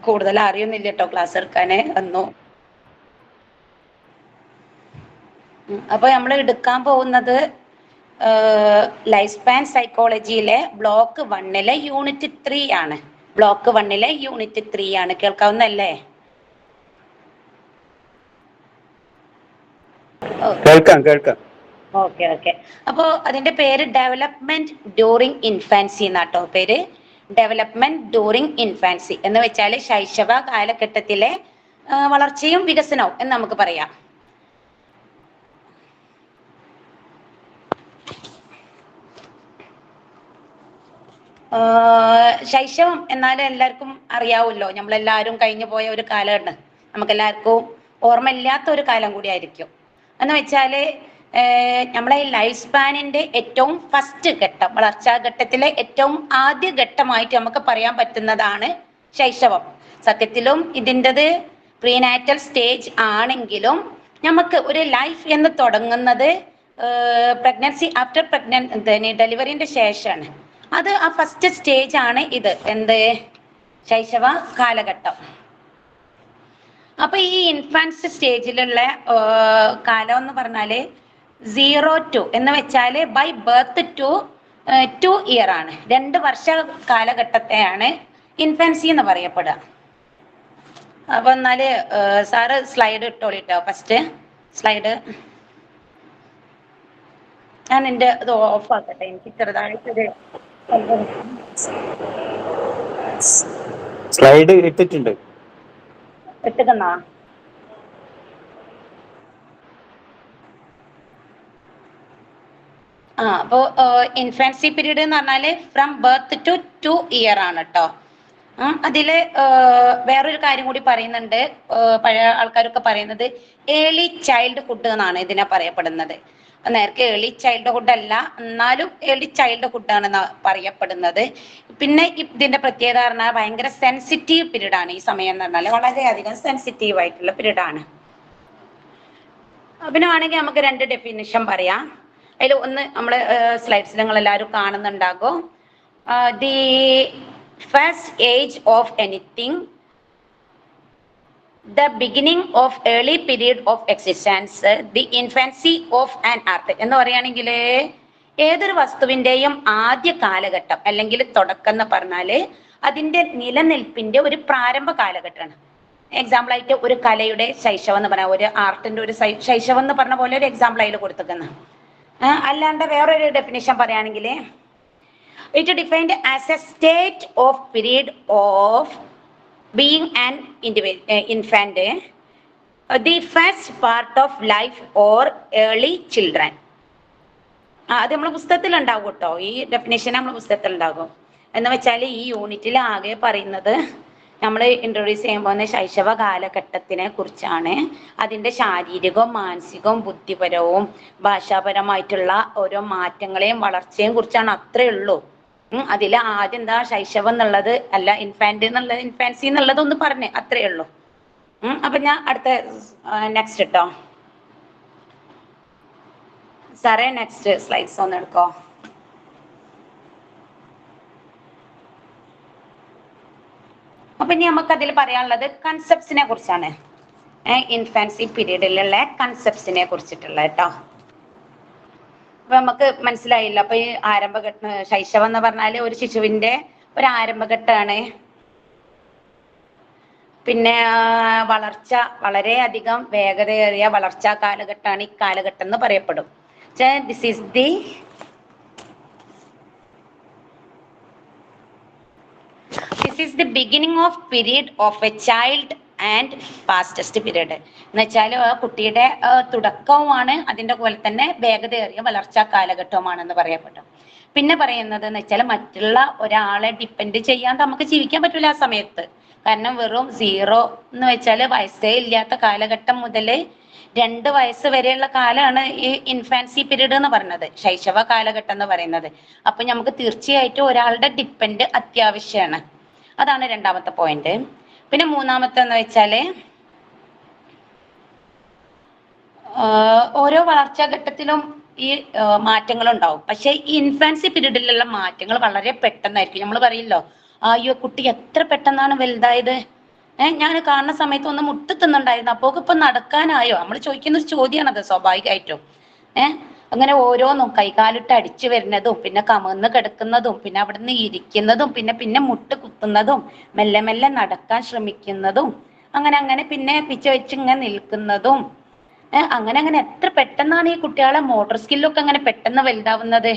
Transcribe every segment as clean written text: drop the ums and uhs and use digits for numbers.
കൂടുതൽ അറിയുന്നില്ല കേട്ടോ ക്ലാസ് എടുക്കാനേ വന്നു. അപ്പൊ നമ്മൾ എടുക്കാൻ പോകുന്നത് ലൈഫ് സ്പാൻ സൈക്കോളജിയിലെ ബ്ലോക്ക് 1 യൂണിറ്റ് 3 ആണ്. ബ്ലോക്ക് 1 യൂണിറ്റ് 3 ആണ്. കേൾക്കാവുന്നല്ലേ? കേൾക്കാം. ഓക്കെ. അപ്പോ അതിന്റെ പേര് ഡെവലപ്മെന്റ് ഡ്യൂറിങ് ഇൻഫാൻസി എന്നാട്ടോ പേര്. ഡെവലപ്മെന്റ് ഡ്യൂറിങ് ഇൻഫാൻസി എന്ന് വെച്ചാൽ ശൈശവ കാലഘട്ടത്തിലെ വളർച്ചയും വികസനവും എന്ന് നമുക്ക് പറയാം. ശൈശവം എന്നാലും എല്ലാവർക്കും അറിയാവല്ലോ, നമ്മളെല്ലാവരും കഴിഞ്ഞു പോയ ഒരു കാലമാണ്. നമുക്കെല്ലാവർക്കും ഓർമ്മയില്ലാത്ത ഒരു കാലം കൂടി ആയിരിക്കും. എന്ന് വെച്ചാൽ നമ്മളെ ലൈഫ് സ്പാനിന്റെ ഏറ്റവും ഫസ്റ്റ് ഘട്ടം, വളർച്ചാ ഘട്ടത്തിലെ ഏറ്റവും ആദ്യ ഘട്ടമായിട്ട് നമുക്ക് പറയാൻ പറ്റുന്നതാണ് ശൈശവം. സത്യത്തിലും ഇതിൻ്റെത് പ്രീനാറ്റൽ സ്റ്റേജ് ആണെങ്കിലും നമുക്ക് ഒരു ലൈഫ് എന്ന് തുടങ്ങുന്നത് പ്രഗ്നൻസി ആഫ്റ്റർ ഡെലിവറിന്റെ ശേഷമാണ്. അത് ആ ഫസ്റ്റ് സ്റ്റേജ് ആണ് ഇത്. എന്ത്? ശൈശവ കാലഘട്ടം. അപ്പൊ ഈ ഇൻഫാൻസ് സ്റ്റേജിലുള്ള കാലം എന്ന് പറഞ്ഞാല് 0 to എന്ന് വെച്ചാല് ബൈ ബർത്ത് ടു 2 ഇയർ ആണ്. 2 വർഷ കാലഘട്ടത്തെയാണ് ഇൻഫാൻസി എന്ന് പറയപ്പെടുക. അപ്പൊ എന്നാല് സാറ് സ്ലൈഡ് ഇട്ടോളിട്ടോ. ഫസ്റ്റ് സ്ലൈഡ് ഞാൻ എൻ്റെ ഇത് ഓഫ് ആക്കട്ടെ. എനിക്ക് ചെറുതായിട്ടൊരു സ്ലൈഡ് ഇട്ടിട്ടുണ്ടെന്നാ? അപ്പോ ഇൻഫാൻസി പീരീഡ് എന്ന് പറഞ്ഞാല് ഫ്രം ബർത്ത് ടു 2 ഇയർ ആണ് കേട്ടോ. അതില് വേറൊരു കാര്യം കൂടി പറയുന്നുണ്ട്. പഴയ ആൾക്കാരൊക്കെ പറയുന്നത് ഏർലി ചൈൽഡ്ഹുഡ് എന്നാണ് ഇതിനെ പറയപ്പെടുന്നത്. നേരത്തെ ഏർലി ചൈൽഡ്ഹുഡ് അല്ല, എന്നാലും ഏർലി ചൈൽഡ്ഹുഡ് ആണ് പറയപ്പെടുന്നത്. പിന്നെ ഇതിന്റെ പ്രത്യേകത പറഞ്ഞാൽ ഭയങ്കര സെൻസിറ്റീവ് പീരീഡ് ആണ്. ഈ സമയം എന്ന് പറഞ്ഞാൽ വളരെയധികം സെൻസിറ്റീവ് ആയിട്ടുള്ള പീരീഡ് ആണ്. പിന്നെ വേണമെങ്കിൽ നമുക്ക് 2 ഡെഫിനിഷൻ പറയാം. അതിൽ ഒന്ന് നമ്മള് സ്ലൈഡ്സിൽ നിങ്ങൾ എല്ലാവരും കാണുന്നുണ്ടാകും. The first age of anything, the beginning of early period of existence, the infancy of an art എന്ന് പറയുകയാണെങ്കിൽ ഏതൊരു വസ്തുവിന്റെയും ആദ്യ കാലഘട്ടം അല്ലെങ്കിൽ തുടക്കം എന്ന് പറഞ്ഞാല് അതിന്റെ നിലനിൽപ്പിന്റെ ഒരു പ്രാരംഭ കാലഘട്ടമാണ്. എക്സാമ്പിൾ ആയിട്ട് ഒരു കലയുടെ ശൈശവം എന്ന് പറഞ്ഞാൽ, ഒരു ആർട്ടിന്റെ ഒരു ശൈശവം എന്ന് പറഞ്ഞ പോലെ ഒരു എക്സാമ്പിൾ അതിൽ കൊടുത്തിരിക്കുന്ന. അല്ലാണ്ട് വേറൊരു ഡെഫിനിഷൻ പറയുകയാണെങ്കിൽ it defined as A state of period of being an infant, the first part of life or early children. അത് നമ്മളെ പുസ്തകത്തിൽ ഉണ്ടാകും കേട്ടോ. ഈ ഡെഫിനേഷൻ നമ്മളെ പുസ്തകത്തിൽ ഉണ്ടാകും. എന്ന് വെച്ചാൽ ഈ യൂണിറ്റിൽ ആകെ പറയുന്നത് നമ്മൾ ഇൻട്രൊഡ്യൂസ് ചെയ്യാൻ പോകുന്ന ശൈശവ കാലഘട്ടത്തിനെ കുറിച്ചാണ്. അതിന്റെ ശാരീരികവും മാനസികവും ബുദ്ധിപരവും ഭാഷാപരമായിട്ടുള്ള ഓരോ മാറ്റങ്ങളെയും വളർച്ചയെയും കുറിച്ചാണ്. അത്രേ ഉള്ളൂ. അതിൽ ആദ്യം എന്താ ശൈശവം എന്നുള്ളത് അല്ല, ഇൻഫാൻസി എന്നുള്ളത് ഒന്ന് പറഞ്ഞേ, അത്രേ ഉള്ളൂ. അപ്പൊ ഞാൻ അടുത്ത നെക്സ്റ്റ് ഇട്ടോ സാറേ. നെക്സ്റ്റ് സ്ലൈഡ്സ് ഒന്ന് എടുക്കോ. അപ്പൊ ഇനി നമുക്ക് അതിൽ പറയാനുള്ളത് കൺസെപ്റ്റ്സിനെ കുറിച്ചാണ്. ഇൻഫാൻസി പീരീഡിലുള്ള കൺസെപ്റ്റ്സിനെ കുറിച്ചിട്ടുള്ള കേട്ടോ. അപ്പൊ നമുക്ക് മനസ്സിലായില്ല. അപ്പൊ ഈ ആരംഭഘട്ട ശൈശവം എന്ന് പറഞ്ഞാല് ഒരു ശിശുവിന്റെ ഒരു ആരംഭഘട്ടമാണ്. പിന്നെ വളർച്ച വളരെയധികം വേഗതയേറിയ വളർച്ചാ കാലഘട്ടമാണ് ഈ കാലഘട്ടം എന്ന് പറയപ്പെടും. This is the beginning of period of a child and fastest period എന്ന് വെച്ചാൽ കുട്ടിയുടെ തുടക്കവുമാണ്, അതിൻ്റെ പോലെ തന്നെ വേഗതയേറിയ വളർച്ചാ കാലഘട്ടവുമാണെന്ന് പറയപ്പെട്ടു. പിന്നെ പറയുന്നത് എന്ന് വെച്ചാൽ മറ്റുള്ള ഒരാളെ ഡിപ്പെൻഡ് ചെയ്യാണ്ട് നമുക്ക് ജീവിക്കാൻ പറ്റില്ല ആ സമയത്ത്. കാരണം വെറും 0 എന്ന് വെച്ചാൽ വയസ്സേ ഇല്ലാത്ത കാലഘട്ടം മുതൽ 2 വയസ്സ് വരെയുള്ള കാലമാണ് ഈ ഇൻഫാൻസി പീരീഡ് എന്ന് പറയുന്നത്, ശൈശവ കാലഘട്ടം എന്ന് പറയുന്നത്. അപ്പൊ നമുക്ക് തീർച്ചയായിട്ടും ഒരാളുടെ ഡിപ്പെൻഡ് അത്യാവശ്യമാണ്. അതാണ് രണ്ടാമത്തെ പോയിന്റ്. പിന്നെ മൂന്നാമത്തെ എന്ന് വെച്ചാല് ഓരോ വളർച്ചാ ഘട്ടത്തിലും ഈ മാറ്റങ്ങൾ ഉണ്ടാവും. പക്ഷെ ഈ ഇൻഫാൻസി പീരീഡിലുള്ള മാറ്റങ്ങൾ വളരെ പെട്ടെന്നായിരിക്കും. നമ്മൾ പറയില്ലോ, അയ്യോ കുട്ടി എത്ര പെട്ടെന്നാണ് വലുതായത്, ഞാൻ കാണുന്ന സമയത്ത് ഒന്ന് മുട്ട് തിന്നുണ്ടായിരുന്നു, അപ്പൊ ഇപ്പൊ നടക്കാനായോ? നമ്മൾ ചോദിക്കുന്ന ഒരു ചോദ്യമാണത് സ്വാഭാവികമായിട്ടും. അങ്ങനെ ഓരോന്നും കൈകാലിട്ട് അടിച്ചു വരുന്നതും, പിന്നെ കമന്ന് കിടക്കുന്നതും, പിന്നെ അവിടുന്ന് ഇരിക്കുന്നതും, പിന്നെ പിന്നെ മുട്ട് കുത്തുന്നതും, മെല്ലെ മെല്ലെ നടക്കാൻ ശ്രമിക്കുന്നതും, അങ്ങനെ അങ്ങനെ പിന്നെ പിച്ച വെച്ച് ഇങ്ങനെ നിൽക്കുന്നതും, അങ്ങനെ അങ്ങനെ എത്ര പെട്ടെന്നാണ് ഈ കുട്ടികളെ മോട്ടോർ സ്കില്ലൊക്കെ അങ്ങനെ പെട്ടെന്ന് വലുതാവുന്നത്.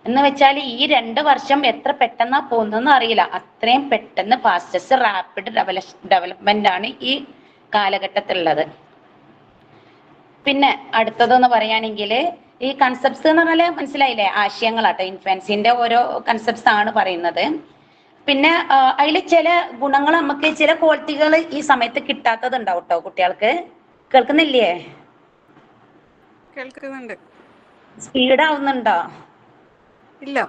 എന്ന് വെച്ചാൽ ഈ 2 വർഷം എത്ര പെട്ടെന്നാ പോകുന്നതെന്ന് അറിയില്ല. അത്രയും പെട്ടെന്ന് ഫാസ്റ്റസ്റ്റ് റാപ്പിഡ് ഡെവലപ്മെന്റ് ആണ് ഈ കാലഘട്ടത്തിലുള്ളത്. പിന്നെ അടുത്തതെന്ന് പറയുകയാണെങ്കിൽ ഈ കൺസെപ്റ്റ്സ് എന്ന് പറഞ്ഞാൽ മനസ്സിലായില്ലേ, ആശയങ്ങളാട്ടോ. ഇൻഫാൻസിന്റെ ഓരോ കൺസെപ്റ്റ്സ് ആണ് പറയുന്നത്. പിന്നെ അതിൽ ചില ഗുണങ്ങൾ, നമുക്ക് ചില ക്വാളിറ്റികൾ ഈ സമയത്ത് കിട്ടാത്തത് ഉണ്ടാവും കേട്ടോ കുട്ടികൾക്ക്. കേൾക്കുന്നില്ലേ? കേൾക്കുന്നുണ്ട്. സ്പീഡ് ആവുന്നുണ്ടോ? ഇല്ല.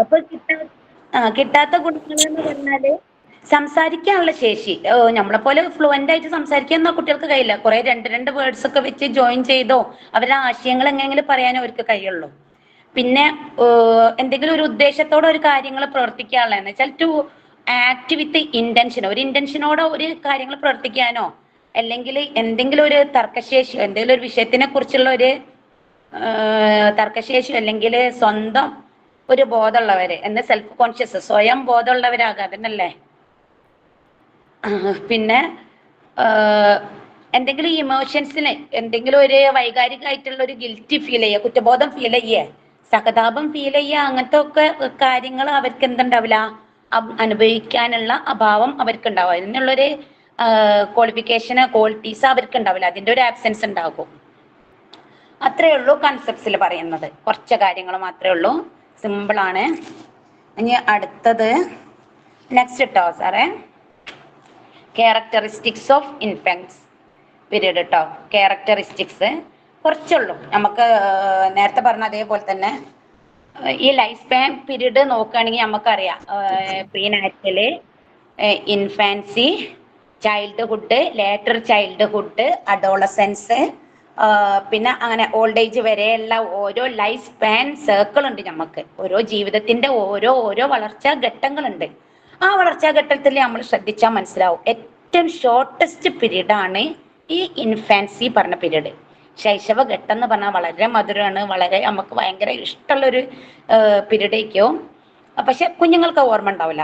അപ്പൊ കിട്ടാത്ത ഗുണങ്ങൾ എന്ന് പറഞ്ഞാല് സംസാരിക്കാനുള്ള ശേഷി. നമ്മളെ പോലെ ഫ്ലുവന്റ് ആയിട്ട് സംസാരിക്കാൻ കുട്ടികൾക്ക് കഴിയില്ല. കുറെ രണ്ട് വേർഡ്സ് ഒക്കെ വെച്ച് ജോയിൻ ചെയ്തോ അവരുടെ ആശയങ്ങൾ എങ്ങനെയെങ്കിലും പറയാനോ അവർക്ക് കഴിയുള്ളൂ. പിന്നെ എന്തെങ്കിലും ഒരു ഉദ്ദേശത്തോടെ ഒരു കാര്യങ്ങൾ പ്രവർത്തിക്കാനുള്ള എന്ന് വെച്ചാൽ ടു ആക്ട് വിത്ത് ഇന്റൻഷൻ, ഒരു ഇന്റൻഷനോടെ ഒരു കാര്യങ്ങൾ പ്രവർത്തിക്കാനോ, അല്ലെങ്കിൽ എന്തെങ്കിലും ഒരു തർക്കശേഷി, എന്തെങ്കിലും ഒരു വിഷയത്തിനെ കുറിച്ചുള്ള ഒരു തർക്കശേഷി, അല്ലെങ്കിൽ സ്വന്തം ഒരു ബോധമുള്ളവര് എന്ന് സെൽഫ് കോൺഷ്യസ്, സ്വയം ബോധമുള്ളവരാകുക, അതന്നല്ലേ. പിന്നെ എന്തെങ്കിലും ഇമോഷൻസിന്, എന്തെങ്കിലും ഒരു വൈകാരികമായിട്ടുള്ള ഒരു ഗിൽറ്റി ഫീൽ ചെയ്യുക, കുറ്റബോധം ഫീൽ ചെയ്യുക, സഹതാപം ഫീൽ ചെയ്യുക, അങ്ങനത്തെ ഒക്കെ കാര്യങ്ങൾ അവർക്ക് എന്തുണ്ടാവില്ല, അനുഭവിക്കാനുള്ള അഭാവം അവർക്ക് ഉണ്ടാവും. അതിനുള്ളൊരു ക്വാളിറ്റീസ് അവർക്ക് ഉണ്ടാവില്ല, അതിന്റെ ഒരു ആബ്സെൻസ് ഉണ്ടാകും. അത്രേ ഉള്ളൂ കൺസെപ്റ്റ്സിൽ പറയുന്നത്. കുറച്ച് കാര്യങ്ങൾ മാത്രമേ ഉള്ളൂ, സിമ്പിൾ ആണ്. ഇനി അടുത്തത് നെക്സ്റ്റ് കേട്ടോ സാറേ, ക്യാരക്ടറിസ്റ്റിക്സ് ഓഫ് ഇൻഫൻസ് പീരീഡ് കേട്ടോ. ക്യാരക്ടറിസ്റ്റിക്സ് കുറച്ചുള്ളൂ, നമുക്ക് നേരത്തെ പറഞ്ഞ അതേപോലെ തന്നെ ഈ ലൈഫ് സ്പാൻ പീരീഡ് നോക്കുകയാണെങ്കിൽ നമുക്കറിയാം, prenatal, infancy, childhood, later childhood, adolescence, പിന്നെ അങ്ങനെ ഓൾഡ് ഏജ് വരെയുള്ള ഓരോ ലൈഫ് സ്പാൻ സർക്കിൾ ഉണ്ട് നമുക്ക്. ഓരോ ജീവിതത്തിന്റെ ഓരോ വളർച്ചാ ഘട്ടങ്ങളുണ്ട്. ആ വളർച്ചാ ഘട്ടത്തിൽ നമ്മൾ ശ്രദ്ധിച്ചാൽ മനസ്സിലാവും, ഏറ്റവും ഷോർട്ടസ്റ്റ് പീരീഡ് ആണ് ഈ ഇൻഫാൻസി പറഞ്ഞ പീരീഡ്. ശൈശവ ഘട്ടം എന്ന് പറഞ്ഞാൽ വളരെ മധുരമാണ്, വളരെ നമുക്ക് ഭയങ്കര ഇഷ്ടമുള്ളൊരു പീരീഡേക്കും. പക്ഷെ കുഞ്ഞുങ്ങൾക്ക് ഓർമ്മ ഉണ്ടാവില്ല,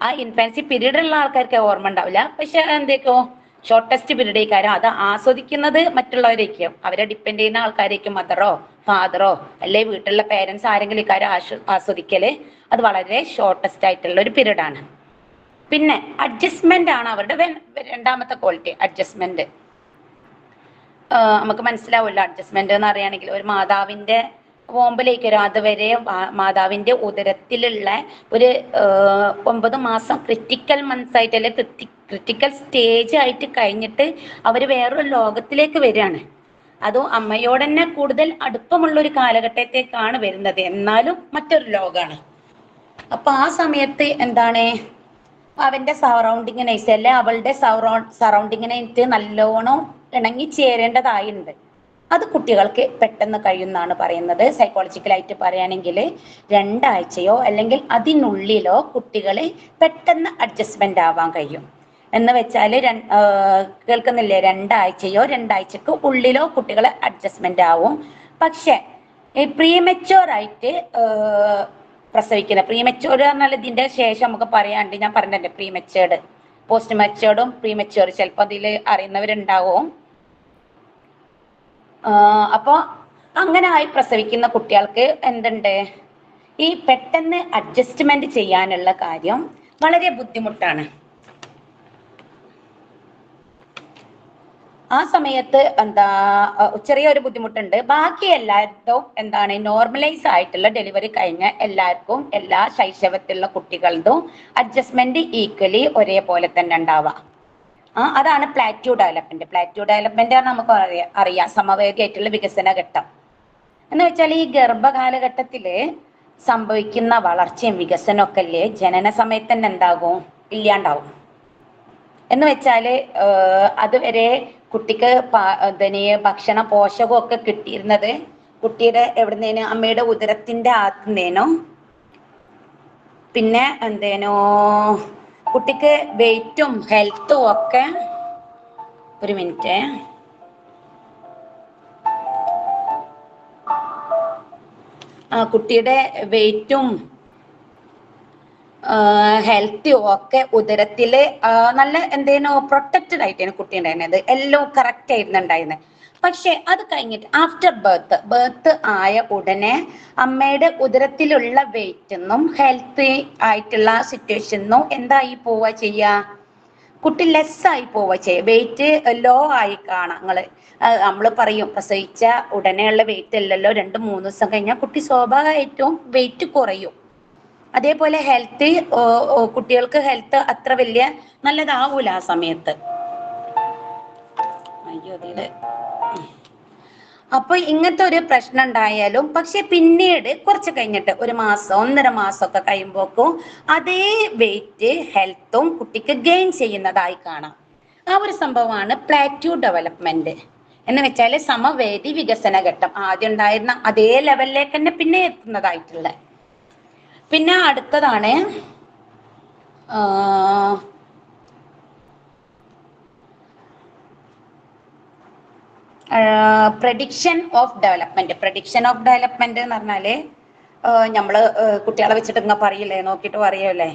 ആ ഇൻഫാൻസി പീരീഡിലുള്ള ആൾക്കാർക്ക് ഓർമ്മ ഉണ്ടാവില്ല. പക്ഷെ എന്തേക്കോ ഷോർട്ടസ്റ്റ് പീരീഡേക്കാരും അത് ആസ്വദിക്കുന്നത് മറ്റുള്ളവരേക്കും, അവരെ ഡിപ്പെൻഡ് ചെയ്യുന്ന ആൾക്കാരേക്കും, മദറോ ഫാദറോ അല്ലെ വീട്ടിലുള്ള പേരൻസ് ആരെങ്കിലും ഇക്കാര്യം ആസ്വദിക്കല് അത് വളരെ ഷോർട്ടസ്റ്റ് ആയിട്ടുള്ള ഒരു പീരീഡ് ആണ്. പിന്നെ അഡ്ജസ്റ്റ്മെന്റ് ആണ് അവരുടെ രണ്ടാമത്തെ ക്വാളിറ്റി, അഡ്ജസ്റ്റ്മെന്റ്. നമുക്ക് മനസ്സിലാവില്ല അഡ്ജസ്റ്റ്മെന്റ് എന്ന് പറയുകയാണെങ്കിൽ, ഒരു മാതാവിന്റെ വോമ്പിലേക്ക് വരും, അതുവരെ മാതാവിന്റെ ഉദരത്തിലുള്ള ഒരു 9 മാസം ക്രിറ്റിക്കൽ മന്ത്സ് ആയിട്ട്, അല്ലെ ക്രിറ്റിക്കൽ സ്റ്റേജ് ആയിട്ട് കഴിഞ്ഞിട്ട് അവർ വേറൊരു ലോകത്തിലേക്ക് വരികയാണ്. അതും അമ്മയോട് തന്നെ കൂടുതൽ അടുപ്പമുള്ള ഒരു കാലഘട്ടത്തേക്കാണ് വരുന്നത്, എന്നാലും മറ്റൊരു ലോകമാണ്. അപ്പൊ ആ സമയത്ത് എന്താണ്, അവന്റെ സറൗണ്ടിങ്ങിനേറ്റ് അല്ലെ അവളുടെ സറൗണ്ടിങ്ങിനായിട്ട് നല്ലോണം ഇണങ്ങി ചേരേണ്ടതായിട്ടുണ്ട്. അത് കുട്ടികൾക്ക് പെട്ടെന്ന് കഴിയുമെന്നാണ് പറയുന്നത്. സൈക്കോളജിക്കലായിട്ട് പറയുകയാണെങ്കിൽ 2 ആഴ്ചയോ അല്ലെങ്കിൽ അതിനുള്ളിലോ കുട്ടികളെ പെട്ടെന്ന് അഡ്ജസ്റ്റ്മെന്റ് ആവാൻ കഴിയും. എന്ന് വെച്ചാൽ കേൾക്കുന്നില്ലേ, 2 ആഴ്ചയോ 2 ആഴ്ചക്ക് ഉള്ളിലോ കുട്ടികളെ അഡ്ജസ്റ്റ്മെന്റ് ആവും. പക്ഷെ ഈ പ്രീമെച്യൂർ ആയിട്ട് പ്രസവിക്കുന്ന, പ്രീമെച്യൂർ പറഞ്ഞാൽ ഇതിന്റെ ശേഷം നമുക്ക് പറയാണ്ട്, ഞാൻ പറഞ്ഞിട്ടുണ്ട് പ്രീമെച്യൂർഡ്, പോസ്റ്റ് മെച്യൂർഡും പ്രീമെച്യൂർ, ചിലപ്പോൾ അതിൽ അറിയുന്നവരുണ്ടാവും. അപ്പൊ അങ്ങനെ ആയി പ്രസവിക്കുന്ന കുട്ടികൾക്ക് എന്തുണ്ട്, ഈ പെട്ടെന്ന് അഡ്ജസ്റ്റ്മെന്റ് ചെയ്യാനുള്ള കാര്യം വളരെ ബുദ്ധിമുട്ടാണ്. ആ സമയത്ത് ചെറിയൊരു ബുദ്ധിമുട്ടുണ്ട്. ബാക്കി എല്ലാവരും എന്താണ്, നോർമലൈസ് ആയിട്ടുള്ള ഡെലിവറി കഴിഞ്ഞ എല്ലാവർക്കും, എല്ലാ ശൈശവത്തിലുള്ള കുട്ടികളുടെ അഡ്ജസ്റ്റ്മെന്റ് ഈക്വലി ഒരേപോലെ തന്നെ ഉണ്ടാവുക. അതാണ് പ്ലാറ്റ്യൂ ഡെവലപ്മെന്റ്. പ്ലാറ്റ്യൂ ഡെവലപ്മെന്റ് നമുക്ക് അറിയാം, സമവേഗമായിട്ടുള്ള വികസന ഘട്ടം. എന്ന് വെച്ചാൽ ഈ ഗർഭകാലഘട്ടത്തില് സംഭവിക്കുന്ന വളർച്ചയും വികസനമൊക്കെ അല്ലേ ജനന സമയത്ത് തന്നെ എന്താകും, ഇല്ലാണ്ടാവും. എന്ന് വെച്ചാല് അതുവരെ കുട്ടിക്ക് ഭക്ഷണ പോഷകമൊക്കെ കിട്ടിയിരുന്നത് കുട്ടിയുടെ എവിടുന്നേനും, അമ്മയുടെ ഉദരത്തിന്റെ ആത്തുന്നേനോ, പിന്നെ എന്തേനോ കുട്ടിക്ക് വെയിറ്റും ഹെൽത്തും ഒക്കെ, ഒരു മിനിറ്റ്, കുട്ടിയുടെ വെയിറ്റും ഹെൽത്തും ഒക്കെ ഉദരത്തില് നല്ല എന്തേനോ പ്രൊട്ടക്റ്റഡ് ആയിട്ടാണ് കുട്ടി ഉണ്ടായിരുന്നത്. എല്ലാം കറക്റ്റ് ആയിരുന്നു ഉണ്ടായിരുന്നത്. പക്ഷെ അത് കഴിഞ്ഞിട്ട് ആഫ്റ്റർ ബർത്ത് ആയ ഉടനെ അമ്മയുടെ ഉദരത്തിലുള്ള വെയിറ്റെന്നും ഹെൽത്തി ആയിട്ടുള്ള സിറ്റുവേഷനും എന്തായി പോവുക ചെയ്യുക, കുട്ടി ലെസ് ആയി പോവുക ചെയ്യുക, വെയിറ്റ് ലോ ആയി കാണാം. നമ്മൾ പറയും പ്രസവിച്ച ഉടനെയുള്ള വെയിറ്റ് അല്ലല്ലോ, 2-3 ദിവസം കഴിഞ്ഞാൽ കുട്ടി സ്വാഭാവികമായിട്ടും വെയിറ്റ് കുറയും. അതേപോലെ ഹെൽത്ത്, കുട്ടികൾക്ക് ഹെൽത്ത് അത്ര വലിയ നല്ലതാവൂല ആ സമയത്ത്. അപ്പൊ ഇങ്ങനത്തെ ഒരു പ്രശ്നം ഉണ്ടായാലും, പക്ഷെ പിന്നീട് കുറച്ച് കഴിഞ്ഞിട്ട് 1 മാസം 1.5 മാസമൊക്കെ കഴിയുമ്പോക്കും അതേ വെയിറ്റ് ഹെൽത്തും കുട്ടിക്ക് ഗെയിൻ ചെയ്യുന്നതായി കാണാം. ആ ഒരു സംഭവമാണ് പ്ലാറ്റ്യൂ ഡെവലപ്മെന്റ് എന്ന് വെച്ചാൽ സമവേദി വികസന ഘട്ടം. ആദ്യം ഉണ്ടായിരുന്ന അതേ ലെവലിലേക്ക് തന്നെ പിന്നെ എത്തുന്നതായിട്ടുള്ള. പിന്നെ അടുത്തതാണ് പ്രഡിക്ഷൻ ഓഫ് ഡെവലപ്മെന്റ് എന്ന് പറഞ്ഞാല് നമ്മള് കുട്ടികളെ വെച്ചിട്ട് ഇങ്ങനെ പറയില്ലേ, നോക്കിയിട്ട് പറയല്ലേ,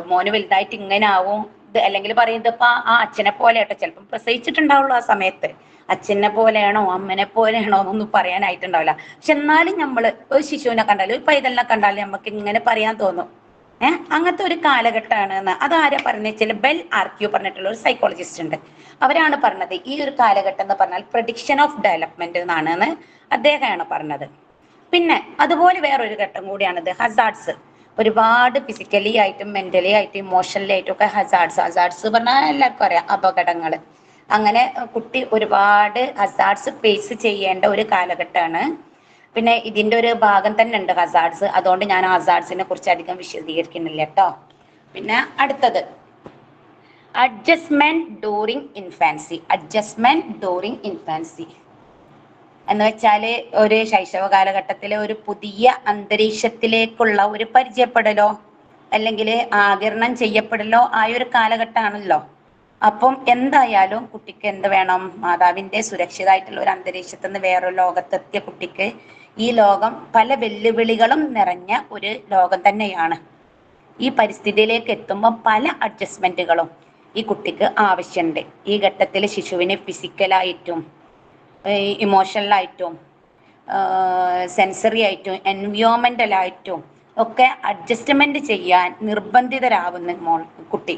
മോന് വലുതായിട്ട് ഇങ്ങനെ ആവും, അല്ലെങ്കിൽ പറയുന്നത് ഇപ്പൊ ആ അച്ഛനെ പോലെ ആട്ടോ, ചിലപ്പം പ്രസവിച്ചിട്ടുണ്ടാവുള്ളൂ ആ സമയത്ത്, അച്ഛനെ പോലെയാണോ അമ്മനെ പോലെയാണോ എന്നൊന്നും പറയാനായിട്ടുണ്ടാവില്ല. പക്ഷെ എന്നാലും നമ്മള് ഒരു ശിശുവിനെ കണ്ടാലും ഒരു പൈതലിനെ കണ്ടാലും നമുക്ക് ഇങ്ങനെ പറയാൻ തോന്നും. അങ്ങനത്തെ ഒരു കാലഘട്ടമാണ്. അതാരാ പറഞ്ഞാൽ ബെൽ ആർക്യൂ പറഞ്ഞിട്ടുള്ള ഒരു സൈക്കോളജിസ്റ്റ് ഉണ്ട്. അവരാണ് പറഞ്ഞത് ഈ ഒരു കാലഘട്ടം എന്ന് പറഞ്ഞാൽ പ്രഡിക്ഷൻ ഓഫ് ഡെവലപ്മെന്റ് എന്നാണെന്ന് അദ്ദേഹമാണ് പറഞ്ഞത്. പിന്നെ അതുപോലെ വേറൊരു ഘട്ടം കൂടിയാണിത്, ഹസാർഡ്സ്. ഒരുപാട് ഫിസിക്കലി ആയിട്ടും മെന്റലി ആയിട്ടും ഇമോഷണലി ആയിട്ടും ഒക്കെ ഹസാർഡ്സ് പറഞ്ഞാൽ എല്ലാവർക്കും അറിയാം, അപകടങ്ങൾ. അങ്ങനെ കുട്ടി ഒരുപാട് ഹസാർഡ്സ് ഫേസ് ചെയ്യേണ്ട ഒരു കാലഘട്ടമാണ്. പിന്നെ ഇതിന്റെ ഒരു ഭാഗം തന്നെ ഉണ്ട് ഹസാർഡ്സ്, അതുകൊണ്ട് ഞാൻ ഹസാർഡ്സിനെ കുറിച്ച് അധികം വിശദീകരിക്കുന്നില്ല കേട്ടോ. പിന്നെ അടുത്തത് അഡ്ജസ്റ്റ്മെന്റ് ഡ്യൂറിങ് ഇൻഫാൻസി എന്ന് വെച്ചാല് ഒരു ശൈശവ കാലഘട്ടത്തിലെ ഒരു പുതിയ അന്തരീക്ഷത്തിലേക്കുള്ള ഒരു പരിചയപ്പെടലോ അല്ലെങ്കിൽ ആഗിരണം ചെയ്യപ്പെടലോ ആയ ഒരു കാലഘട്ടമാണല്ലോ. അപ്പം എന്തായാലും കുട്ടിക്ക് എന്ത് വേണം, മാതാവിന്റെ സുരക്ഷിതമായിട്ടുള്ള ഒരു അന്തരീക്ഷത്തിൽ നിന്ന് വേറൊരു ലോകത്തെത്തിയ കുട്ടിക്ക് ഈ ലോകം പല വെല്ലുവിളികളും നിറഞ്ഞ ഒരു ലോകം തന്നെയാണ്. ഈ പരിസ്ഥിതിയിലേക്ക് എത്തുമ്പോൾ പല അഡ്ജസ്റ്റ്മെന്റുകളും ഈ കുട്ടിക്ക് ആവശ്യമുണ്ട്. ഈ ഘട്ടത്തിൽ ശിശുവിന് ഫിസിക്കലായിട്ടും ഇമോഷണലായിട്ടും സെൻസറി ആയിട്ടും എൻവയോൺമെന്റലായിട്ടും ഒക്കെ അഡ്ജസ്റ്റ്മെന്റ് ചെയ്യാൻ നിർബന്ധിതരാവുന്ന കുട്ടി.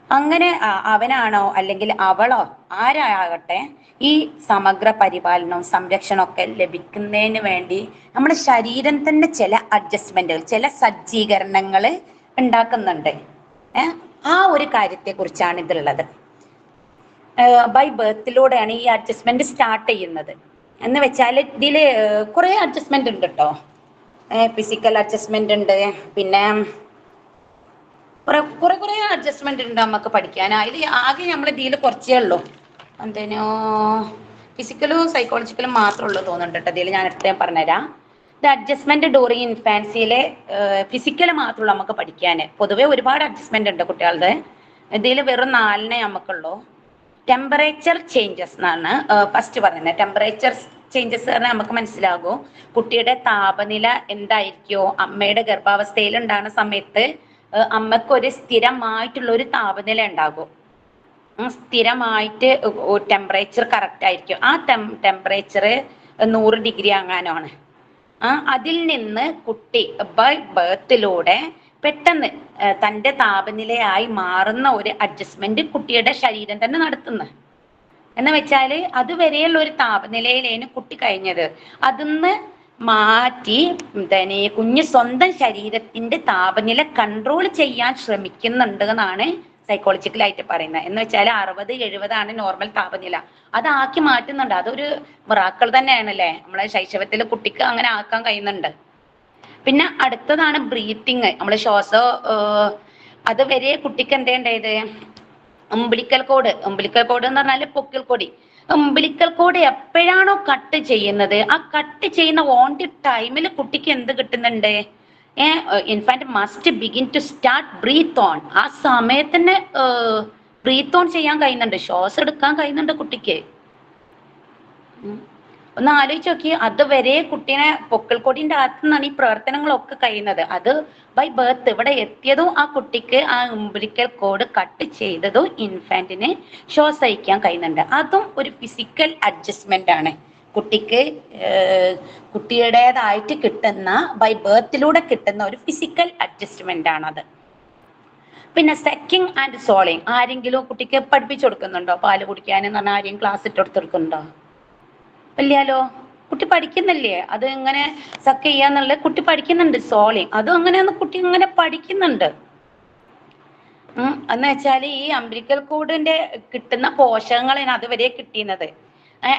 അങ്ങനെ അവനാണോ അല്ലെങ്കിൽ അവളോ ആരാകട്ടെ ഈ സമഗ്ര പരിപാലനവും സംരക്ഷണമൊക്കെ ലഭിക്കുന്നതിന് വേണ്ടി നമ്മുടെ ശരീരം തന്നെ ചില അഡ്ജസ്റ്റ്മെന്റുകൾ, ചില സജ്ജീകരണങ്ങൾ ഉണ്ടാക്കുന്നുണ്ട്. ആ ഒരു കാര്യത്തെ കുറിച്ചാണ് ഇതിലുള്ളത്. ബൈ ബർത്തിലൂടെയാണ് ഈ അഡ്ജസ്റ്റ്മെന്റ് സ്റ്റാർട്ട് ചെയ്യുന്നത്. എന്ന് വെച്ചാൽ ഇതില് കുറെ അഡ്ജസ്റ്റ്മെന്റ് ഉണ്ട് കേട്ടോ. ഫിസിക്കൽ അഡ്ജസ്റ്റ്മെന്റ് ഉണ്ട്, പിന്നെ കുറെ അഡ്ജസ്റ്റ്മെന്റ് ഉണ്ട് നമുക്ക് പഠിക്കാൻ. അതിൽ ആകെ നമ്മൾ ഇതിൽ കുറച്ചേ ഉള്ളൂ, എന്തേനോ ഫിസിക്കലും സൈക്കോളജിക്കലും മാത്രമേ ഉള്ളൂ തോന്നുന്നുണ്ട് കേട്ടോ. ഇതിൽ ഞാൻ അടുത്ത പറഞ്ഞുതരാം. ഇത് അഡ്ജസ്റ്റ്മെന്റ് ഡ്യൂറിങ് ഇൻഫാൻസിയിലെ ഫിസിക്കൽ മാത്രമുള്ളൂ നമുക്ക് പഠിക്കാൻ. പൊതുവെ ഒരുപാട് അഡ്ജസ്റ്റ്മെന്റ് ഉണ്ട് കുട്ടികളുടെ, ഇതിൽ വെറും 4 നമുക്കുള്ളൂ. ടെമ്പറേച്ചർ ചേഞ്ചസ് എന്നാണ് ഫസ്റ്റ് പറയുന്നത്. ടെമ്പറേച്ചർ ചേഞ്ചസ് പറഞ്ഞാൽ നമുക്ക് മനസ്സിലാകും കുട്ടിയുടെ താപനില എന്തായിരിക്കോ. അമ്മയുടെ ഗർഭാവസ്ഥയിൽ ഉണ്ടാകുന്ന സമയത്ത് അമ്മക്ക് ഒരു സ്ഥിരമായിട്ടുള്ള ഒരു താപനില ഉണ്ടാകും, സ്ഥിരമായിട്ട് ടെമ്പറേച്ചർ കറക്റ്റ് ആയിരിക്കും. ആ ടെമ്പറേച്ചർ 100 ഡിഗ്രി അങ്ങാനാണ്. അതിൽ നിന്ന് കുട്ടി ബൈ ബർത്തിലൂടെ പെട്ടെന്ന് തൻ്റെ താപനിലയായി മാറുന്ന ഒരു അഡ്ജസ്റ്റ്മെന്റ് കുട്ടിയുടെ ശരീരം തന്നെ നടത്തുന്നത്. എന്ന് വെച്ചാൽ അതുവരെയുള്ള ഒരു താപനിലയിലാണ് കുട്ടി കഴിഞ്ഞത്, അതിന്ന് മാറ്റി കുഞ്ഞ് സ്വന്തം ശരീരത്തിന്റെ താപനില കൺട്രോൾ ചെയ്യാൻ ശ്രമിക്കുന്നുണ്ട് എന്നാണ് സൈക്കോളജിക്കലായിട്ട് പറയുന്നത്. എന്ന് വെച്ചാൽ 60-70 നോർമൽ താപനില, അതാക്കി മാറ്റുന്നുണ്ട്. അതൊരു മിറാക്കിൾ തന്നെയാണല്ലേ, നമ്മളെ ശൈശവത്തിൽ കുട്ടിക്ക് അങ്ങനെ ആക്കാൻ കഴിയുന്നുണ്ട്. പിന്നെ അടുത്തതാണ് ബ്രീത്തിങ്. നമ്മൾ ശ്വാസം അതുവരെ കുട്ടിക്ക് എന്തേണ്ടത്, ഉംബിലിക്കൽ കോഡ് എന്ന് പറഞ്ഞാൽ പൊക്കിൾ കൊടി. ഉംബിലിക്കൽ കോഡ് എപ്പോഴാണോ കട്ട് ചെയ്യുന്നത്, ആ കട്ട് ചെയ്യുന്ന ഓൺ ദി ടൈമിൽ കുട്ടിക്ക് എന്ത് കിട്ടുന്നുണ്ട്, infant must begin to start breathe on. ആ സമയത്ത് തന്നെ ബ്രീത്ത് ഓൺ ചെയ്യാൻ കഴിയുന്നുണ്ട്, ശ്വാസം എടുക്കാൻ കഴിയുന്നുണ്ട് കുട്ടിക്ക്. ഒന്ന് ആലോചിച്ച് നോക്കി, അതുവരെ കുട്ടീനെ പൊക്കിൾക്കൊടിന്റെ അകത്തു നിന്നാണ് ഈ പ്രവർത്തനങ്ങളൊക്കെ കഴിയുന്നത്. അത് ബൈ ബർത്ത് ഇവിടെ എത്തിയതും ആ കുട്ടിക്ക് ആ ഉംബിലിക്കൽ കോഡ് കട്ട് ചെയ്തതും ഇൻഫാന്റിന് ശ്വാസിക്കാൻ കഴിയുന്നുണ്ട്. അതും ഒരു ഫിസിക്കൽ അഡ്ജസ്റ്റ്മെന്റ് ആണ്. കുട്ടിക്ക് കുട്ടിയുടേതായിട്ട് കിട്ടുന്ന ബൈ ബർത്തിലൂടെ കിട്ടുന്ന ഒരു ഫിസിക്കൽ അഡ്ജസ്റ്റ്മെന്റ് ആണത്. പിന്നെ സെക്കിങ് ആൻഡ് സോളിങ് ആരെങ്കിലും കുട്ടിക്ക് പഠിപ്പിച്ചു കൊടുക്കുന്നുണ്ടോ? പാല് കുടിക്കാനെന്ന് പറഞ്ഞാൽ ആരെയും ക്ലാസ് ഇട്ട് കൊടുത്തിട്ടുണ്ടോ? ഇല്ലല്ലോ. കുട്ടി പഠിക്കുന്നില്ലേ? അത് എങ്ങനെ സക്ക് ചെയ്യാന്നുള്ളത് കുട്ടി പഠിക്കുന്നുണ്ട്. സോളിങ് അതും അങ്ങനെയാണ്, കുട്ടി ഇങ്ങനെ പഠിക്കുന്നുണ്ട്. എന്ന് വെച്ചാൽ ഈ അംബിലിക്കൽ കോഡിന്റെ കിട്ടുന്ന പോഷകങ്ങളാണ് അതുവരെ കിട്ടിയുന്നത്.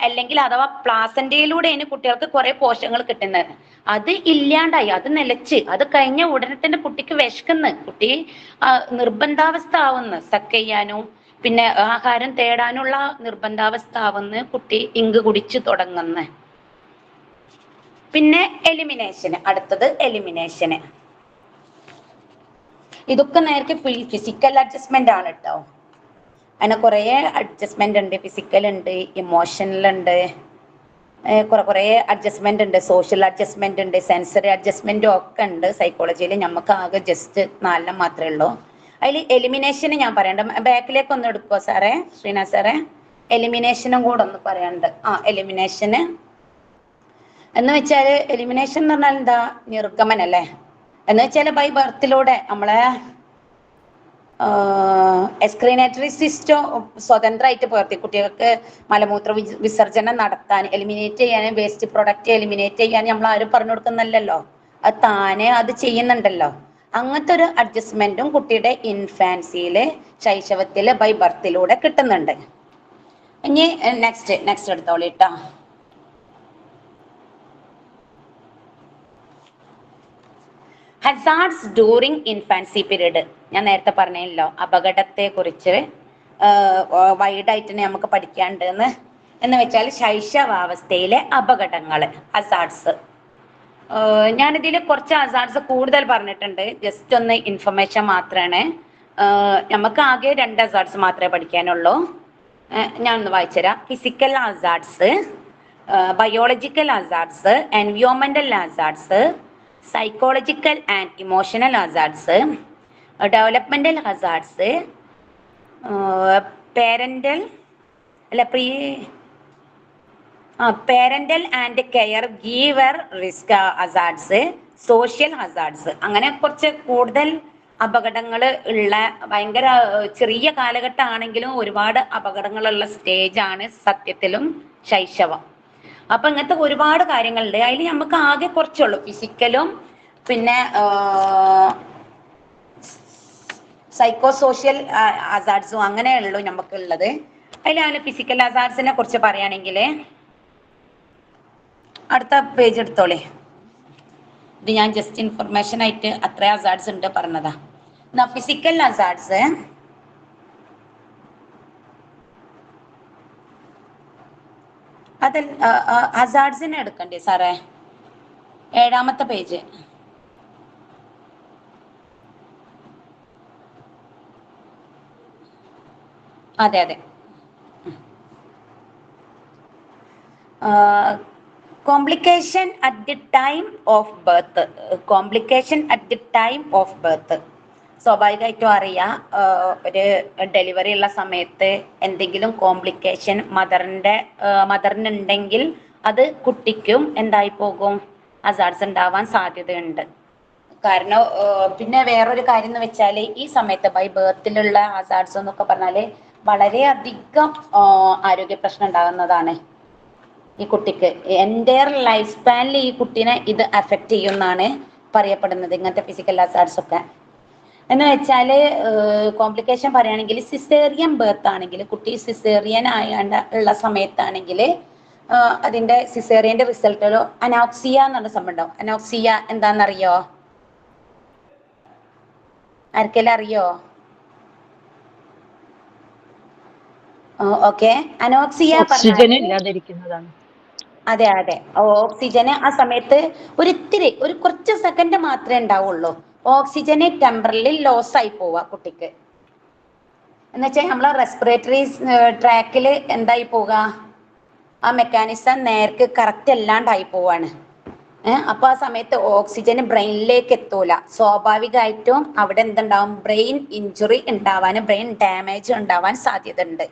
അല്ലെങ്കിൽ അഥവാ പ്ലാസന്റയിലൂടെയാണ് കുട്ടികൾക്ക് കുറെ പോഷകങ്ങൾ കിട്ടുന്നത്. അത് ഇല്ലാണ്ടായി, അത് നിലച്ച്, അത് കഴിഞ്ഞ ഉടനെ തന്നെ കുട്ടിക്ക് വിശക്കുന്നു, കുട്ടി നിർബന്ധാവസ്ഥ ആവുന്നു സക്ക് ചെയ്യാനും പിന്നെ ആഹാരം തേടാനുള്ള നിർബന്ധാവസ്ഥ ആവുന്ന കുട്ടി ഇങ്ക് കുടിച്ചു തുടങ്ങുന്ന. പിന്നെ എലിമിനേഷന്, അടുത്തത് എലിമിനേഷന്. ഇതൊക്കെ നേരത്തെ ഫിസിക്കൽ അഡ്ജസ്റ്റ്മെന്റ് ആണ് കേട്ടോ. അങ്ങനെ കുറെ അഡ്ജസ്റ്റ്മെന്റ് ഉണ്ട്. ഫിസിക്കൽ ഉണ്ട്, ഇമോഷണൽ ഉണ്ട്, കുറെ അഡ്ജസ്റ്റ്മെന്റ് ഉണ്ട്, സോഷ്യൽ അഡ്ജസ്റ്റ്മെന്റ് ഉണ്ട്, സെൻസറി അഡ്ജസ്റ്റ്മെന്റും ഒക്കെ ഉണ്ട് സൈക്കോളജിയിൽ. നമുക്ക് ആകെ ജസ്റ്റ് 4 മാത്രമേ ഉള്ളൂ. അതിൽ എലിമിനേഷന് ഞാൻ പറയണ്ട, ബാക്കിലേക്ക് ഒന്ന് എടുക്കുമോ സാറേ, ശ്രീനാഥ് സാറേ? എലിമിനേഷനും കൂടെ ഒന്ന് പറയാനുണ്ട്. എലിമിനേഷന് എന്ന് വെച്ചാൽ, എലിമിനേഷൻ എന്ന് പറഞ്ഞാൽ എന്താ? നിർഗമനല്ലേ. എന്ന് വെച്ചാൽ ബൈ ബർത്തിലൂടെ നമ്മളെ എക്സ്ക്രീനേറ്ററി സിസ്റ്റം സ്വതന്ത്രമായിട്ട് പ്രവർത്തി കുട്ടികൾക്ക് മലമൂത്ര വിസർജനം നടത്താൻ, എലിമിനേറ്റ് ചെയ്യാനും വേസ്റ്റ് പ്രൊഡക്റ്റ് എലിമിനേറ്റ് ചെയ്യാൻ നമ്മൾ ആരും പറഞ്ഞു കൊടുക്കുന്നില്ലല്ലോ, അത് താനെ അത് ചെയ്യുന്നുണ്ടല്ലോ. അങ്ങനത്തെ ഒരു അഡ്ജസ്റ്റ്മെന്റും കുട്ടിയുടെ ഇൻഫാൻസിയില്, ശൈശവത്തില് ബൈ ബർത്തിലൂടെ കിട്ടുന്നുണ്ട്. ഇനി നെക്സ്റ്റ് എടുത്തോളൂ കേട്ടോ. Hazards during infancy period. ഞാൻ നേരത്തെ പറഞ്ഞല്ലോ അപകടത്തെ കുറിച്ച് വൈഡായിട്ട് നമുക്ക് പഠിക്കാണ്ട് എന്ന് വെച്ചാൽ ശൈശവാവസ്ഥയിലെ അപകടങ്ങൾ, ഹസാർഡ്സ്. ഞാനിതിൽ കുറച്ച് ഹസാർഡ്സ് കൂടുതൽ പറഞ്ഞിട്ടുണ്ട്, ജസ്റ്റ് ഒന്ന് ഇൻഫർമേഷൻ മാത്രമാണ്. നമുക്ക് ആകെ 2 ഹസാർഡ്സ് മാത്രമേ പഠിക്കാനുള്ളൂ. ഞാൻ ഒന്ന് വായിച്ചുതരാം. ഫിസിക്കൽ ഹസാർഡ്സ്, ബയോളജിക്കൽ ഹസാർഡ്സ്, എൻവയോൺമെന്റൽ hazards, psychological and emotional hazards, developmental hazards, parental and caregiver risk hazards, social hazards. അങ്ങനെ കുറച്ച് കൂടുതൽ അപകടങ്ങൾ ഉള്ള, ഭയങ്കര ചെറിയ കാലഘട്ടം ആണെങ്കിലും ഒരുപാട് അപകടങ്ങളുള്ള സ്റ്റേജാണ് സത്യത്തിലും ശൈശവം. അപ്പൊ ഇങ്ങനത്തെ ഒരുപാട് കാര്യങ്ങളുണ്ട്. അതിൽ നമുക്ക് ആകെ കുറച്ചുള്ളൂ, ഫിസിക്കലും പിന്നെ സൈക്കോ സോഷ്യൽ ഹസാർഡ്സും അങ്ങനെയുള്ളൂ നമുക്കുള്ളത്. അതിലാണ് ഫിസിക്കൽ ഹസാർഡ്സിനെ കുറിച്ച് പറയുകയാണെങ്കിൽ, അടുത്ത പേജ് എടുത്തോളേ. ഇത് ഞാൻ ജസ്റ്റ് ഇൻഫർമേഷൻ ആയിട്ട് അത്ര ഹസാർഡ്സ് ഉണ്ട് പറഞ്ഞതാ. ഫിസിക്കൽ ഹസാർഡ്സ് അതിൽ ഹസാർഡ്സിനെ എടുക്കണ്ടേ സാറേ? 7ാമത്തെ പേജ്. അതെ. Complication at the time of birth. Complication at the time of birth സ്വാഭാവികമായിട്ടും അറിയാം, ഒരു ഡെലിവറി ഉള്ള സമയത്ത് എന്തെങ്കിലും കോംപ്ലിക്കേഷൻ മദറിനുണ്ടെങ്കിൽ അത് കുട്ടിക്കും എന്തായി പോകും? ഹസാർഡ്സ് ഉണ്ടാവാൻ സാധ്യതയുണ്ട്. കാരണം പിന്നെ വേറൊരു കാര്യം എന്ന് വെച്ചാൽ, ഈ സമയത്ത് ബൈ ബർത്തിലുള്ള ഹസാർഡ്സ് എന്നൊക്കെ പറഞ്ഞാൽ വളരെയധികം ആരോഗ്യ പ്രശ്നം ഉണ്ടാകുന്നതാണ് ഈ കുട്ടിക്ക്. എൻ്റയർ ലൈഫ് സ്പാനിൽ ഈ കുട്ടീനെ ഇത് അഫക്റ്റ് ചെയ്യുമെന്നാണ് പറയപ്പെടുന്നത്, ഇങ്ങനത്തെ ഫിസിക്കൽ ഹസാർഡ്സ് ഒക്കെ. എന്ന് വെച്ചാൽ കോംപ്ലിക്കേഷൻ പറയുകയാണെങ്കിൽ, സിസേറിയൻ ബർത്ത് ആണെങ്കിൽ, കുട്ടി സിസേറിയൻ ഉള്ള സമയത്താണെങ്കിൽ അതിന്റെ സിസേറിയന്റെ റിസൾട്ടിലോ അനോക്സിയ എന്നുള്ള സംഭവം ഉണ്ടാവും. അനോക്സിയ എന്താണെന്നറിയോ? ആർക്കെല്ലാം അറിയോ? ഓക്കെ. അനോക്സിയ ഓക്സിജൻ ഇല്ലാതിരിക്കുന്നതാണ്. അതെ അതെ, ഓക്സിജന് ആ സമയത്ത് ഒരിത്തിരി ഒരു കുറച്ച് സെക്കൻഡ് മാത്രമേ ഉണ്ടാവുള്ളൂ. ഓക്സിജന് ടെമ്പറലി ലോസ് ആയി പോവാ കുട്ടിക്ക്. എന്ന് വെച്ചാൽ നമ്മളെ റെസ്പിറേറ്ററി ട്രാക്കിൽ എന്തായി പോവുക, ആ മെക്കാനിസം നേർക്ക് കറക്റ്റ് അല്ലാണ്ടായി പോവാണ്. അപ്പൊ ആ സമയത്ത് ഓക്സിജൻ ബ്രെയിനിലേക്ക് എത്തൂല. സ്വാഭാവികമായിട്ടും അവിടെ എന്തുണ്ടാവും, ബ്രെയിൻ ഇഞ്ചുറി ഉണ്ടാവാൻ, ബ്രെയിൻ ഡാമേജ് ഉണ്ടാവാൻ സാധ്യത ഉണ്ട്.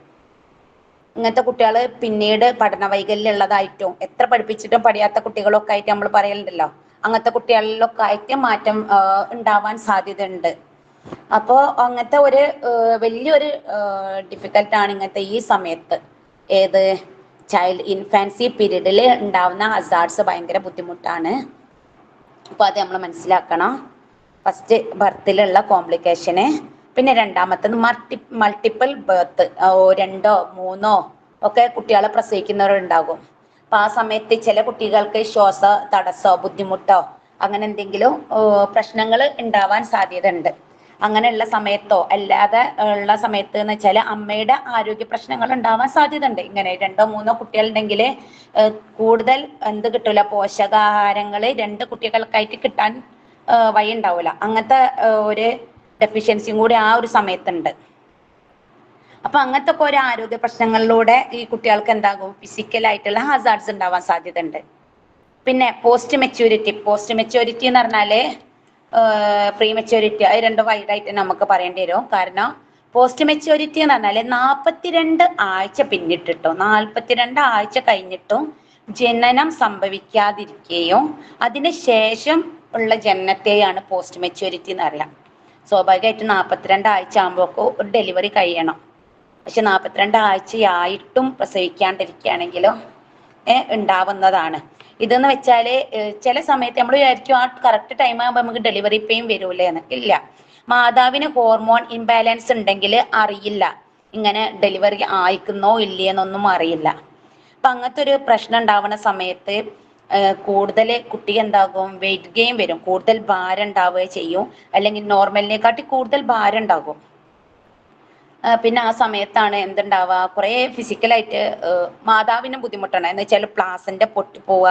ഇങ്ങനത്തെ കുട്ടികൾ പിന്നീട് പഠന വൈകല്യം ഉള്ളതായിട്ടും എത്ര പഠിപ്പിച്ചിട്ടും പഠിയാത്ത കുട്ടികളൊക്കെ ആയിട്ട് നമ്മൾ പറയലുണ്ടല്ലോ, അങ്ങനത്തെ കുട്ടികളിലൊക്കെ ആയിട്ട് മാറ്റം ഉണ്ടാവാൻ സാധ്യത ഉണ്ട്. അപ്പോൾ അങ്ങനത്തെ ഒരു വലിയൊരു ഡിഫിക്കൽട്ടാണ് ഇങ്ങനത്തെ ഈ സമയത്ത്. ഏത് ചൈൽഡ് ഇൻഫാൻസി പീരീഡിൽ ഉണ്ടാവുന്ന ഹസാർഡ്സ് ഭയങ്കര ബുദ്ധിമുട്ടാണ്. അപ്പോൾ അത് നമ്മൾ മനസ്സിലാക്കണം. ഫസ്റ്റ് ബർത്തിലുള്ള കോംപ്ലിക്കേഷന്, പിന്നെ രണ്ടാമത്തത് മൾട്ടിപ്പിൾ ബർത്ത്, 2 3 ഒക്കെ കുട്ടികളെ പ്രസവിക്കുന്നവരുണ്ടാകും. അപ്പൊ ആ സമയത്ത് ചില കുട്ടികൾക്ക് ശ്വാസ തടസ്സോ ബുദ്ധിമുട്ടോ അങ്ങനെ എന്തെങ്കിലും പ്രശ്നങ്ങൾ ഉണ്ടാവാൻ സാധ്യത ഉണ്ട്. അങ്ങനെയുള്ള സമയത്തോ അല്ലാതെ ഉള്ള സമയത്ത് എന്ന് വെച്ചാൽ അമ്മയുടെ ആരോഗ്യ പ്രശ്നങ്ങൾ ഉണ്ടാവാൻ സാധ്യത ഉണ്ട്. ഇങ്ങനെ 2 3 കുട്ടികളുണ്ടെങ്കിൽ കൂടുതൽ എന്ത് കിട്ടൂല, പോഷകാഹാരങ്ങൾ 2 കുട്ടികൾക്കായിട്ട് കിട്ടാൻ വഴി ഉണ്ടാവില്ല. അങ്ങനത്തെ ഒരു ഡെഫിഷ്യൻസിയും കൂടി ആ ഒരു സമയത്തുണ്ട്. അപ്പൊ അങ്ങനത്തെ ഒക്കെ ഒരു ആരോഗ്യ പ്രശ്നങ്ങളിലൂടെ ഈ കുട്ടികൾക്ക് എന്താകും, ഫിസിക്കലായിട്ടുള്ള ഹസാർഡ്സ് ഉണ്ടാവാൻ സാധ്യത ഉണ്ട്. പിന്നെ പോസ്റ്റ് മെച്യൂരിറ്റി എന്ന് പറഞ്ഞാല് പ്രീ മെച്യൂരിറ്റി, അത് രണ്ടും വൈഡായിട്ട് നമുക്ക് പറയേണ്ടി വരും. കാരണം പോസ്റ്റ് മെച്യൂരിറ്റി എന്ന് പറഞ്ഞാല് 42 ആഴ്ച പിന്നിട്ടിട്ടോ 42 ആഴ്ച കഴിഞ്ഞിട്ടും ജനനം സംഭവിക്കാതിരിക്കുകയും അതിന് ശേഷം ഉള്ള ജനനത്തെയാണ് പോസ്റ്റ് മെച്യൂരിറ്റി എന്ന് പറയാം. സ്വാഭാവികമായിട്ടും 42 ആഴ്ച ആകുമ്പോൾ ഒരു ഡെലിവറി കഴിയണം. പക്ഷെ 42 ആഴ്ചയായിട്ടും പ്രസവിക്കാണ്ടിരിക്കുകയാണെങ്കിലോ ഉണ്ടാവുന്നതാണ്. ഇതെന്ന് വെച്ചാല് ചില സമയത്ത് നമ്മൾ വിചാരിക്കും ആ കറക്റ്റ് ടൈം ആകുമ്പോൾ നമുക്ക് ഡെലിവറി പെയിൻ വരൂലേന്ന്. ഇല്ല, മാതാവിന് ഹോർമോൺ ഇംബാലൻസ് ഉണ്ടെങ്കിൽ അറിയില്ല ഇങ്ങനെ ഡെലിവറി ആയിക്കുന്നോ ഇല്ലയെന്നൊന്നും അറിയില്ല. അപ്പൊ അങ്ങനത്തെ ഒരു പ്രശ്നം ഉണ്ടാവുന്ന സമയത്ത് കൂടുതൽ കുട്ടി എന്താകും, വെയിറ്റ് ഗെയിൻ വരും, കൂടുതൽ ഭാരം ഉണ്ടാവുക ചെയ്യും, അല്ലെങ്കിൽ നോർമലിനെക്കാട്ടി കൂടുതൽ ഭാരം ഉണ്ടാകും. പിന്നെ ആ സമയത്താണ് എന്തുണ്ടാവുക, കുറേ ഫിസിക്കലായിട്ട് മാതാവിനും ബുദ്ധിമുട്ടാണ്. എന്ന് വെച്ചാൽ പ്ലാസന്റെ പൊട്ടിപ്പോവുക,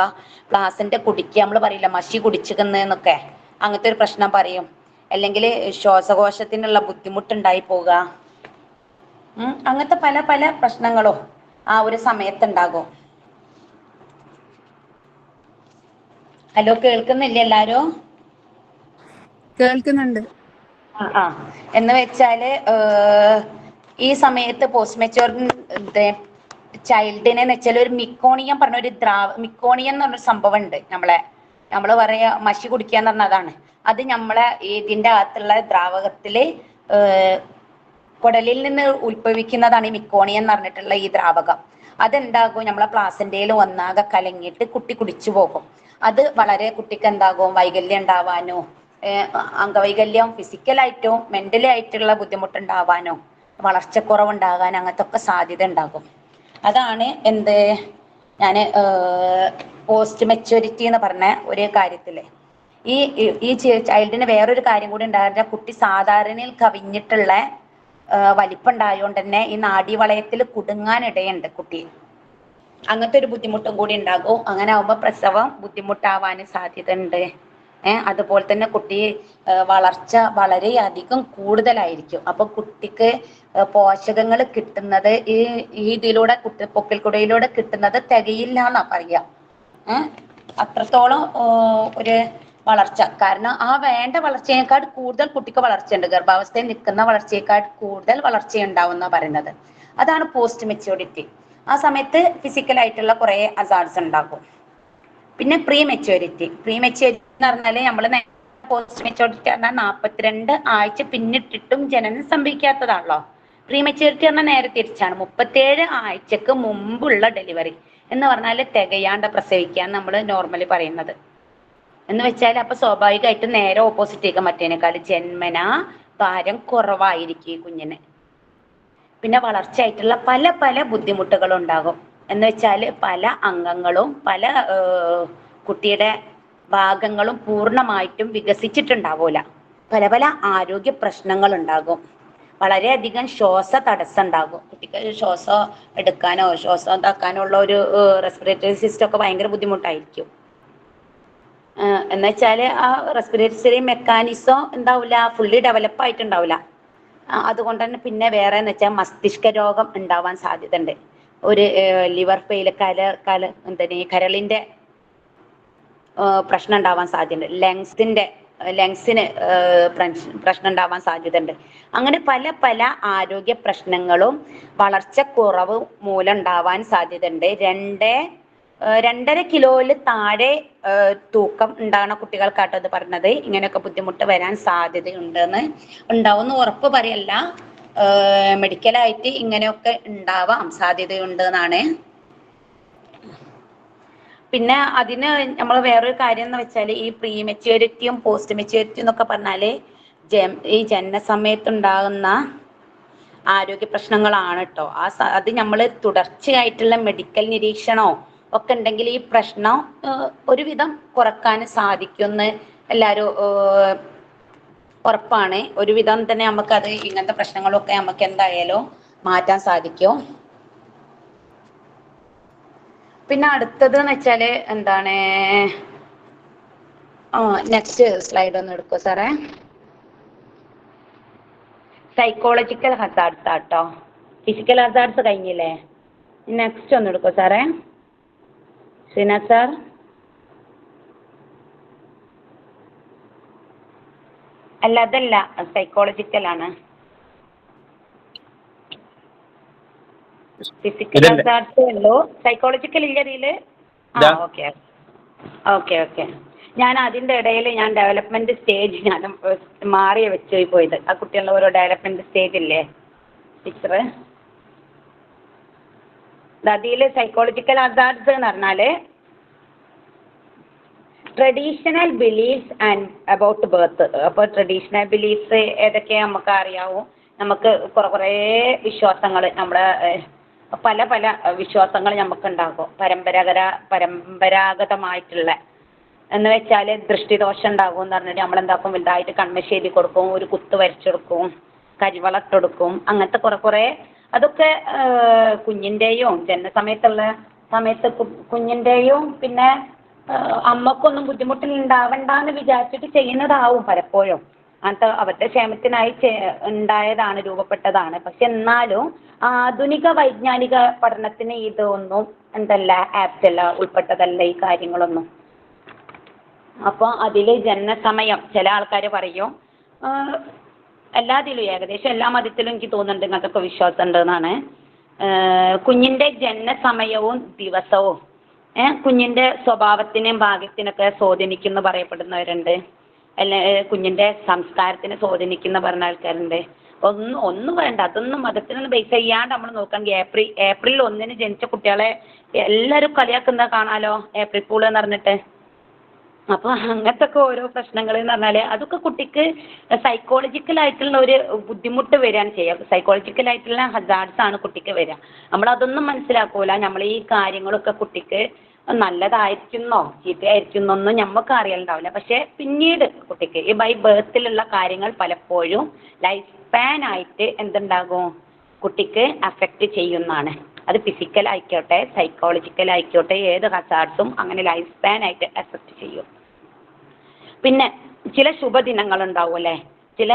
പ്ലാസന്റെ കുടിക്കുക, നമ്മൾ പറയില്ല മഷി കുടിച്ചിക്കുന്നൊക്കെ, അങ്ങനത്തെ ഒരു പ്രശ്നം പറയും. അല്ലെങ്കിൽ ശ്വാസകോശത്തിനുള്ള ബുദ്ധിമുട്ടുണ്ടായി പോവുക. അങ്ങനത്തെ പല പല പ്രശ്നങ്ങളും ആ ഒരു സമയത്തുണ്ടാകും. ഹലോ, കേൾക്കുന്നില്ല എല്ലാരും? കേൾക്കുന്നുണ്ട്. ആ എന്ന് വെച്ചാല് ഈ സമയത്ത് പോസ്റ്റ് മെച്യൂർ ചൈൽഡിനെ വെച്ചാൽ ഒരു മിക്കോണിയം പറഞ്ഞ ഒരു മിക്കോണിയം എന്ന് പറഞ്ഞൊരു സംഭവം ഉണ്ട്. നമ്മള് പറയാ മഷി കുടിക്കുക എന്ന് പറഞ്ഞതാണ്. അത് നമ്മളെ ഇതിന്റെ അകത്തുള്ള ദ്രാവകത്തില് കുടലിൽ നിന്ന് ഉത്ഭവിക്കുന്നതാണ് ഈ മിക്കോണിയം എന്ന് പറഞ്ഞിട്ടുള്ള ഈ ദ്രാവകം. അതെന്താകും, നമ്മളെ പ്ലാസന്റയിൽ ഒന്നാകെ കലങ്ങിയിട്ട് കുട്ടി കുടിച്ചു പോകും. അത് വളരെ കുട്ടിക്ക് എന്താകും, വൈകല്യം ഉണ്ടാവാനോ, അംഗവൈകല്യം ഫിസിക്കലായിട്ടും മെന്റലി ആയിട്ടുള്ള ബുദ്ധിമുട്ടുണ്ടാവാനോ, വളർച്ചക്കുറവുണ്ടാകാനോ അങ്ങനത്തെ ഒക്കെ സാധ്യത ഉണ്ടാകും. അതാണ് എന്ത് ഞാൻ പോസ്റ്റ് മെച്യൂരിറ്റി എന്ന് പറഞ്ഞ ഒരു കാര്യത്തില്. ഈ ചൈൽഡിന് വേറൊരു കാര്യം കൂടി ഉണ്ടായിരുന്ന, കുട്ടി സാധാരണയിൽ കവിഞ്ഞിട്ടുള്ള വലിപ്പുണ്ടായതുകൊണ്ട് തന്നെ ഈ നാഡീവളയത്തിൽ കുടുങ്ങാനിടയുണ്ട് കുട്ടി. അങ്ങനത്തെ ഒരു ബുദ്ധിമുട്ടും കൂടി ഉണ്ടാകും. അങ്ങനെ ആകുമ്പോൾ പ്രസവം ബുദ്ധിമുട്ടാവാനും സാധ്യത ഉണ്ട്. അതുപോലെ തന്നെ കുട്ടി വളർച്ച വളരെയധികം കൂടുതലായിരിക്കും. അപ്പൊ കുട്ടിക്ക് പോഷകങ്ങൾ കിട്ടുന്നത് ഈ ഇതിലൂടെ പൊക്കിൾക്കുടയിലൂടെ കിട്ടുന്നത് തികയില്ല എന്നാ പറയാ. അത്രത്തോളം ഒരു വളർച്ച, കാരണം ആ വേണ്ട വളർച്ചയേക്കാൾ കൂടുതൽ കുട്ടിക്ക് വളർച്ചയുണ്ട്. ഗർഭാവസ്ഥയിൽ നിൽക്കുന്ന വളർച്ചയേക്കാൾ കൂടുതൽ വളർച്ചയുണ്ടാവുന്ന പറയുന്നത്. അതാണ് പോസ്റ്റ് മെച്യൂരിറ്റി. ആ സമയത്ത് ഫിസിക്കലായിട്ടുള്ള കുറെ അസാർഡ്സ് ഉണ്ടാകും. പിന്നെ പ്രീ മെച്യൂരിറ്റി എന്ന് പറഞ്ഞാല് നമ്മള് പോസ്റ്റ് മെച്യൂരിറ്റി പറഞ്ഞാൽ 42 ആഴ്ച പിന്നിട്ടിട്ടും ജനനം സംഭവിക്കാത്തതാണല്ലോ. പ്രീ മെച്യൂരിറ്റി പറഞ്ഞാൽ നേരെ തിരിച്ചാണ്, 37 ആഴ്ചക്ക് മുമ്പുള്ള ഡെലിവറി എന്ന് പറഞ്ഞാൽ തികയാണ്ട് പ്രസവിക്കാൻ നമ്മൾ നോർമലി പറയുന്നത്. എന്ന് വെച്ചാൽ അപ്പൊ സ്വാഭാവികമായിട്ടും നേരെ ഓപ്പോസിറ്റ് മറ്റേനേക്കാൾ ജന്മനാ ഭാരം കുറവായിരിക്കും ഈ കുഞ്ഞിന്. പിന്നെ വളർച്ചയായിട്ടുള്ള പല പല ബുദ്ധിമുട്ടുകളും ഉണ്ടാകും. എന്ന് വെച്ചാൽ പല അംഗങ്ങളും പല കുട്ടിയുടെ ഭാഗങ്ങളും പൂർണ്ണമായിട്ടും വികസിച്ചിട്ടുണ്ടാവൂല. പല പല ആരോഗ്യ പ്രശ്നങ്ങൾ ഉണ്ടാകും. വളരെയധികം ശ്വാസ തടസ്സം ഉണ്ടാകും. കുട്ടിക്ക് ശ്വാസം എടുക്കാനോ ശ്വാസം ഇതാക്കാനോ ഉള്ള ഒരു റെസ്പിറേറ്ററി സിസ്റ്റം ഒക്കെ ഭയങ്കര ബുദ്ധിമുട്ടായിരിക്കും. എന്ന് വെച്ചാൽ ആ റെസ്പിറേറ്ററി മെക്കാനിസം എന്താവില്ല, ഫുള്ളി ഡെവലപ്പ് ആയിട്ടുണ്ടാവില്ല. അതുകൊണ്ട് തന്നെ പിന്നെ വേറെ എന്ന് വെച്ചാൽ മസ്തിഷ്ക രോഗം ഉണ്ടാവാൻ സാധ്യത ഉണ്ട്. ഒരു ലിവർ ഫെയിൽ, കരളിന്റെ പ്രശ്നം ഉണ്ടാവാൻ സാധ്യതയുണ്ട്. ലങ്സിന് പ്രശ്നം ഉണ്ടാവാൻ സാധ്യതയുണ്ട്. അങ്ങനെ പല പല ആരോഗ്യ പ്രശ്നങ്ങളും വളർച്ചക്കുറവ് മൂലം ഉണ്ടാവാൻ സാധ്യതയുണ്ട്. 2.5 കിലോയിൽ താഴെ തൂക്കം ഉണ്ടാകുന്ന കുട്ടികൾക്കാട്ടോ ഇത് പറഞ്ഞത്. ഇങ്ങനെയൊക്കെ ബുദ്ധിമുട്ട് വരാൻ സാധ്യതയുണ്ടെന്ന്, ഉണ്ടാവുമെന്ന് ഉറപ്പ് പറയല്ല, മെഡിക്കലായിട്ട് ഇങ്ങനെയൊക്കെ ഉണ്ടാവാം സാധ്യതയുണ്ട് എന്നാണ്. പിന്നെ അതിന് നമ്മൾ വേറൊരു കാര്യം എന്ന് വെച്ചാൽ ഈ പ്രീ മെച്യൂരിറ്റിയും പോസ്റ്റ് മെച്യൂരിറ്റിയും എന്നൊക്കെ പറഞ്ഞാൽ ഈ ജനന സമയത്തുണ്ടാകുന്ന ആരോഗ്യ പ്രശ്നങ്ങളാണ് കേട്ടോ. അത് നമ്മൾ തുടർച്ചയായിട്ടുള്ള മെഡിക്കൽ നിരീക്ഷണമോ ഒക്കെ ഉണ്ടെങ്കിൽ ഈ പ്രശ്നം ഒരുവിധം കുറക്കാൻ സാധിക്കുമെന്ന് എല്ലാവരും ഉറപ്പാണ്. ഒരുവിധം തന്നെ നമുക്കത് ഇങ്ങനത്തെ പ്രശ്നങ്ങളൊക്കെ നമുക്ക് എന്തായാലും മാറ്റാൻ സാധിക്കും. പിന്നെ അടുത്തത് എന്ന് വെച്ചാല് എന്താണ്, നെക്സ്റ്റ് സ്ലൈഡ് ഒന്ന് എടുക്കോ സാറേ. സൈക്കോളജിക്കൽ ഹസാർഡ്സ് ആട്ടോ. ഫിസിക്കൽ ഹസാർഡ്സ് കഴിഞ്ഞില്ലേ, നെക്സ്റ്റ് ഒന്ന് എടുക്കോ സാറേ. ശ്രീനാഥ് സാർ. അല്ല, അതല്ല, സൈക്കോളജിക്കൽ ആണ്. ഫിസിക്കൽ ഹസാർഡ്സ് ഉള്ളൂ, സൈക്കോളജിക്കൽ ഇല്ല ഇതില്. Okay okay okay. ഞാൻ അതിന്റെ ഇടയിൽ ഞാൻ ഡെവലപ്മെന്റ് സ്റ്റേജ് ഞാൻ മാറിയ വെച്ച് പോയത്. ആ കുട്ടികളുടെ ഓരോ ഡെവലപ്മെന്റ് സ്റ്റേജ് ഇല്ലേ ടീച്ചറ്, അതിൽ സൈക്കോളജിക്കൽ ഹസാർഡ്സ് എന്ന് പറഞ്ഞാല് traditional beliefs and about birth. അപ്പോൾ ട്രഡീഷണൽ ബിലീഫ്സ് ഏതൊക്കെയാ നമുക്ക് അറിയാവൂ. നമുക്ക് കുറേ വിശ്വാസങ്ങൾ, നമ്മുടെ പല പല വിശ്വാസങ്ങൾ നമുക്കുണ്ടാകും. പരമ്പരാഗതമായിട്ടുള്ള എന്ന് വെച്ചാൽ ദൃഷ്ടിദോഷം ഉണ്ടാകും എന്ന് പറഞ്ഞിട്ട് നമ്മളെന്താക്കും, വലുതായിട്ട് കൺമശി കൊടുക്കും, ഒരു കുത്ത് വരച്ചെടുക്കും, കരിവളട്ടെടുക്കും, അങ്ങനത്തെ കുറേ അതൊക്കെ കുഞ്ഞിൻ്റെയും സമയത്ത് കുഞ്ഞിൻ്റെയും പിന്നെ അമ്മക്കൊന്നും ബുദ്ധിമുട്ടുണ്ടാവണ്ടെന്ന് വിചാരിച്ചിട്ട് ചെയ്യുന്നതാവും പലപ്പോഴും. അങ്ങനത്തെ അവരുടെ ക്ഷേമത്തിനായി ഉണ്ടായതാണ്, രൂപപ്പെട്ടതാണ്. പക്ഷെ എന്നാലും ആധുനിക വൈജ്ഞാനിക പഠനത്തിന് ഇതൊന്നും ആപ്റ്റല്ല, ഉൾപ്പെട്ടതല്ല ഈ കാര്യങ്ങളൊന്നും. അപ്പോൾ അതിൽ ജനനസമയം ചില ആൾക്കാർ പറയും, എല്ലാത്തിലും ഏകദേശം എല്ലാ മതത്തിലും എനിക്ക് തോന്നുന്നുണ്ട് ഇങ്ങനത്തൊക്കെ വിശ്വാസം ഉണ്ട് എന്നാണ്. കുഞ്ഞിൻ്റെ ജനനസമയവും ദിവസവും കുഞ്ഞിൻ്റെ സ്വഭാവത്തിനെയും ഭാഗ്യത്തിനൊക്കെ സ്വാധീനിക്കുന്നു പറയപ്പെടുന്നവരുണ്ട്. കുഞ്ഞിൻ്റെ സംസ്കാരത്തിനെ സ്വാധീനിക്കുന്ന പറഞ്ഞ ആൾക്കാരുണ്ട്. ഒന്നും വേണ്ട, അതൊന്നും മതത്തിനൊന്നും ബേസ് ചെയ്യാണ്ട് നമ്മൾ നോക്കുകയാണെങ്കിൽ ഏപ്രിൽ 1 ജനിച്ച കുട്ടികളെ എല്ലാവരും കളിയാക്കുന്ന കാണാലോ, ഏപ്രിൽ ഫൂൾ എന്ന് പറഞ്ഞിട്ട്. അപ്പോൾ അങ്ങനത്തെ ഒക്കെ ഓരോ പ്രശ്നങ്ങൾ എന്ന് പറഞ്ഞാൽ അതൊക്കെ കുട്ടിക്ക് സൈക്കോളജിക്കലായിട്ടുള്ള ഒരു ബുദ്ധിമുട്ട് വരികയാണ് ചെയ്യുക. സൈക്കോളജിക്കലായിട്ടുള്ള ഹസാർഡ്സ് ആണ് കുട്ടിക്ക് വരിക. നമ്മളതൊന്നും മനസ്സിലാക്കൂല. നമ്മൾ ഈ കാര്യങ്ങളൊക്കെ കുട്ടിക്ക് നല്ലതായിരിക്കുന്നോ ചീത്തയായിരിക്കുന്നൊന്നും നമുക്ക് അറിയലുണ്ടാവില്ല. പക്ഷേ പിന്നീട് കുട്ടിക്ക് ഈ ബൈ ബേർത്തിലുള്ള കാര്യങ്ങൾ പലപ്പോഴും ലൈഫ് സ്പാൻ ആയിട്ട് എന്തുണ്ടാകും, കുട്ടിക്ക് അഫക്റ്റ് ചെയ്യുന്നതാണ്. അത് ഫിസിക്കൽ ആയിക്കോട്ടെ സൈക്കോളജിക്കൽ ആയിക്കോട്ടെ ഏത് ഹസാർഡ്സും അങ്ങനെ ലൈഫ് സ്പാൻ ആയിട്ട് എഫക്റ്റ് ചെയ്യും. പിന്നെ ചില ശുഭദിനങ്ങളുണ്ടാവും അല്ലേ, ചില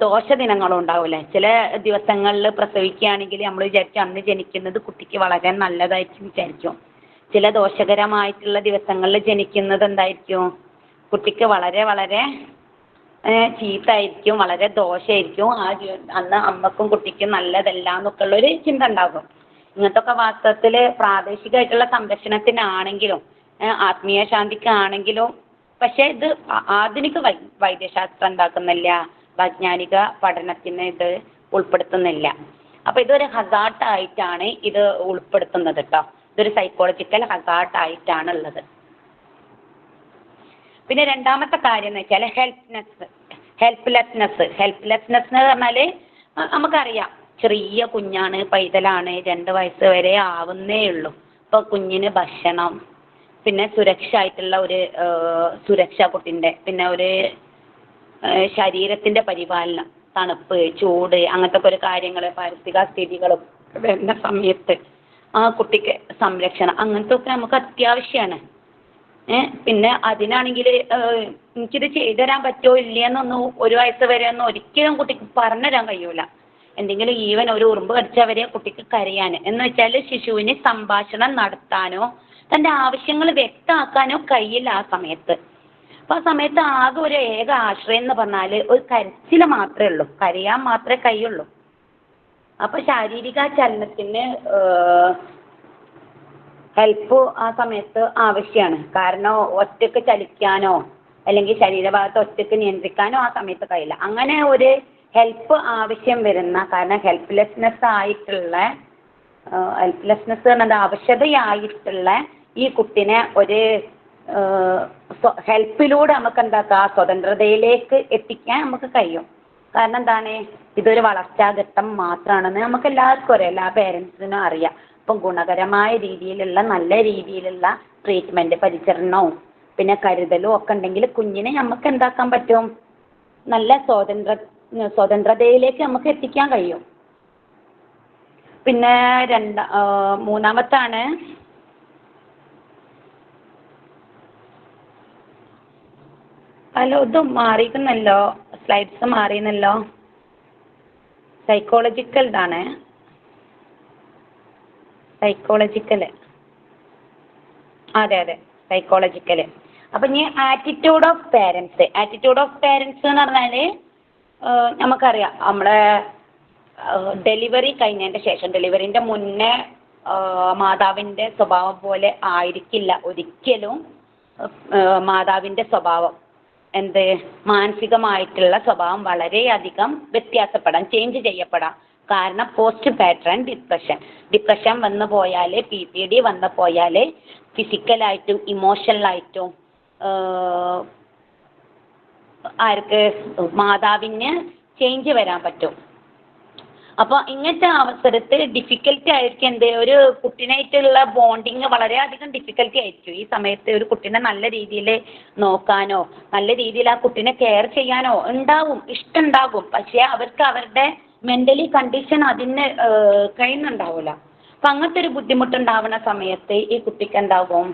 ദോഷദിനങ്ങളും ഉണ്ടാവില്ലേ. ചില ദിവസങ്ങളിൽ പ്രസവിക്കുകയാണെങ്കിൽ നമ്മൾ വിചാരിക്കും അന്ന് ജനിക്കുന്നത് കുട്ടിക്ക് വളരെ നല്ലതായിട്ട് വിചാരിക്കും. ചില ദോഷകരമായിട്ടുള്ള ദിവസങ്ങളിൽ ജനിക്കുന്നത് എന്തായിരിക്കും, കുട്ടിക്ക് വളരെ വളരെ ചീത്തായിരിക്കും, വളരെ ദോഷമായിരിക്കും. അന്ന് അമ്മക്കും കുട്ടിക്കും നല്ലതല്ല എന്നൊക്കെ ഉള്ളൊരു ചിന്ത ഉണ്ടാകും. ഇങ്ങനത്തെ ഒക്കെ വാസ്തവത്തിൽ പ്രാദേശികമായിട്ടുള്ള സംരക്ഷണത്തിനാണെങ്കിലും ആത്മീയ ശാന്തിക്കാണെങ്കിലും, പക്ഷേ ഇത് ആധുനിക വൈദ്യശാസ്ത്രം ഉണ്ടാക്കുന്നില്ല, വൈജ്ഞാനിക പഠനത്തിന് ഇത് ഉൾപ്പെടുത്തുന്നില്ല. അപ്പോൾ ഇതൊരു ഹസാർഡ് ആയിട്ടാണ് ഇത് ഉൾപ്പെടുത്തുന്നത് കേട്ടോ. ഇതൊരു സൈക്കോളജിക്കൽ ഹസാർഡ് ആയിട്ടാണ് ഉള്ളത്. പിന്നെ രണ്ടാമത്തെ കാര്യം എന്ന് വെച്ചാൽ ഹെൽപ്ലെസ്നെസ് എന്ന് പറഞ്ഞാൽ നമുക്കറിയാം, ചെറിയ കുഞ്ഞാണ്, പൈതലാണ്, 2 വയസ്സ് വരെ ആവുന്നേ ഉള്ളൂ. അപ്പോൾ കുഞ്ഞിന് ഭക്ഷണം, പിന്നെ സുരക്ഷ കുട്ടിൻ്റെ, പിന്നെ ഒരു ശരീരത്തിൻ്റെ പരിപാലനം, തണുപ്പ്, ചൂട്, അങ്ങനത്തെ ഒക്കെ ഒരു കാര്യങ്ങൾ, പാരിസ്ഥിതിക സ്ഥിതികളും വരുന്ന സമയത്ത് ആ കുട്ടിക്ക് സംരക്ഷണം അങ്ങനത്തെ ഒക്കെ നമുക്ക് അത്യാവശ്യമാണ്. പിന്നെ അതിനാണെങ്കിൽ എനിക്കിത് ചെയ്തു തരാൻ പറ്റുമോ ഇല്ലയെന്നൊന്നും 1 വയസ്സ് വരെ ഒന്നും ഒരിക്കലും കുട്ടിക്ക് പറഞ്ഞു തരാൻ കഴിയൂല. എന്തെങ്കിലും ഈവൻ ഒരു ഉറുമ്പ് കടിച്ചാൽ വരെ കുട്ടിക്ക് കരയാൻ, എന്ന് വെച്ചാൽ ശിശുവിന് സംഭാഷണം നടത്താനോ തൻ്റെ ആവശ്യങ്ങൾ വ്യക്തമാക്കാനോ കഴിയില്ല ആ സമയത്ത്. അപ്പോൾ ആ സമയത്ത് ആകെ ഒരു ഏക ആശ്രയം എന്ന് പറഞ്ഞാൽ ഒരു കരച്ചിൽ മാത്രമേ ഉള്ളൂ, കരയാൻ മാത്രമേ കഴിയുള്ളൂ. അപ്പോൾ ശാരീരിക ചലനത്തിന് ഹെൽപ്പ് ആ സമയത്ത് ആവശ്യമാണ്. കാരണം ഒറ്റയ്ക്ക് ചലിക്കാനോ അല്ലെങ്കിൽ ശരീരഭാഗത്ത് ഒറ്റയ്ക്ക് നിയന്ത്രിക്കാനോ ആ സമയത്ത് കഴിയില്ല. അങ്ങനെ ഒരു ഹെൽപ്പ് ആവശ്യം വരുന്ന, കാരണം ഹെൽപ്ലെസ്നെസ് എന്നത് അവശതയായിട്ടുള്ള ഈ കുട്ടിനെ ഒരു ഹെൽപ്പിലൂടെ നമുക്ക് എന്താക്കാം, സ്വതന്ത്രതയിലേക്ക് എത്തിക്കാൻ നമുക്ക് കഴിയും. കാരണം എന്താണ്, ഇതൊരു വളർച്ചാഘട്ടം മാത്രമാണെന്ന് നമുക്ക് എല്ലാവർക്കും അറിയാം, എല്ലാ പേരൻസിനും അറിയാം. അപ്പം ഗുണകരമായ രീതിയിലുള്ള നല്ല രീതിയിലുള്ള ട്രീറ്റ്മെൻറ്റ്, പരിചരണവും പിന്നെ കരുതലും ഒക്കെ ഉണ്ടെങ്കിൽ കുഞ്ഞിനെ നമുക്ക് എന്താക്കാൻ പറ്റും, നല്ല സ്വതന്ത്രതയിലേക്ക് നമുക്ക് എത്തിക്കാൻ കഴിയും. പിന്നെ മൂന്നാമത്താണ് ഇതും മാറിയിരുന്നല്ലോ, സ്ലൈഡ്സ് മാറിയെന്നല്ലോ. സൈക്കോളജിക്കൽ അതെ സൈക്കോളജിക്കൽ. അപ്പം ഇനി ആറ്റിറ്റ്യൂഡ് ഓഫ് പേരൻസ് എന്ന് പറഞ്ഞാൽ നമുക്കറിയാം, നമ്മളെ ഡെലിവറി കഴിഞ്ഞതിൻ്റെ ശേഷം, ഡെലിവറിൻ്റെ മുന്നേ മാതാവിൻ്റെ സ്വഭാവം പോലെ ആയിരിക്കില്ല ഒരിക്കലും മാതാവിൻ്റെ സ്വഭാവം. മാനസികമായിട്ടുള്ള സ്വഭാവം വളരെയധികം വ്യത്യാസപ്പെടാം, ചേഞ്ച് ചെയ്യപ്പെടാം. കാരണം പോസ്റ്റ് പാറ്റേൺ ഡിപ്രഷൻ വന്നു പോയാൽ, PPD വന്നു പോയാൽ ഫിസിക്കലായിട്ടും ഇമോഷണലായിട്ടും ആർക്ക്, മാതാവിന് ചേഞ്ച് വരാൻ പറ്റും. അപ്പോൾ ഇങ്ങനത്തെ അവസരത്തിൽ ഡിഫിക്കൽറ്റി ആയിരിക്കും ഒരു കുട്ടീനായിട്ടുള്ള ബോണ്ടിങ് വളരെയധികം ഡിഫിക്കൽറ്റി ആയിരിക്കും. ഈ സമയത്ത് ഒരു കുട്ടീനെ നല്ല രീതിയിൽ നോക്കാനോ നല്ല രീതിയിൽ ആ കുട്ടീനെ കെയർ ചെയ്യാനോ ഇഷ്ടമുണ്ടാകും. പക്ഷേ അവർക്ക് അവരുടെ മെൻ്റലി കണ്ടീഷൻ അതിന് കഴിയുന്നുണ്ടാവില്ല. അപ്പം അങ്ങനത്തെ ഒരു ബുദ്ധിമുട്ടുണ്ടാവുന്ന സമയത്ത് ഈ കുട്ടിക്ക് എന്താകും,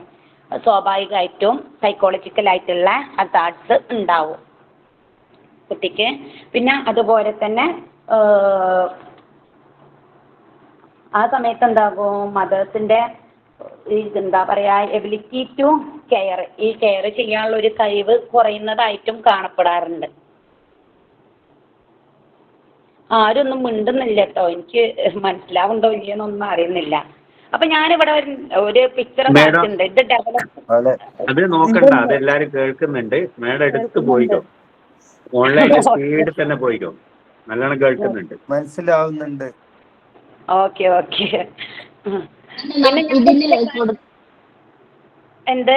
സ്വാഭാവികമായിട്ടും സൈക്കോളജിക്കലായിട്ടുള്ള അറ്റാക്സ് ഉണ്ടാവും കുട്ടിക്ക്. പിന്നെ അതുപോലെ തന്നെ ആ സമയത്ത് എന്താകും, മദേഴ്സിൻ്റെ എന്താ പറയുക, എബിലിറ്റി ടു കെയർ, ഈ കെയർ ചെയ്യാനുള്ള ഒരു കഴിവ് കുറയുന്നതായിട്ടും കാണപ്പെടാറുണ്ട്. ആരൊന്നും മിണ്ടുന്നില്ല കേട്ടോ, എനിക്ക് മനസ്സിലാവുണ്ടോ ഇല്ലയെന്നൊന്നും അറിയുന്നില്ല. അപ്പൊ ഞാനിവിടെ ഒരു പിക്ചർ കാണിച്ചിട്ടുണ്ട്. ഇത് അത് നോക്കണ്ട, അതെല്ലാരും കേൾക്കുന്നുണ്ട്. മേഡം എടുത്ത് പോയിക്കോ, ഓൺലൈനിൽ സ്പീഡിൽ തന്നെ പോയിക്കോ, നല്ലോണം കേൾക്കുന്നുണ്ട്, മനസ്സിലാവുന്നുണ്ട്. ഓക്കെ എന്ത്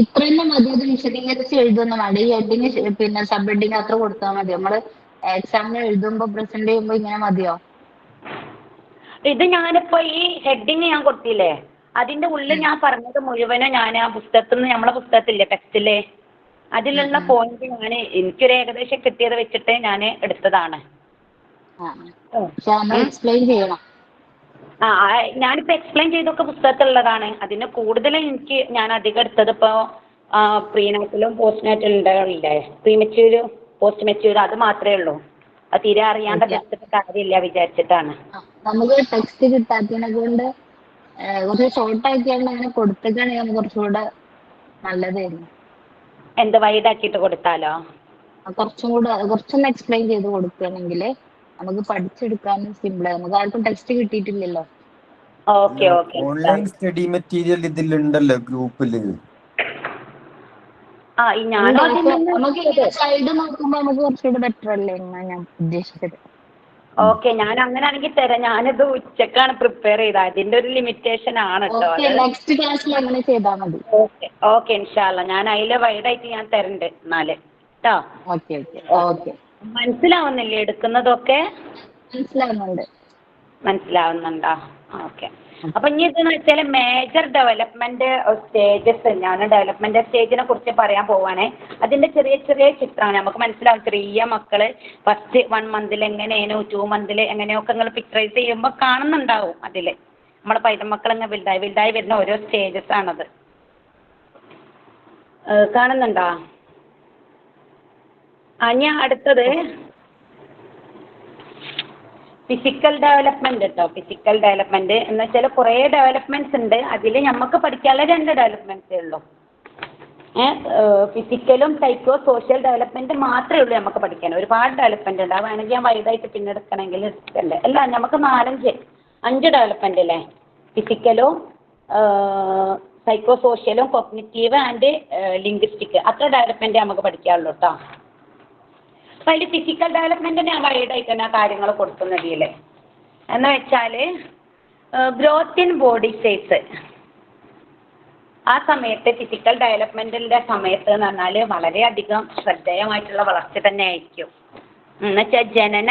ഇത്രന്നെ മതി, അത് വിശദീകരിച്ച് എഴുതുന്ന വേണ്ട. ഈ ഹെഡിങ് പിന്നെ സബ് ഹെഡിങ് അത്ര കൊടുത്താൽ മതി. നമ്മള് എക്സാമിന് എഴുതുമ്പോ പ്രസന്റ് ചെയ്യുമ്പോ ഇങ്ങനെ മതിയോ? ഇത് ഞാനിപ്പോ ഈ ഹെഡിങ് ഞാൻ കൊടുത്തില്ലേ, അതിന്റെ ഉള്ളിൽ ഞാൻ പറഞ്ഞത് മുഴുവനും ഞാൻ ആ പുസ്തകത്തിൽ നിന്ന്, നമ്മളെ പുസ്തകത്തില്ലേ ടെക്സ്റ്റിലെ, അതിലുള്ള പോയിന്റ് ഞാൻ എനിക്കൊരു ഏകദേശം കിട്ടിയത് വെച്ചിട്ട് ഞാൻ എടുത്തതാണ്. എക്സ്പ്ലെയിൻ ചെയ്യണം. ഞാനിപ്പോ എക്സ്പ്ലെയിൻ ചെയ്തൊക്കെ പുസ്തകത്തിലുള്ളതാണ്. അതിന് കൂടുതൽ ഞാൻ അധികം എടുത്തത് ഇപ്പോൾ പ്രീനാറ്റിലും പോസ്റ്റ് നാറ്റിലും ഉണ്ടാവില്ലേ, പ്രീമെച്യൂരും പോസ്റ്റ് മെച്യൂരും, അത് മാത്രമേ ഉള്ളൂ. അത് തീരെ അറിയാണ്ട് എടുത്തിട്ട് കാര്യമില്ല വിചാരിച്ചിട്ടാണ്. നമുക്ക് ടെക്സ്റ്റ് കിട്ടാത്തതിനെ കൊണ്ട് കുറച്ച് ഷോർട്ട് ആക്കിയാണ് അങ്ങനെ കൊടുത്തിട്ടാണെങ്കിൽ നമുക്ക് കുറച്ചുകൂടെ നല്ലതായിരുന്നു. എന്ത് വൈഡ് ആക്കിയിട്ട് കൊടുത്താലോ? കുറച്ചൊന്ന് എക്സ്പ്ലെയിൻ ചെയ്ത് കൊടുക്കുകയാണെങ്കിൽ നമുക്ക് പഠിച്ചെടുക്കാനും സിമ്പിൾ ആയി. നമുക്ക് ആർക്കും ടെക്സ്റ്റ് കിട്ടിയിട്ടില്ലല്ലോ. ഓൺലൈൻ സ്റ്റഡി മെറ്റീരിയൽ ഇതിലുണ്ടല്ലോ ഗ്രൂപ്പില്. സൈഡ് നോക്കുമ്പോ നമുക്ക് കുറച്ചുകൂടെ ബെറ്റർ അല്ലേ എന്നാണ് ഞാൻ ഉദ്ദേശിച്ചത്. ഓക്കെ, ഞാൻ അങ്ങനെയാണെങ്കിൽ തരാം. ഞാനിത് ഉച്ചക്കാണ് പ്രിപ്പയർ ചെയ്തത്, അതിന്റെ ഒരു ലിമിറ്റേഷൻ ആണ് കേട്ടോ. നെക്സ്റ്റ് ക്ലാസ്സിൽ അങ്ങനെ ചെയ്താൽ മതി. ഓക്കെ ഇൻഷാ അല്ലാ, ഞാൻ അതിലെ വൈഡായിട്ട് ഞാൻ തരണ്ട് എന്നാല് കേട്ടോ. മനസ്സിലാവുന്നില്ലേ എടുക്കുന്നതൊക്കെ? മനസ്സിലാവുന്നുണ്ടോ? ഓക്കെ. അപ്പൊ ഇനി ഇതെന്ന് വെച്ചാൽ മേജർ ഡെവലപ്മെന്റ് സ്റ്റേജസ്, ഞാൻ ഡെവലപ്മെന്റ് സ്റ്റേജിനെ കുറിച്ച് പറയാൻ പോവാണേ. അതിന്റെ ചെറിയ ചെറിയ ചിത്രമാണ് നമുക്ക് മനസ്സിലാവും. ചെറിയ മക്കള് ഫസ്റ്റ് 1 മന്തിൽ എങ്ങനെയാണ്, 2 മന്തിൽ എങ്ങനെയൊക്കെ നിങ്ങൾ പിക്ചറൈസ് ചെയ്യുമ്പോൾ കാണുന്നുണ്ടാവും. അതില് നമ്മളെ പൈതമക്കൾ ഇങ്ങനെ വലുതായി വരുന്ന ഓരോ സ്റ്റേജസ് ആണത്. കാണുന്നുണ്ടോ? ഞാൻ അടുത്തത് ഫിസിക്കൽ ഡെവലപ്മെന്റ് കേട്ടോ. ഫിസിക്കൽ ഡെവലപ്മെന്റ് എന്ന് വെച്ചാൽ കുറേ ഡെവലപ്മെന്റ്സ് ഉണ്ട്. അതിൽ നമുക്ക് പഠിക്കാനുള്ള 2 ഡെവലപ്മെന്റ്സേ ഉള്ളൂ. ഫിസിക്കലും സൈക്കോ സോഷ്യൽ ഡെവലപ്മെന്റ് മാത്രമേ ഉള്ളൂ നമുക്ക് പഠിക്കാൻ. ഒരുപാട് ഡെവലപ്മെന്റ് ഉണ്ട്. അത് വേണമെങ്കിൽ ഞാൻ വലുതായിട്ട് പിന്നെ എടുക്കണമെങ്കിൽ എടുക്കല്ലേ. അല്ല, നമുക്ക് 5 ഡെവലപ്മെന്റ് അല്ലേ? ഫിസിക്കലും സൈക്കോ സോഷ്യലും കോഗ്നിറ്റീവ് ആൻഡ് ലിംഗ്വിസ്റ്റിക്, അത്ര ഡെവലപ്മെന്റ് നമുക്ക് പഠിക്കാനുള്ളൂ കേട്ടോ. അപ്പം അതിൽ ഫിസിക്കൽ ഡെവലപ്മെന്റ് ഞാൻ വൈഡായിട്ട് തന്നെ കാര്യങ്ങൾ കൊടുക്കുന്നതില്ലേ എന്ന് വെച്ചാൽ ഗ്രോത്ത് ഇൻ ബോഡി സൈസ്. ആ സമയത്ത് ഫിസിക്കൽ ഡെവലപ്മെന്റിന്റെ സമയത്ത് എന്ന് പറഞ്ഞാൽ വളരെയധികം ശ്രദ്ധേയമായിട്ടുള്ള വളർച്ച തന്നെ ആയിരിക്കും. എന്നുവെച്ചാൽ ജനന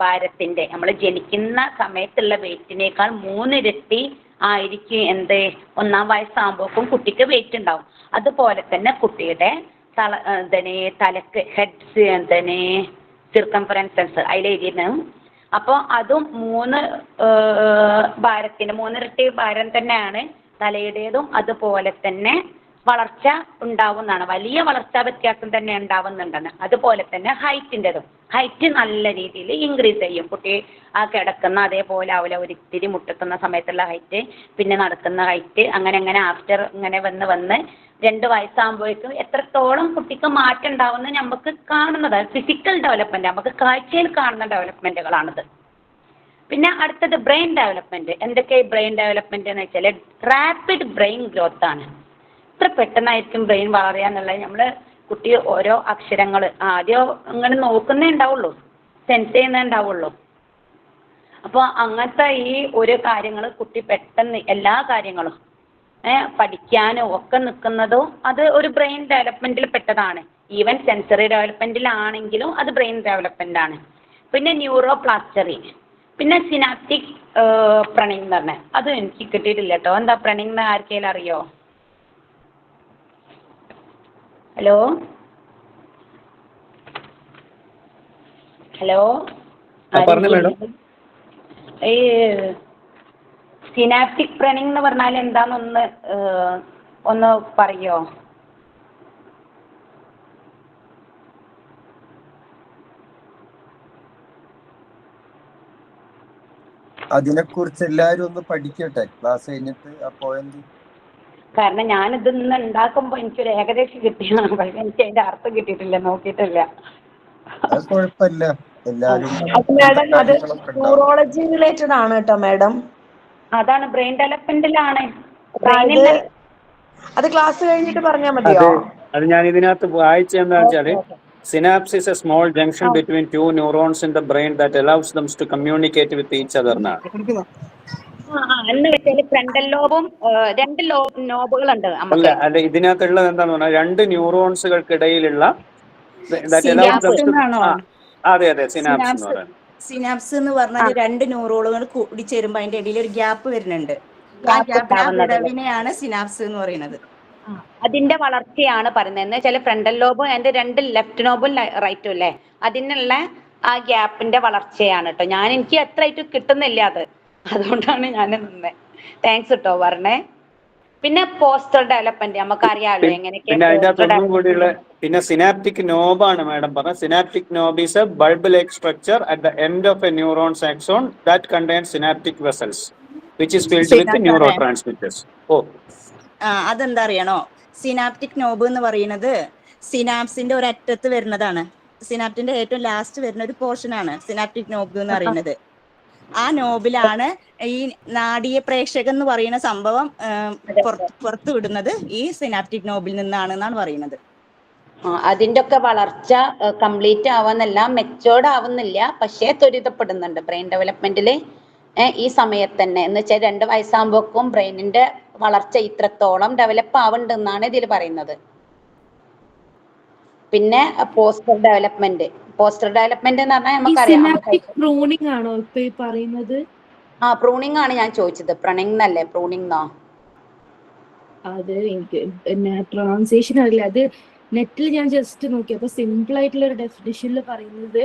ഭാരത്തിന്റെ നമ്മൾ ജനിക്കുന്ന സമയത്തുള്ള വെയിറ്റിനേക്കാൾ 3 ഇരട്ടി ആയിരിക്കും എന്ത് 1-ാം വയസ്സാകുമ്പോഴേക്കും കുട്ടിക്ക് വെയിറ്റ് ഉണ്ടാവും. അതുപോലെ തന്നെ കുട്ടിയുടെ തലക്ക് ഹെഡ്സ് സിർക്കംഫറൻസസ് അതിലെഴുതിയിരുന്നു. അപ്പോൾ അതും 3 ഇരട്ടി ഭാരം തന്നെയാണ് തലയുടേതും. അതുപോലെ തന്നെ വളർച്ച ഉണ്ടാവുന്നതാണ്, വലിയ വളർച്ചാ വ്യത്യാസം തന്നെ ഉണ്ടാവുന്നുണ്ടെന്ന്. അതുപോലെ തന്നെ ഹൈറ്റിൻ്റെതും, ഹൈറ്റ് നല്ല രീതിയിൽ ഇൻക്രീസ് ചെയ്യും. കുട്ടി ആ കിടക്കുന്ന അതേപോലെ ആവില്ല, ഒരിത്തിരി മുട്ടുന്ന സമയത്തുള്ള ഹൈറ്റ്, പിന്നെ നടക്കുന്ന ഹൈറ്റ്, അങ്ങനെ ആഫ്റ്റർ ഇങ്ങനെ വന്ന് 2 വയസ്സാകുമ്പോഴേക്കും എത്രത്തോളം കുട്ടിക്ക് മാറ്റം ഉണ്ടാവുമെന്ന് നമുക്ക് കാണുന്നത് ഫിസിക്കൽ ഡെവലപ്മെന്റ്, നമുക്ക് കാഴ്ചയിൽ കാണുന്ന ഡെവലപ്മെന്റുകളാണിത്. പിന്നെ അടുത്തത് ബ്രെയിൻ ഡെവലപ്മെന്റ്. എന്തൊക്കെ ബ്രെയിൻ ഡെവലപ്മെന്റ് എന്ന് വെച്ചാൽ റാപ്പിഡ് ബ്രെയിൻ ഗ്രോത്ത് ആണ്. ഇത്ര പെട്ടെന്നായിരിക്കും ബ്രെയിൻ വളരുക എന്നുള്ളത് നമ്മൾ കുട്ടി ഓരോ അക്ഷരങ്ങൾ ആദ്യം അങ്ങനെ നോക്കുന്നേ ഉണ്ടാവുള്ളൂ, സെൻസ് ചെയ്യുന്നേ ഉണ്ടാവുള്ളൂ. അപ്പോൾ അങ്ങനത്തെ ഈ ഒരു കാര്യങ്ങൾ കുട്ടി പെട്ടെന്ന് എല്ലാ കാര്യങ്ങളും പഠിക്കാനും ഒക്കെ നിൽക്കുന്നതും അത് ഒരു ബ്രെയിൻ ഡെവലപ്മെന്റിൽ പെട്ടതാണ്. ഈവൻ സെൻസറി ഡെവലപ്മെന്റിലാണെങ്കിലും അത് ബ്രെയിൻ ഡെവലപ്മെന്റ് ആണ്. പിന്നെ ന്യൂറോ പ്ലാസ്റ്ററി, പിന്നെ സിനാപ്റ്റിക് പ്രണിങ് എന്ന് പറഞ്ഞാൽ അത് എനിക്ക് കിട്ടിയിട്ടില്ല കേട്ടോ. എന്താ പ്രണിങ് എന്ന് ആർക്കെങ്കിലും അറിയോ? ഹലോ ഈ സിനാപ്റ്റിക് പ്രണിങ് എന്ന് പറഞ്ഞാൽ എന്താണെന്ന് ഒന്ന് പറയോ? അതിനെക്കുറിച്ച് എല്ലാരും ഒന്ന് പഠിക്കട്ടെ ക്ലാസ് കഴിഞ്ഞിട്ട്. കാരണം ഞാനിത് ഇന്ന് ഉണ്ടാക്കുമ്പോൾ എനിക്കൊരു ഏകദേശം കിട്ടിയതാണ്, പക്ഷെ എനിക്ക് അതിന്റെ അർത്ഥം കിട്ടിയിട്ടില്ല, നോക്കിയിട്ടില്ല. കുഴപ്പമില്ല, എല്ലാരും മാഡം അത് ന്യൂറോളജി റിലേറ്റഡ് ആണ് കേട്ടോ മാഡം. അതാണ് ബ്രെയിൻ ഡെവലപ്മെന്റിലാണ്. അത് ക്ലാസ് കഴിഞ്ഞിട്ട് പറഞ്ഞാൽ മതിയോ? അത് ഞാൻ ഇതിനകത്ത് വായിച്ച എന്താ വെച്ചാല് synapse is a small junction between 2 neurons in the brain that allows them to communicate with each other. എന്ന് വെച്ചാൽ ഫ്രണ്ടൽ ലോബും 2 നോബുകളുണ്ട്. അല്ല, ഇതിനകത്തുള്ളത് എന്താന്ന് പറഞ്ഞാൽ 2 ന്യൂറോൺസുകൾക്കിടയിലുള്ള അതെ സിനാപ്സ് എന്ന് പറയുന്നത്. സിനാപ്സ് എന്ന് പറഞ്ഞാൽ 2 ന്യൂറോണുകൾ കൂടി ചേരുമ്പോൾ അതിന്റെ ഇടയിൽ ഒരു ഗ്യാപ്പ് വരുന്നുണ്ട്. ആ ഗ്യാപ്പിനെയാണ് സിനാപ്സ് എന്ന് പറയുന്നത്. അതിന്റെ വളർച്ചയാണ് പറയുന്നത്. എന്ന് വെച്ചാൽ ഫ്രണ്ടൽ ലോബും അതിന്റെ 2 ലെഫ്റ്റ് നോബും റൈറ്റും അല്ലേ, അതിനുള്ള ആ ഗ്യാപ്പിന്റെ വളർച്ചയാണ് കേട്ടോ. എനിക്ക് എത്രയായിട്ട് കിട്ടുന്നില്ല അത്, അതുകൊണ്ടാണ് ഞാൻ നിന്നത്. താങ്ക്സ് കേട്ടോ പറഞ്ഞേ. പിന്നെ പോസ്റ്റർ ഡെവലപ്മെന്റ് നമുക്കറിയാമല്ലോ എങ്ങനെയൊക്കെ. പിന്നെ സിനാപ്റ്റിക് നോബാണ് മാഡം പറഞ്ഞത്. Synaptic knob is A bulb like structure at the end of A neurons axon that contains synaptic vessels which is filled with neuro transmitters. അതെന്താ അറിയണോ? സിനാപ്റ്റിക് നോബ് എന്ന് പറയുന്നത് സിനാപ്സിന്റെ ഒരു അറ്റത്ത് വരുന്നതാണ്. സിനാപ്റ്റിന്റെ ഏറ്റവും ലാസ്റ്റ് വരുന്ന ഒരു പോർഷൻ ആണ് സിനാപ്റ്റിക് നോബ് എന്ന് പറയുന്നത്. ആ നോബിലാണ് ഈ നാഡീയ പ്രേക്ഷകം എന്ന് പറയുന്ന സംഭവം പുറത്തു വിടുന്നത് ഈ സിനാപ്റ്റിക് നോബിൽ നിന്നാണെന്നാണ് പറയുന്നത്. അതിന്റെ ഒക്കെ വളർച്ച കംപ്ലീറ്റ് ആവുന്നില്ല, മെച്ചോർഡ് ആവുന്നില്ല, പക്ഷേ ത്വരിതപ്പെടുന്നുണ്ട് ബ്രെയിൻ ഡെവലപ്മെന്റിൽ ഈ സമയത്ത് തന്നെ. എന്ന് വെച്ചാൽ 2 വയസ്സാകുമ്പോഴേക്കും ബ്രെയിനിന്റെ വളർച്ച ഇത്രത്തോളം ഡെവലപ്പ് ആവുന്നുണ്ടെന്നാണ് ഇതിൽ പറയുന്നത്. പിന്നെ പോസ്റ്റർ ഡെവലപ്മെന്റ് എന്ന് പറഞ്ഞാൽ നമുക്കറിയാം. പ്രൂണിംഗ് ആണോ ഇപ്പൊ ഈ പറയുന്നത്? പ്രൂണിംഗ് ആണ് ഞാൻ ചോദിച്ചത്. പ്രണിംഗ് എന്നല്ലേ, പ്രൂണിംഗ്? അത് എനിക്ക് പ്രൊണൗൺസിയേഷൻ അറിയില്ല. അത് നെറ്റിൽ ഞാൻ ജസ്റ്റ് നോക്കി. അപ്പൊ സിമ്പിൾ ആയിട്ടുള്ള ഒരു ഡെഫിനിഷനിൽ പറയുന്നത്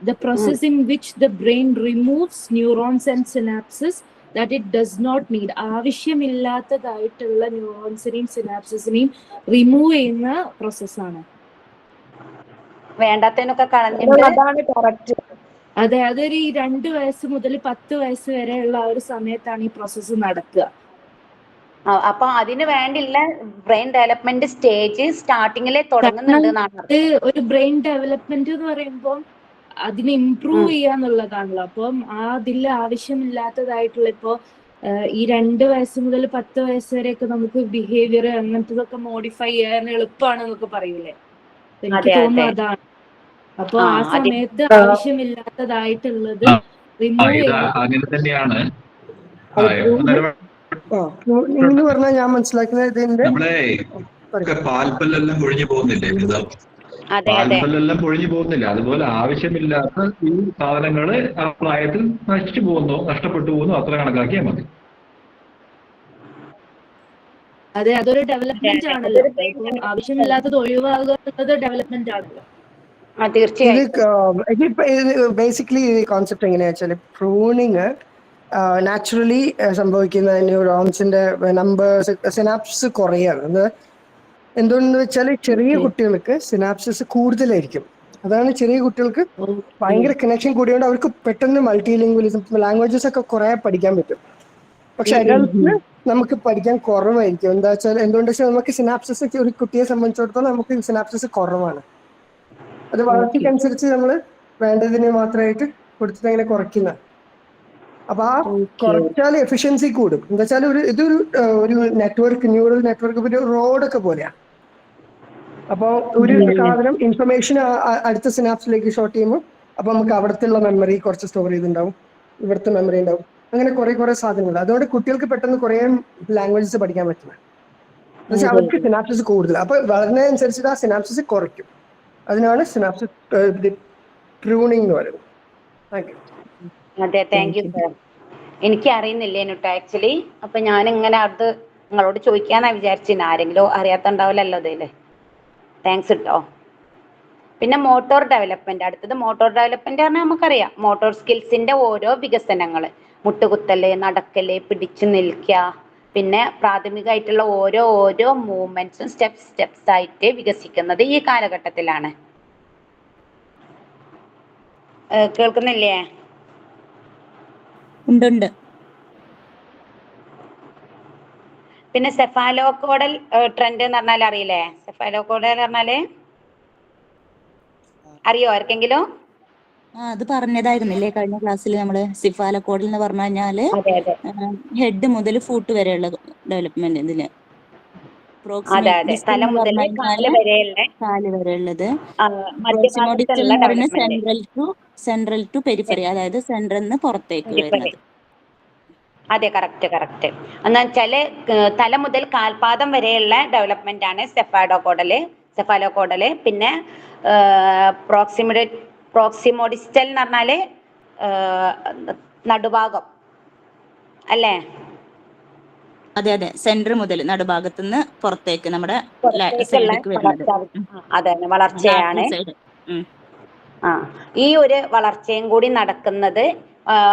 the process in which the brain removes neurons and synapses that it does not need. ആവശ്യമില്ലാത്തതായിട്ടുള്ള ന്യൂറോൺസിനെയും സിനാപ്സിനെയും റിമൂവ് ചെയ്യുന്ന പ്രോസസ്സാണ്. വേണ്ടാത്തതിനൊക്കെ കളഞ്ഞിട്ട്. അതാണ് കറക്റ്റ്. അതെ, അതൊരു 2 വയസ്സ് മുതൽ 10 വയസ്സ് വരെയുള്ള ആ ഒരു സമയത്താണ് ഈ പ്രോസസ്സ് നടക്കുക. അപ്പൊ അതിന് വേണ്ടിയുള്ള ബ്രെയിൻ ഡെവലപ്മെന്റ് സ്റ്റേജ് സ്റ്റാർട്ടിങ്ങിലെ തുടങ്ങുന്നുണ്ട്. ഒരു ബ്രെയിൻ ഡെവലപ്മെന്റ് എന്ന് പറയുമ്പോൾ അതിനെ ഇംപ്രൂവ് ചെയ്യാന്നുള്ളതാണല്ലോ. അപ്പം അതിൽ ആവശ്യമില്ലാത്തതായിട്ടുള്ള ഇപ്പോ ഈ 2 വയസ്സ് മുതൽ 10 വയസ്സ് വരെയൊക്കെ നമുക്ക് ബിഹേവിയർ അങ്ങനത്തതൊക്കെ മോഡിഫൈ ചെയ്യാൻ എളുപ്പമാണ് എന്നൊക്കെ പറയൂലേ. എനിക്ക് തോന്നുന്നു അതാണ്. അപ്പൊ ആ സമയത്ത് ആവശ്യമില്ലാത്തതായിട്ടുള്ളത് റിമൂവ് അങ്ങനെ തന്നെയാണ്. എന്ന് പറഞ്ഞാൽ ഞാൻ മനസ്സിലാക്കുന്നത് നമ്മളെ പാൽപ്പല്ലെല്ലാം പൊഴിഞ്ഞു പോകുന്നില്ലേ, പാൽപ്പല്ലെല്ലാം പൊഴിഞ്ഞു പോകുന്നില്ല. അതുപോലെ ആവശ്യമില്ലാത്ത ഈ സാധനങ്ങള് ആ പ്രായത്തിൽ നശിച്ചു പോകുന്നു, നഷ്ടപ്പെട്ടു പോകുന്നു, അത്ര കണക്കാക്കിയാൽ മതി. അതെ, അതൊരു ഡെവലപ്മെന്റ് ആണല്ലോ. ആവശ്യമില്ലാത്തത് ഒഴിവാകുക എന്നുള്ളത് ഡെവലപ്മെന്റ് ആണല്ലോ. ബേസിക്കലി ഈ കോൺസെപ്റ്റ് എങ്ങനെയാ വെച്ചാൽ പ്രൂണിങ് നാച്ചുറലി സംഭവിക്കുന്ന ന്യൂറോൺസിന്റെ നമ്പേഴ്സ് സിനാപ്സ് കുറയാണ്. എന്തുകൊണ്ടെന്ന് വെച്ചാൽ ചെറിയ കുട്ടികൾക്ക് സിനാപ്സിസ് കൂടുതലായിരിക്കും. അതാണ് ചെറിയ കുട്ടികൾക്ക് ഭയങ്കര കണക്ഷൻ കൂടിയോണ്ട് അവർക്ക് പെട്ടെന്ന് മൾട്ടിലിംഗ്വലിസം ലാംഗ്വേജസ് ഒക്കെ കുറെ പഠിക്കാൻ പറ്റും. പക്ഷെ അഡൾട്ട്സിന് നമുക്ക് പഠിക്കാൻ കുറവായിരിക്കും. എന്താ വെച്ചാൽ എന്തുകൊണ്ട് വെച്ചാൽ നമുക്ക് സിനാപ്സിസ് ഒരു കുട്ടിയെ സംബന്ധിച്ചിടത്തോളം നമുക്ക് സിനാപ്സിസ് കുറവാണ്. അത് വളർച്ചയ്ക്കനുസരിച്ച് നമ്മൾ വേണ്ടതിന് മാത്രമായിട്ട് കൊടുത്തിട്ട് അങ്ങനെ കുറയ്ക്കുന്ന. അപ്പൊ ആ കുറച്ചാൽ എഫിഷ്യൻസി കൂടും. എന്താ വെച്ചാൽ ഒരു നെറ്റ്വർക്ക്, ന്യൂറൽ നെറ്റ്വർക്ക് ഒരു റോഡൊക്കെ പോലെയാ. അപ്പോൾ ഒരു സാധനം ഇൻഫർമേഷൻ അടുത്ത സിനാപ്സിലേക്ക് ഷോർട്ട് ചെയ്യുമ്പോൾ അപ്പൊ നമുക്ക് അവിടത്തുള്ള മെമ്മറി കുറച്ച് സ്റ്റോർ ചെയ്തിട്ടുണ്ടാവും, ഇവിടുത്തെ മെമ്മറി ഉണ്ടാവും. അങ്ങനെ കുറെ സാധനങ്ങൾ. അതുകൊണ്ട് കുട്ടികൾക്ക് പെട്ടെന്ന് കുറെ ലാംഗ്വേജസ് പഠിക്കാൻ പറ്റില്ല. എന്നുവെച്ചാൽ അവർക്ക് സിനാപ്സിസ് കൂടുതൽ. അപ്പൊ വളരുന്നതനുസരിച്ചിട്ട് ആ സിനാപ്സിസ് കുറയ്ക്കും. അതിനാണ് സിനാപ്സിസ് പ്രൂണിംഗ് എന്ന് പറയുന്നത്. അതെ, താങ്ക് യു സർ. എനിക്ക് അറിയുന്നില്ലേനു കേട്ടോ ആക്ച്വലി. അപ്പൊ ഞാൻ ഇങ്ങനെ അത് നിങ്ങളോട് ചോദിക്കാന്നാ വിചാരിച്ചിരുന്നു. ആരെങ്കിലും അറിയാത്തണ്ടാവില്ലല്ലോ ഇതില്. താങ്ക്സ് കേട്ടോ. പിന്നെ മോട്ടോർ ഡെവലപ്മെന്റ്. അടുത്തത് മോട്ടോർ ഡെവലപ്മെന്റ് പറഞ്ഞാൽ നമുക്കറിയാം മോട്ടോർ സ്കിൽസിന്റെ ഓരോ വികസനങ്ങള്, മുട്ടുകുത്തല്, നടക്കല്, പിടിച്ചു നിൽക്കുക, പിന്നെ പ്രാഥമികമായിട്ടുള്ള ഓരോ മൂവ്മെന്റ്സും സ്റ്റെപ്സ് ആയിട്ട് വികസിക്കുന്നത് ഈ കാലഘട്ടത്തിലാണ്. കേൾക്കുന്നില്ലേ? ഉണ്ട്. പിന്നെ സെഫാലോകോഡൽ ട്രെൻഡ് എന്ന് പറഞ്ഞാൽ അറിയില്ലേ? സെഫാലോകോഡൽ പറഞ്ഞാല് അറിയോ ആർക്കെങ്കിലും? അത് പറഞ്ഞതായിരുന്നില്ലേ കഴിഞ്ഞ ക്ലാസ്സിൽ നമ്മള്. സിഫാലോകോഡൽ എന്ന് പറഞ്ഞു കഴിഞ്ഞാല് ഹെഡ് മുതൽ ഫൂട്ട് വരെയുള്ള ഡെവലപ്മെന്റ്. ഇതില് കാല് വരെയുള്ളത്. പ്രോക്സിമോഡിസ്റ്റൽ എന്ന് പറയുന്നത് സെൻട്രൽ ടു പെരിഫറി, അതായത് സെൻട്രൽ നിന്ന് പുറത്തേക്ക് വരുന്നത്. അതെ, കറക്റ്റ്. എന്ന് വെച്ചാല് തല മുതൽ കാൽപാദം വരെയുള്ള ഡെവലപ്മെന്റ് ആണ് സെഫാലോകോഡല്. പിന്നെ പ്രോക്സിമോഡിസ്റ്റൽ എന്ന് പറഞ്ഞാല് നടുഭാഗം അല്ലേ? അതെ, സെന്റർ മുതൽ നടുഭാഗത്തുനിന്ന് പുറത്തേക്ക് നമ്മുടെ വളർച്ചയാണ്. ഈ ഒരു വളർച്ചയും കൂടി നടക്കുന്നത്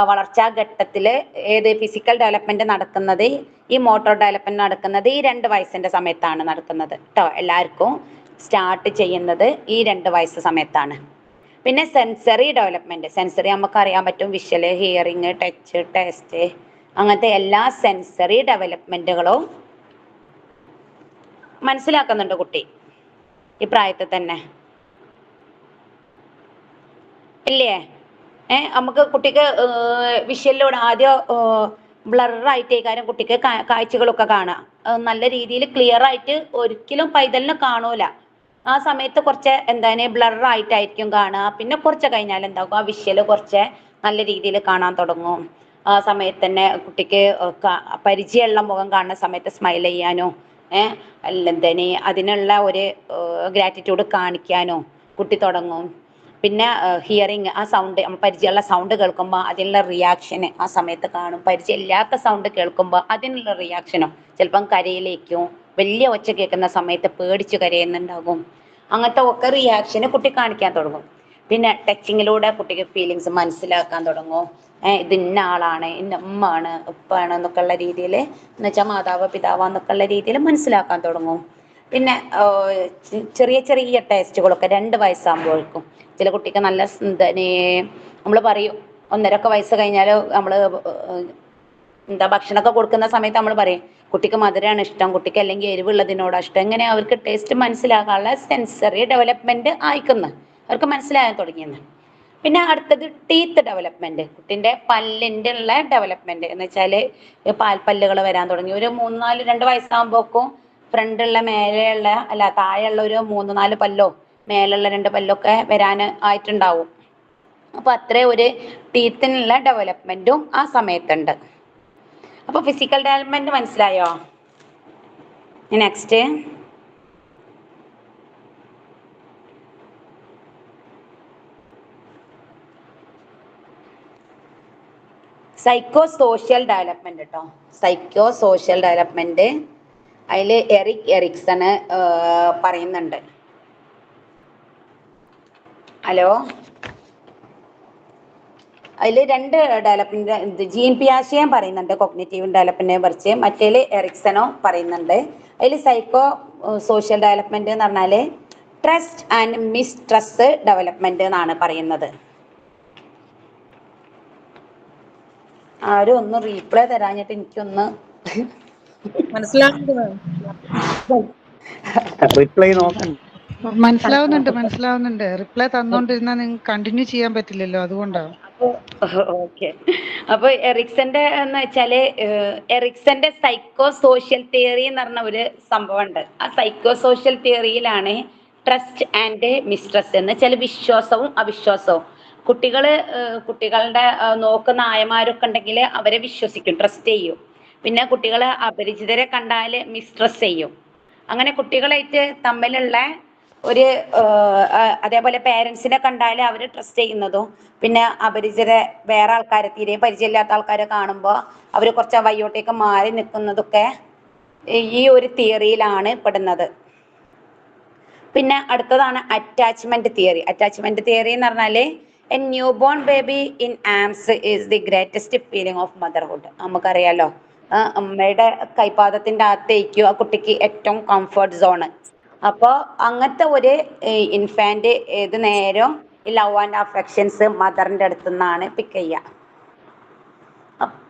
വളർച്ചാ ഘട്ടത്തില് ഏത് ഫിസിക്കൽ ഡെവലപ്മെന്റ് നടക്കുന്നത്, ഈ മോട്ടോർ ഡെവലപ്മെന്റ് നടക്കുന്നത് ഈ 2 വയസ്സിന്റെ സമയത്താണ് നടക്കുന്നത് കേട്ടോ. എല്ലാവർക്കും സ്റ്റാർട്ട് ചെയ്യുന്നത് ഈ 2 വയസ്സ് സമയത്താണ്. പിന്നെ സെൻസറി ഡെവലപ്മെന്റ്. സെൻസറി നമുക്ക് അറിയാൻ പറ്റും, വിഷ്വല്, ഹിയറിങ്, ടച്ച്, ടേസ്റ്റ്, അങ്ങനത്തെ എല്ലാ സെൻസറി ഡെവലപ്മെന്റുകളും മനസ്സിലാക്കുന്നുണ്ട് കുട്ടി ഈ പ്രായത്തിൽ തന്നെ, ഇല്ലേ? നമുക്ക് കുട്ടിക്ക് വിഷ്വലിലൂടെ ആദ്യം ബ്ലറായിട്ട് കാര്യം കുട്ടിക്ക് കാഴ്ചകളൊക്കെ കാണാം. നല്ല രീതിയിൽ ക്ലിയർ ആയിട്ട് ഒരിക്കലും പൈതലിനെ കാണൂല. ആ സമയത്ത് കുറച്ച് ബ്ലറായിട്ടായിരിക്കും കാണുക. പിന്നെ കുറച്ച് കഴിഞ്ഞാൽ എന്താകും, ആ വിഷ്വല് കുറച്ച് നല്ല രീതിയിൽ കാണാൻ തുടങ്ങും. ആ സമയത്ത് തന്നെ കുട്ടിക്ക് പരിചയമുള്ള മുഖം കാണുന്ന സമയത്ത് സ്മൈൽ ചെയ്യാനോ അതിനുള്ള ഒരു ഗ്രാറ്റിറ്റ്യൂഡ് കാണിക്കാനോ കുട്ടി തുടങ്ങും. പിന്നെ ഹിയറിങ്, ആ സൗണ്ട് നമ്മൾ പരിചയമുള്ള സൗണ്ട് കേൾക്കുമ്പോൾ അതിനുള്ള റിയാക്ഷന് ആ സമയത്ത് കാണും. പരിചയമില്ലാത്ത സൗണ്ട് കേൾക്കുമ്പോൾ അതിനുള്ള റിയാക്ഷനോ, ചിലപ്പം കരയിലേക്കും, വലിയ ഒച്ച കേൾക്കുന്ന സമയത്ത് പേടിച്ച് കരയുന്നുണ്ടാകും. അങ്ങനത്തെ ഒക്കെ റിയാക്ഷന് കുട്ടി കാണിക്കാൻ തുടങ്ങും. പിന്നെ ടച്ചിങ്ങിലൂടെ കുട്ടിക്ക് ഫീലിങ്സ് മനസ്സിലാക്കാൻ തുടങ്ങും. ഇത് ഇന്ന ആളാണ്, ഇന്ന ഉമ്മാണ്, ഉപ്പാണ് എന്നൊക്കെ ഉള്ള രീതിയിൽ, എന്ന് വെച്ചാൽ മാതാവ് പിതാവാന്നൊക്കെ ഉള്ള രീതിയിൽ മനസ്സിലാക്കാൻ തുടങ്ങും. പിന്നെ ചെറിയ ചെറിയ ടേസ്റ്റുകളൊക്കെ 2 വയസ്സാകുമ്പോഴേക്കും ചില കുട്ടിക്ക് നല്ല നമ്മൾ പറയും 1.5 വയസ്സ് കഴിഞ്ഞാൽ നമ്മൾ എന്താ ഭക്ഷണമൊക്കെ കൊടുക്കുന്ന സമയത്ത് നമ്മൾ പറയും കുട്ടിക്ക് മധുരമാണ് ഇഷ്ടം, കുട്ടിക്ക് അല്ലെങ്കിൽ എരിവുള്ളതിനോടാണ് ഇഷ്ടം. എങ്ങനെ അവർക്ക് ടേസ്റ്റ് മനസ്സിലാക്കാനുള്ള സെൻസറി ഡെവലപ്മെന്റ് ആയിക്കുന്നു, അവർക്ക് മനസ്സിലാകാൻ തുടങ്ങിയെന്ന്. പിന്നെ അടുത്തത് ടീത്ത് ഡെവലപ്മെന്റ്, കുട്ടിന്റെ പല്ലിന്റെ ഉള്ള ഡെവലപ്മെന്റ് എന്ന് വെച്ചാൽ പാൽപ്പല്ലുകൾ വരാൻ തുടങ്ങി. ഒരു 2 വയസ്സാകുമ്പോഴേക്കും ഫ്രണ്ടുള്ള മേലെയുള്ള താഴെയുള്ള ഒരു 3-4 പല്ലോ മേലുള്ള 2 പല്ലൊക്കെ വരാൻ ആയിട്ടുണ്ടാവും. അപ്പൊ അത്ര ഒരു ടീത്തിനുള്ള ഡെവലപ്മെന്റും ആ സമയത്തുണ്ട്. അപ്പൊ ഫിസിക്കൽ ഡെവലപ്മെന്റ് മനസ്സിലായോ? നെക്സ്റ്റ് സൈക്കോ സോഷ്യൽ ഡെവലപ്മെന്റ് കേട്ടോ. സൈക്കോ സോഷ്യൽ ഡെവലപ്മെന്റ് അതിൽ എറിക്സണ് പറയുന്നുണ്ട്. ഹലോ, അതിൽ 2 ഡെവലപ്മെന്റ്, ജീൻ പിയാഷെയും പറയുന്നുണ്ട് കോഗ്നിറ്റീവ് ഡെവലപ്മെന്റിനെ കുറിച്ച്, മറ്റേല് എറിക്സണോ പറയുന്നുണ്ട്. അതിൽ സൈക്കോ സോഷ്യൽ ഡെവലപ്മെന്റ് എന്ന് പറഞ്ഞാൽ ട്രസ്റ്റ് ആൻഡ് മിസ്ട്രസ്റ്റ് ഡെവലപ്മെന്റ് എന്നാണ് പറയുന്നത്. ആരും ഒന്ന് റീപ്ലൈ തരാഞ്ഞിട്ട് എനിക്കൊന്ന് റിപ്ലൈ നോക്കണ്ട. മനസ്സിലാവുന്നുണ്ട്. റിപ്ലൈ തന്നോണ്ടിരുന്നാ നിങ്ങൾക്ക് കണ്ടിന്യൂ ചെയ്യാൻ പറ്റില്ലല്ലോ, അതുകൊണ്ടാണ്. ഓക്കെ. അപ്പൊ എറിക്സന്റെ എന്ന് വെച്ചാല് എറിക്സന്റെ സൈക്കോ സോഷ്യൽ തിയറി എന്ന് പറഞ്ഞ ഒരു സംഭവം ഉണ്ട്. ആ സൈക്കോ സോഷ്യൽ തിയറിയിലാണ് ട്രസ്റ്റ് ആൻഡ് മിസ്ട്രസ്റ്റ് എന്ന് വെച്ചാൽ വിശ്വാസവും അവിശ്വാസവും. കുട്ടികളുടെ നോക്കുന്ന ആയമാരൊക്കെ ഉണ്ടെങ്കിൽ അവരെ വിശ്വസിക്കും, ട്രസ്റ്റ് ചെയ്യും. പിന്നെ കുട്ടികളെ അപരിചിതരെ കണ്ടാൽ മിസ്ട്രസ്റ്റ് ചെയ്യും. അങ്ങനെ കുട്ടികളായിട്ട് തമ്മിലുള്ള ഒരു അതേപോലെ പേരൻസിനെ കണ്ടാൽ അവർ ട്രസ്റ്റ് ചെയ്യുന്നതും, പിന്നെ അപരിചിതരെ വേറെ ആൾക്കാരെ തീരെ പരിചയമില്ലാത്ത ആൾക്കാരെ കാണുമ്പോൾ അവർ കുറച്ച് വയ്യോട്ടേക്ക് മാറി നിൽക്കുന്നതൊക്കെ ഈ ഒരു തിയറിയിലാണ് പെടുന്നത്. പിന്നെ അടുത്തതാണ് അറ്റാച്ച്മെന്റ് തിയറി. അറ്റാച്ച്മെന്റ് തിയറി എന്ന് പറഞ്ഞാൽ A new born baby in arms is the greatest feeling of motherhood. നമുക്കറിയാലോ, അമ്മയുടെ കൈപ്പാദത്തിന്റെ അകത്തേക്കും ആ കുട്ടിക്ക് ഏറ്റവും കംഫർട്ട് സോണ്. അപ്പോൾ അങ്ങനത്തെ ഒരു ഇൻഫാന്റ് ഏത് നേരം ഈ ലവ് ആൻഡ് അഫെക്ഷൻസ് മദറിന്റെ അടുത്ത് നിന്നാണ് പിക്ക് ചെയ്യുക.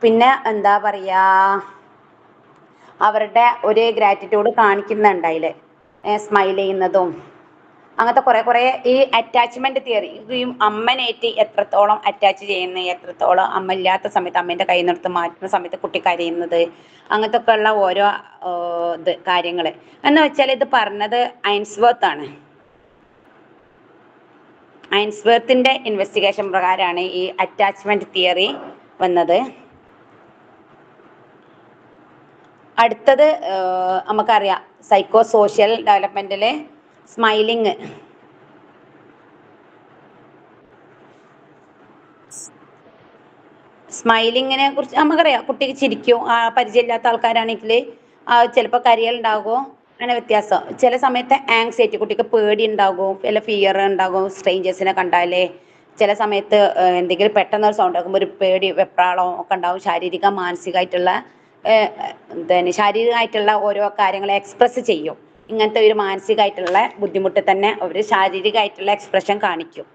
പിന്നെ എന്താ പറയാ, അവരുടെ ഒരു ഗ്രാറ്റിറ്റ്യൂഡ് കാണിക്കുന്നുണ്ട് അതിൽ, സ്മൈൽ ചെയ്യുന്നതും അങ്ങനത്തെ കുറെ ഈ അറ്റാച്ച്മെന്റ് തിയറി. ഈ അമ്മനായിട്ട് എത്രത്തോളം അറ്റാച്ച് ചെയ്യുന്നത്, എത്രത്തോളം അമ്മ ഇല്ലാത്ത സമയത്ത് അമ്മേന്റെ കയ്യിൽ നിന്നെടുത്ത് മാറ്റുന്ന സമയത്ത് കുട്ടി കരയുന്നത്, അങ്ങനത്തെ ഒക്കെ ഉള്ള ഓരോ കാര്യങ്ങൾ എന്ന് വെച്ചാൽ ഇത് പറഞ്ഞത് ഐൻസ്വർത്ത് ആണ്. ഐൻസ്വർത്തിന്റെ ഇൻവെസ്റ്റിഗേഷൻ പ്രകാരമാണ് ഈ അറ്റാച്ച്മെന്റ് തിയറി വന്നത്. അടുത്തത് നമുക്കറിയാം സൈക്കോ സോഷ്യൽ ഡെവലപ്മെന്റില് സ്മൈലിങ്. സ്മൈലിങ്ങിനെ കുറിച്ച് നമുക്കറിയാം, കുട്ടിക്ക് ചിരിക്കും. പരിചയമില്ലാത്ത ആൾക്കാരാണെങ്കിൽ ചിലപ്പോൾ കരയൽ ഉണ്ടാകുമോ, അങ്ങനെ വ്യത്യാസം. ചില സമയത്ത് ആങ്സൈറ്റി, കുട്ടിക്ക് പേടി ഉണ്ടാകും, വല്ല ഫിയർ ഉണ്ടാകും സ്ട്രേഞ്ചേഴ്സിനെ കണ്ടാലേ. ചില സമയത്ത് എന്തെങ്കിലും പെട്ടെന്നൊരു സൗണ്ട് ആക്കുമ്പോൾ ഒരു പേടി, വെപ്രാളം ഒക്കെ ഉണ്ടാവും. മാനസികമായിട്ടുള്ള ശാരീരികമായിട്ടുള്ള ഓരോ കാര്യങ്ങളെ എക്സ്പ്രസ് ചെയ്യും. ഇങ്ങനത്തെ ഒരു മാനസികമായിട്ടുള്ള ബുദ്ധിമുട്ട് തന്നെ അവർ ശാരീരികമായിട്ടുള്ള എക്സ്പ്രഷൻ കാണിക്കും.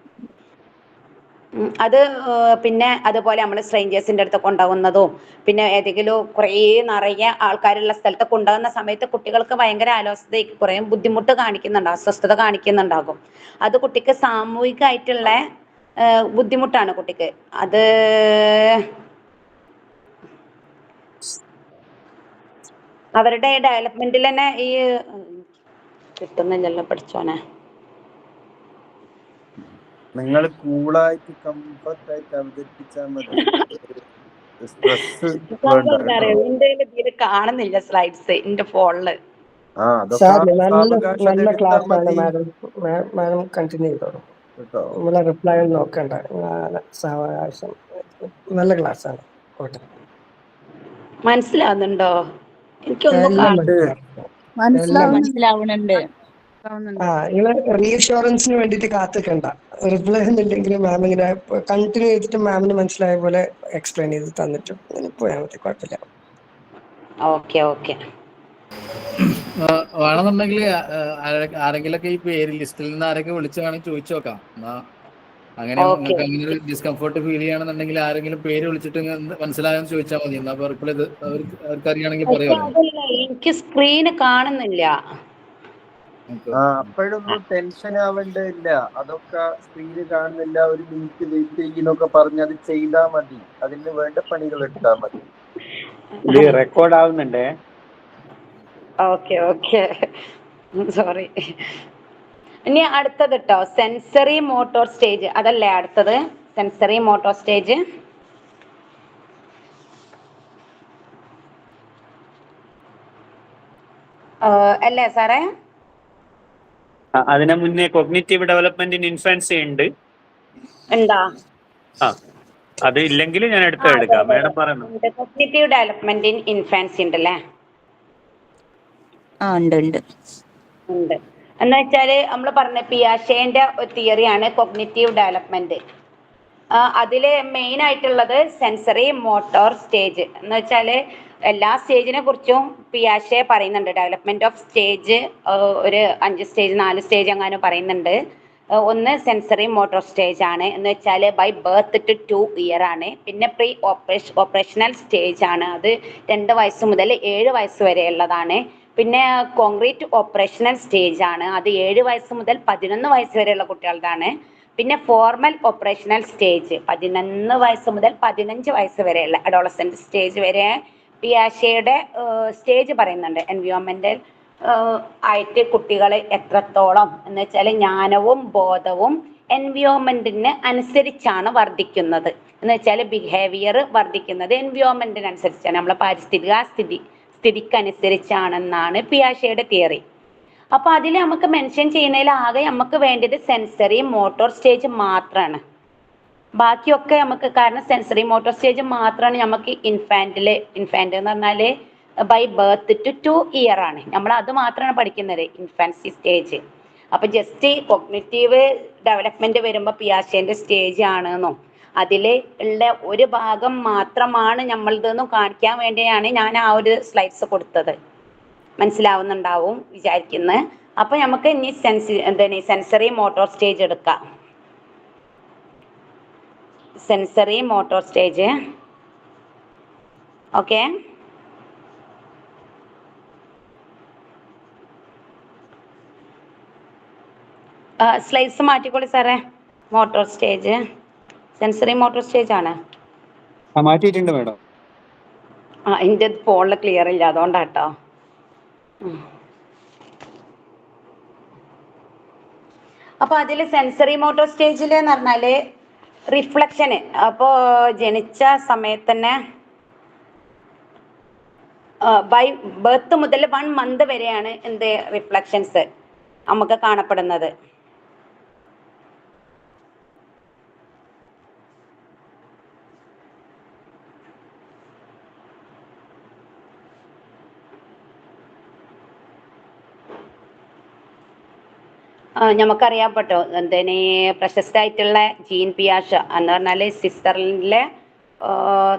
അത് പിന്നെ അതുപോലെ നമ്മൾ സ്ട്രേഞ്ചേഴ്സിൻ്റെ അടുത്തൊക്കെ ഉണ്ടാകുന്നതും, പിന്നെ ഏതെങ്കിലും കുറേ നിറയെ ആൾക്കാരുള്ള സ്ഥലത്തൊക്കെ ഉണ്ടാകുന്ന സമയത്ത് കുട്ടികൾക്ക് ഭയങ്കര അലോസതയ്ക്ക് കുറേ ബുദ്ധിമുട്ട് കാണിക്കുന്നുണ്ടാകും, അസ്വസ്ഥത കാണിക്കുന്നുണ്ടാകും. അത് കുട്ടിക്ക് സാമൂഹികമായിട്ടുള്ള ബുദ്ധിമുട്ടാണ് കുട്ടിക്ക്. അത് അവരുടെ ഡെവലപ്മെന്റിൽ തന്നെ ഈ കിട്ടുന്നില്ലല്ലോ പഠിച്ചോനെ. നിങ്ങൾ കൂളായിട്ട് കംഫർട്ടായിട്ട് അവതരിപ്പിച്ചാൽ മതി. ഇതിൽ കാണുന്നില്ല സ്ലൈഡ്സ് എന്റെ ഫോണില്. നല്ല ക്ലാസ് ആണ് മാഡം. മാഡം കണ്ടിന്യൂ ചെയ്തോളൂ. കേട്ടോ. നമ്മളെ റിപ്ലൈ നോക്കണ്ട. സാവകാശം. നല്ല ക്ലാസ്സാണ്. കോട്ടെ. മനസ്സിലാവുന്നുണ്ടോ? എനിക്കൊന്നും എല്ലാം കാണുന്നില്ല. എല്ലാം മനസ്സിലാവുന്നുണ്ട്. നിങ്ങള് റീഅഷുറൻസിന് വേണ്ടിയിട്ട് കാത്തിക്കണ്ട. റിപ്ലൈ ഒന്നുമില്ലെങ്കിൽ മാം ഇങ്ങനെ കണ്ടിന്യൂ ചെയ്തിട്ട് മാമിന് മനസ്സിലായ പോലെ എക്സ്പ്ലെയിൻ ചെയ്ത് തന്നിട്ടും ഇങ്ങനെ പോയാൽ മതി, കുഴപ്പമില്ല. Okay okay. വേണമെന്നുണ്ടെങ്കിൽ ആരെങ്കിലൊക്കെ ഈ പേര് ലിസ്റ്റിൽ നിന്ന് ആരൊക്കെ വിളിച്ചു വേണമെങ്കിൽ ചോദിച്ചു നോക്കാം. എന്നാ അങ്ങനെ ഓക്കെ നിങ്ങൾക്ക് അങ്ങനെ ഒരു ഡിസ്കംഫർട്ട് ഫീൽ ചെയ്യുകയാണെന്നുണ്ടെങ്കിൽ ആരെങ്കിലും പേര് വിളിച്ചിട്ട് മനസ്സിലായെന്ന് ചോദിച്ചാൽ മതി. എന്നാ റിപ്ലൈ അവർക്ക് അറിയണമെങ്കിൽ പക്ഷെ പറയാമല്ലോ. അതല്ല, എനിക്ക് സ്ക്രീന് കാണുന്നില്ല. അപ്പോഴൊന്നും ടെൻഷൻ ആവേണ്ടതില്ല. അതൊക്കെ സ്ക്രീന് കാണുന്നില്ല, ഒരു മിനിറ്റ് വെയിറ്റ് ചെയ്യുന്നൊക്കെ പറഞ്ഞ് അത് ചെയ്താൽ മതി. അതിന് വേണ്ട പണികൾ എടുത്താൽ മതി. ഇത് റെക്കോർഡ് ആവുന്നുണ്ടേ. Okay okay, sorry. ഇനി അടുത്തത് കേട്ടോ, സെൻസറി മോട്ടോർ സ്റ്റേജ്. അതല്ലേ അടുത്തത്? Sensory motor stage. അല്ലേ സാറേ? അതിനു മുന്നേ കൊഗ്നിറ്റീവ് ഡെവലപ്മെന്റ് ഇൻ ഇൻഫാൻസി ഉണ്ട്. ഉണ്ടാ? അത് ഇല്ലെങ്കിൽ ഞാൻ എടുക്കാം. മാഡം പറയുന്നു. കോഗ്നിറ്റീവ് ഡെവലപ്മെന്റ് ഇൻ ഇൻഫാൻസി ഉണ്ടല്ലേ? ഉണ്ട് എന്ന് വെച്ചാല് നമ്മൾ പറഞ്ഞ പിയാഷേന്റെ തിയറിയാണ് കോഗ്നിറ്റീവ് ഡെവലപ്മെന്റ്. അതില് മെയിൻ ആയിട്ടുള്ളത് സെൻസറി മോട്ടോർ സ്റ്റേജ്. എന്ന് വെച്ചാല് എല്ലാ സ്റ്റേജിനെ കുറിച്ചും പിയാഷെ പറയുന്നുണ്ട്. ഡെവലപ്മെന്റ് ഓഫ് സ്റ്റേജ് ഒരു 5 സ്റ്റേജ് 4 സ്റ്റേജ് അങ്ങനെ പറയുന്നുണ്ട്. ഒന്ന് സെൻസറി മോട്ടോർ സ്റ്റേജ് ആണ്. എന്ന് വെച്ചാൽ ബൈ ബർത്ത് ടു 2 ഇയർ ആണ്. പിന്നെ പ്രീ ഓപ്പറേഷണൽ സ്റ്റേജ് ആണ്. അത് 2 വയസ്സ് മുതൽ 7 വയസ്സ് വരെ ഉള്ളതാണ്. പിന്നെ കോൺക്രീറ്റ് ഓപ്പറേഷണൽ സ്റ്റേജ് ആണ്. അത് 7 വയസ്സ് മുതൽ 11 വയസ്സ് വരെയുള്ള കുട്ടികളുടെയാണ്. പിന്നെ ഫോർമൽ ഓപ്പറേഷണൽ സ്റ്റേജ് 11 വയസ്സ് മുതൽ 15 വയസ്സ് വരെയുള്ള അഡോളസെന്റ് സ്റ്റേജ് വരെ പിയാഷെയുടെ സ്റ്റേജ് പറയുന്നുണ്ട്. എൻവയോൺമെന്റൽ ആയിട്ട് കുട്ടികൾ എത്രത്തോളം എന്ന് വെച്ചാൽ ജ്ഞാനവും ബോധവും എൻവയോൺമെന്റിന് അനുസരിച്ചാണ് വർദ്ധിക്കുന്നത്. എന്ന് വെച്ചാൽ ബിഹേവിയർ വർദ്ധിക്കുന്നത് എൻവയോൺമെന്റിനനുസരിച്ചാണ്, നമ്മളെ പാരിസ്ഥിതിക സ്ഥിതിക്കനുസരിച്ചാണെന്നാണ് പിയാഷെയുടെ തിയറി. അപ്പൊ അതിൽ നമുക്ക് മെൻഷൻ ചെയ്യുന്നതിൽ ആകെ നമുക്ക് വേണ്ടത് സെൻസറി മോട്ടോർ സ്റ്റേജ് മാത്രമാണ്. ബാക്കിയൊക്കെ നമുക്ക്, കാരണം സെൻസറി മോട്ടോർ സ്റ്റേജ് മാത്രമാണ് നമുക്ക് ഇൻഫാന്റ് എന്ന് പറഞ്ഞാല് ബൈ ബർത്ത് ടു 2 ഇയർ ആണ്. നമ്മൾ അത് മാത്രമാണ് പഠിക്കുന്നത്, ഇൻഫാൻസി സ്റ്റേജ്. അപ്പൊ ജസ്റ്റ് കോഗ്നിറ്റീവ് ഡെവലപ്മെന്റ് വരുമ്പോൾ പിയാഷേന്റെ സ്റ്റേജ് ആണെന്നോ അതില് ഉള്ള ഒരു ഭാഗം മാത്രമാണ് നമ്മളിതെന്നും കാണിക്കാൻ വേണ്ടിയാണ് ഞാൻ ആ ഒരു സ്ലൈഡ്സ് കൊടുത്തത്. മനസ്സിലാവുന്നുണ്ടാവും വിചാരിക്കുന്നത്. അപ്പൊ നമുക്ക് ഇനി സെൻസറി മോട്ടോർ സ്റ്റേജ് എടുക്കാം. Sensory motor stage. Okay, slides മാറ്റിക്കോളി സാറേ. Motor stage, sensory motor stage ആണ്. മാറ്റിയിട്ടുണ്ട് മാഡം. എൻ്റെ ഫോണിൽ ക്ലിയർ ഇല്ല, അതുകൊണ്ടാട്ടോ. അപ്പൊ അതിൽ സെൻസറി മോട്ടോർ സ്റ്റേജിൽ എന്ന് പറഞ്ഞാല് റിഫ്ലക്ഷന്, അപ്പോ ജനിച്ച സമയത്ത് തന്നെ ബൈ ബർത്ത് മുതൽ 1 മന്ത് വരെയാണ് എന്ത് റിഫ്ലക്ഷൻസ് നമുക്ക് കാണപ്പെടുന്നത്. നമുക്കറിയാൻ പറ്റോ എന്തിന് പ്രശസ്തമായിട്ടുള്ള ജീൻ പിയാഷ എന്ന് പറഞ്ഞാല് സ്വിറ്റ്സർലൻഡിലെ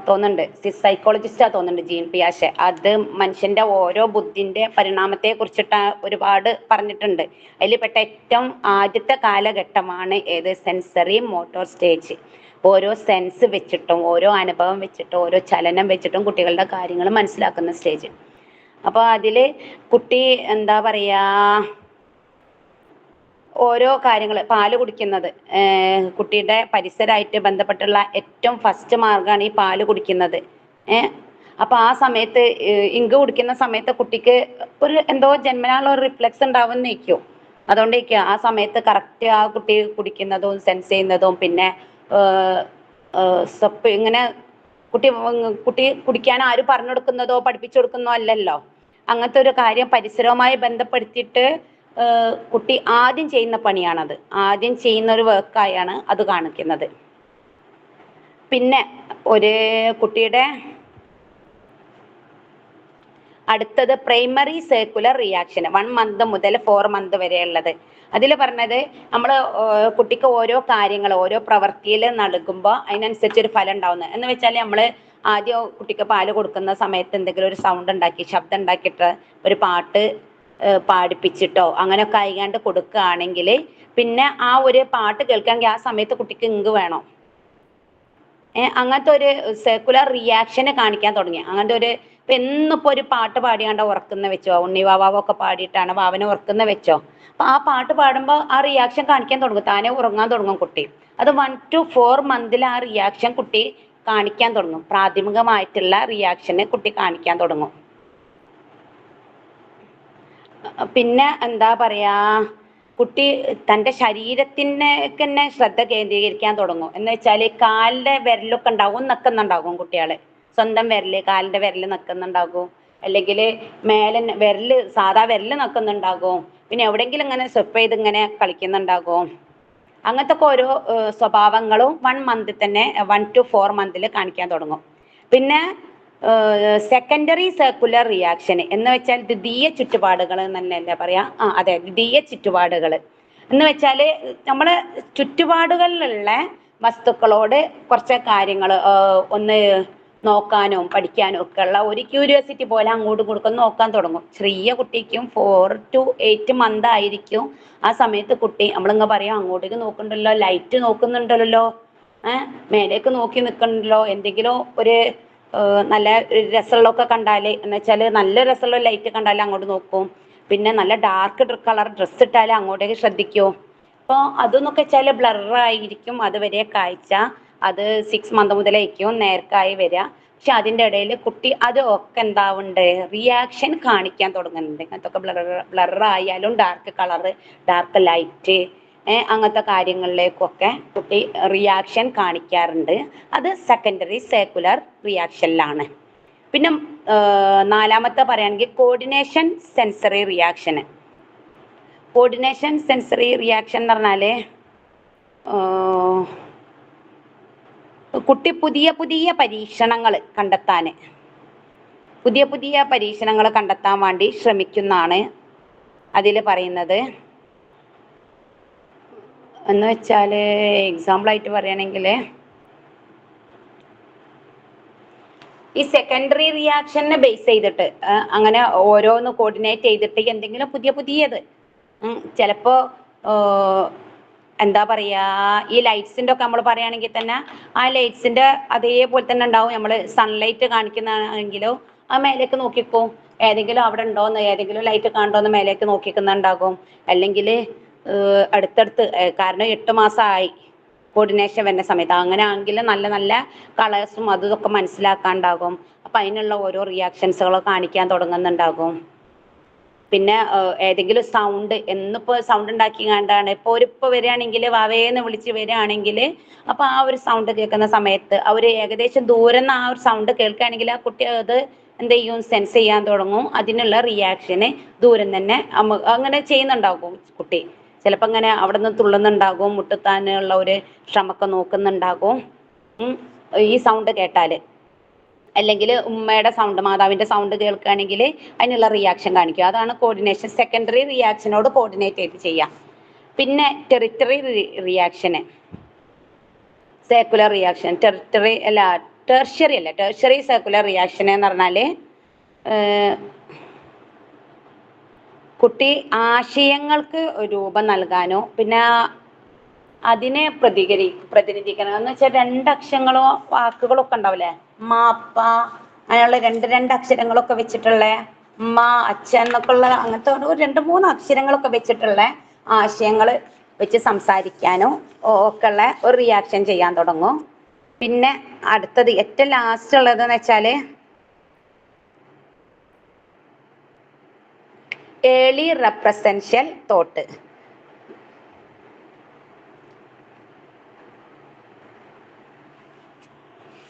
തോന്നുന്നുണ്ട് സൈക്കോളജിസ്റ്റാ തോന്നുന്നുണ്ട് ജീൻ പിയാഷ. അത് മനുഷ്യന്റെ ഓരോ ബുദ്ധിന്റെ പരിണാമത്തെ കുറിച്ചിട്ട് ഒരുപാട് പറഞ്ഞിട്ടുണ്ട്. അതിൽ പെട്ട ഏറ്റവും ആദ്യത്തെ കാലഘട്ടമാണ് ഏത്? Sensory motor stage. ഓരോ സെൻസ് വെച്ചിട്ടും ഓരോ അനുഭവം വെച്ചിട്ടും ഓരോ ചലനം വെച്ചിട്ടും കുട്ടികളുടെ കാര്യങ്ങൾ മനസ്സിലാക്കുന്ന സ്റ്റേജ്. അപ്പൊ അതില് കുട്ടി എന്താ പറയാ, ഓരോ കാര്യങ്ങൾ, പാല് കുടിക്കുന്നത് കുട്ടിയുടെ പരിസരമായിട്ട് ബന്ധപ്പെട്ടുള്ള ഏറ്റവും ഫസ്റ്റ് മാർഗമാണ് ഈ പാല് കുടിക്കുന്നത്. അപ്പൊ ആ സമയത്ത് ഇങ്ക് കുടിക്കുന്ന സമയത്ത് കുട്ടിക്ക് ഒരു എന്തോ ജന്മനാളുള്ള ഒരു റിഫ്ലെക്സ് ഉണ്ടാവുന്നേക്കോ, അതുകൊണ്ടേക്കോ ആ സമയത്ത് കറക്റ്റ് ആ കുട്ടി കുടിക്കുന്നതും സെൻസ് ചെയ്യുന്നതും പിന്നെ സപ്പ് ഇങ്ങനെ കുട്ടി കുടിക്കാൻ ആരും പറഞ്ഞു കൊടുക്കുന്നതോ പഠിപ്പിച്ചു കൊടുക്കുന്നതോ അല്ലല്ലോ. അങ്ങനത്തെ ഒരു കാര്യം പരിസരവുമായി ബന്ധപ്പെടുത്തിയിട്ട് കുട്ടി ആദ്യം ചെയ്യുന്ന പണിയാണത്. ആദ്യം ചെയ്യുന്ന ഒരു വർക്കായാണ് അത് കാണിക്കുന്നത്. പിന്നെ ഒരു കുട്ടിയുടെ അടുത്തത് പ്രൈമറി സർക്കുലർ റിയാക്ഷൻ 1 മന്ത് മുതൽ 4 മന്ത് വരെ ഉള്ളത്. അതിൽ പറഞ്ഞത് നമ്മൾ കുട്ടിക്ക് ഓരോ കാര്യങ്ങൾ ഓരോ പ്രവൃത്തിയിൽ നൽകുമ്പോൾ അതിനനുസരിച്ച് ഒരു ഫലം ഉണ്ടാവുന്നത്. എന്ന് വെച്ചാൽ നമ്മൾ ആദ്യം കുട്ടിക്ക് പാല് കൊടുക്കുന്ന സമയത്ത് എന്തെങ്കിലും ഒരു സൗണ്ട് ഉണ്ടാക്കി ശബ്ദം ഉണ്ടാക്കിയിട്ട് ഒരു പാട്ട് പാടിപ്പിച്ചിട്ടോ അങ്ങനെയൊക്കെ ആയിക്കാണ്ട് കൊടുക്കുകയാണെങ്കിൽ പിന്നെ ആ ഒരു പാട്ട് കേൾക്കുകയാണെങ്കിൽ ആ സമയത്ത് കുട്ടിക്ക് ഇങ്ക് വേണം. അങ്ങനത്തെ ഒരു സർക്കുലർ റിയാക്ഷന് കാണിക്കാൻ തുടങ്ങി. അങ്ങനത്തെ ഒരു ഇപ്പം എന്നിപ്പോൾ ഒരു പാട്ട് പാടിയാണ്ട് ഉറക്കുന്ന വെച്ചോ, ഉണ്ണി വാവാവൊക്കെ പാടിയിട്ടാണ് വാവനെ ഉറക്കുന്ന വെച്ചോ, അപ്പം ആ പാട്ട് പാടുമ്പോൾ ആ റിയാക്ഷൻ കാണിക്കാൻ തുടങ്ങും, താനെ ഉറങ്ങാൻ തുടങ്ങും കുട്ടി. അത് 1 to 4 മന്തിൽ ആ റിയാക്ഷൻ കുട്ടി കാണിക്കാൻ തുടങ്ങും. പ്രാഥമികമായിട്ടുള്ള റിയാക്ഷന് കുട്ടി കാണിക്കാൻ തുടങ്ങും. പിന്നെ എന്താ പറയാ, കുട്ടി തൻ്റെ ശരീരത്തിന് തന്നെ ശ്രദ്ധ കേന്ദ്രീകരിക്കാൻ തുടങ്ങും. എന്ന് വെച്ചാൽ കാലിൻ്റെ വിരലൊക്കെ ഉണ്ടാവും, നിൽക്കുന്നുണ്ടാകും കുട്ടികൾ. സ്വന്തം വിരല് കാലിൻ്റെ വിരൽ നിൽക്കുന്നുണ്ടാകും, അല്ലെങ്കിൽ മേലെ വിരല് സാധാ വിരൽ നിൽക്കുന്നുണ്ടാകും. പിന്നെ എവിടെയെങ്കിലും ഇങ്ങനെ സ്റ്റെപ്പ് ചെയ്ത് ഇങ്ങനെ കളിക്കുന്നുണ്ടാകും. അങ്ങനത്തെ ഒക്കെ ഓരോ സ്വഭാവങ്ങളും 1 മന്തിൽ തന്നെ 1 to 4 മന്തിൽ കാണിക്കാൻ തുടങ്ങും. പിന്നെ സെക്കൻഡറി സർക്കുലർ റിയാക്ഷൻ എന്ന് വെച്ചാൽ ദ്വിതീയ ചുറ്റുപാടുകൾ എന്നല്ലേ പറയാ. അതെ, ദ്വിതീയ ചുറ്റുപാടുകൾ എന്ന് വെച്ചാൽ നമ്മൾ ചുറ്റുപാടുകളിലുള്ള വസ്തുക്കളോട് കുറച്ച് കാര്യങ്ങൾ ഒന്ന് നോക്കാനും പഠിക്കാനും ഒക്കെ ഉള്ള ഒരു ക്യൂരിയോസിറ്റി പോലെ അങ്ങോട്ടും ഇങ്ങോട്ടും നോക്കാൻ തുടങ്ങും. ചെറിയ കുട്ടിക്കും 4 to 8 മന്ത് ആയിരിക്കും ആ സമയത്ത് കുട്ടി നമ്മളിങ്ങ പറയാം അങ്ങോട്ടേക്ക് നോക്കുന്നുണ്ടല്ലോ, ലൈറ്റ് നോക്കുന്നുണ്ടല്ലോ, മേലേക്ക് നോക്കി നിൽക്കണ്ടല്ലോ, എന്തെങ്കിലും ഒരു നല്ല രസമുള്ളതൊക്കെ കണ്ടാൽ എന്ന് വെച്ചാൽ നല്ല രസമുള്ള ലൈറ്റ് കണ്ടാൽ അങ്ങോട്ട് നോക്കും. പിന്നെ നല്ല ഡാർക്ക് കളർ ഡ്രസ്സ് ഇട്ടാൽ അങ്ങോട്ടേക്ക് ശ്രദ്ധിക്കും. അപ്പോൾ അതെന്നൊക്കെ വെച്ചാൽ ബ്ലറായിരിക്കും അതുവരെ കാഴ്ച. അത് 6 മന്ത് മുതലായിരിക്കും നേർക്കായി വരിക. പക്ഷെ അതിൻ്റെ ഇടയിൽ കുട്ടി അതൊക്കെ എന്താവുന്നുണ്ട്, റിയാക്ഷൻ കാണിക്കാൻ തുടങ്ങുന്നുണ്ട്. അങ്ങനത്തൊക്കെ ബ്ലറായാലും ഡാർക്ക് കളറ് ഡാർക്ക് ലൈറ്റ് അങ്ങനത്തെ കാര്യങ്ങളിലേക്കൊക്കെ കുട്ടി റിയാക്ഷൻ കാണിക്കാറുണ്ട്. അത് സെക്കൻഡറി സർക്കുലർ റിയാക്ഷനിലാണ്. പിന്നെ 4മത്തെ പറയുകയാണെങ്കിൽ കോർഡിനേഷൻ സെൻസറി റിയാക്ഷന്. കോർഡിനേഷൻ സെൻസറി റിയാക്ഷൻ എന്ന് പറഞ്ഞാൽ കുട്ടി പുതിയ പുതിയ പരീക്ഷണങ്ങൾ കണ്ടെത്താൻ വേണ്ടി ശ്രമിക്കുന്നതാണ് അതിൽ പറയുന്നത്. എന്ന് വെച്ചാൽ എക്സാമ്പിളായിട്ട് പറയുകയാണെങ്കിൽ ഈ സെക്കൻഡറി റിയാക്ഷനെ ബേസ് ചെയ്തിട്ട് അങ്ങനെ ഓരോന്ന് കോർഡിനേറ്റ് ചെയ്തിട്ട് എന്തെങ്കിലും പുതിയത് ചിലപ്പോൾ എന്താ പറയുക, ഈ ലൈറ്റ്സിൻ്റെ ഒക്കെ നമ്മൾ പറയുകയാണെങ്കിൽ തന്നെ ആ ലൈറ്റ്സിൻ്റെ അതേപോലെ തന്നെ ഉണ്ടാവും. നമ്മൾ സൺലൈറ്റ് കാണിക്കുന്നതാണെങ്കിലോ ആ മേലേക്ക് നോക്കിക്കോ, ഏതെങ്കിലും അവിടെ ഉണ്ടോയെന്ന്, ഏതെങ്കിലും ലൈറ്റ് കാണുണ്ടോയെന്ന് മേലേക്ക് നോക്കിക്കുന്നുണ്ടാകും. അല്ലെങ്കിൽ അടുത്തടുത്ത്, കാരണം 8 മാസമായി കോർഡിനേഷൻ വരുന്ന സമയത്ത്, അങ്ങനെ ആണെങ്കിൽ നല്ല നല്ല കളേഴ്സും അതൊക്കെ മനസ്സിലാക്കാനുണ്ടാകും. അപ്പം അതിനുള്ള ഓരോ റിയാക്ഷൻസുകൾ കാണിക്കാൻ തുടങ്ങുന്നുണ്ടാകും. പിന്നെ ഏതെങ്കിലും സൗണ്ട് എന്നിപ്പോൾ സൗണ്ട് ഉണ്ടാക്കി കണ്ടാണ് ഇപ്പോൾ വരികയാണെങ്കിൽ വാവേന്ന് വിളിച്ച് വരികയാണെങ്കിൽ അപ്പോൾ ആ ഒരു സൗണ്ട് കേൾക്കുന്ന സമയത്ത് അവർ ഏകദേശം ദൂരം നിന്ന് ആ ഒരു സൗണ്ട് കേൾക്കുകയാണെങ്കിൽ ആ കുട്ടി അത് എന്ത് ചെയ്യും, സെൻസ് ചെയ്യാൻ തുടങ്ങും. അതിനുള്ള റിയാക്ഷന് ദൂരം തന്നെ അങ്ങനെ ചെയ്യുന്നുണ്ടാകും കുട്ടി. ചിലപ്പോൾ അങ്ങനെ അവിടെ നിന്ന് തുള്ളുന്നുണ്ടാകും, മുട്ടുത്താനുള്ള ഒരു ശ്രമമൊക്കെ നോക്കുന്നുണ്ടാകും ഈ സൗണ്ട് കേട്ടാൽ. അല്ലെങ്കിൽ ഉമ്മയുടെ സൗണ്ട്, മാതാവിൻ്റെ സൗണ്ട് കേൾക്കുകയാണെങ്കിൽ അതിനുള്ള റിയാക്ഷൻ കാണിക്കുക. അതാണ് കോർഡിനേഷൻ. സെക്കൻഡറി റിയാക്ഷനോട് കോർഡിനേറ്റ് ചെയ്ത് ചെയ്യാം. പിന്നെ ടെറിറ്ററി റിയാക്ഷന്, circular reaction, tertiary circular reaction എന്ന് പറഞ്ഞാൽ കുട്ടി ആശയങ്ങൾക്ക് രൂപം നൽകാനോ പിന്നെ അതിനെ പ്രതിനിധിക്കണം എന്ന് വെച്ചാൽ 2 അക്ഷരങ്ങളോ വാക്കുകളോ ഒക്കെ ഉണ്ടാവില്ലേ, മാപ്പ, അങ്ങനെയുള്ള 2 അക്ഷരങ്ങളൊക്കെ വെച്ചിട്ടുള്ള ഉമ്മ അച്ഛൻ എന്നൊക്കെ ഉള്ള അങ്ങനത്തെ 2-3 അക്ഷരങ്ങളൊക്കെ വെച്ചിട്ടുള്ള ആശയങ്ങൾ വെച്ച് സംസാരിക്കാനോ ഒക്കെ ഉള്ള ഒരു റിയാക്ഷൻ ചെയ്യാൻ തുടങ്ങും. പിന്നെ അടുത്തത് ഏറ്റവും ലാസ്റ്റ് ഉള്ളതെന്ന് വെച്ചാൽ ഏർലി റെപ്രസെൻഷ്യൽ തോട്ട്.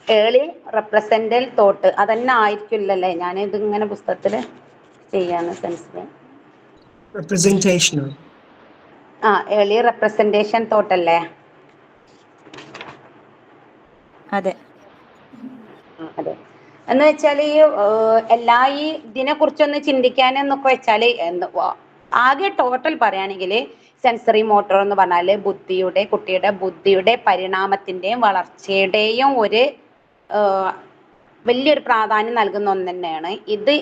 ഏർലി റെപ്രസെന്റൽ തോട്ട് അതന്നെ ആയിരിക്കില്ലല്ലേ, ഞാനിതിങ്ങനെ പുസ്തകത്തിൽ ചെയ്യാന്ന് സെൻസിൽ. റെപ്രസെന്റേഷനോ? Early representation തോട്ടല്ലേ? അതെ. അതെ. എന്ന് വെച്ചാൽ ഈ ഇതിനെ കുറിച്ചൊന്ന് ചിന്തിക്കാനെന്നൊക്കെ വെച്ചാൽ ആകെ ടോട്ടൽ പറയുകയാണെങ്കിൽ സെൻസറി മോട്ടോർ എന്ന് പറഞ്ഞാൽ കുട്ടിയുടെ ബുദ്ധിയുടെ പരിണാമത്തിന്റെയും വളർച്ചയുടെയും ഒരു വലിയൊരു പ്രാധാന്യം നൽകുന്ന ഒന്ന് തന്നെയാണ്. ഇത്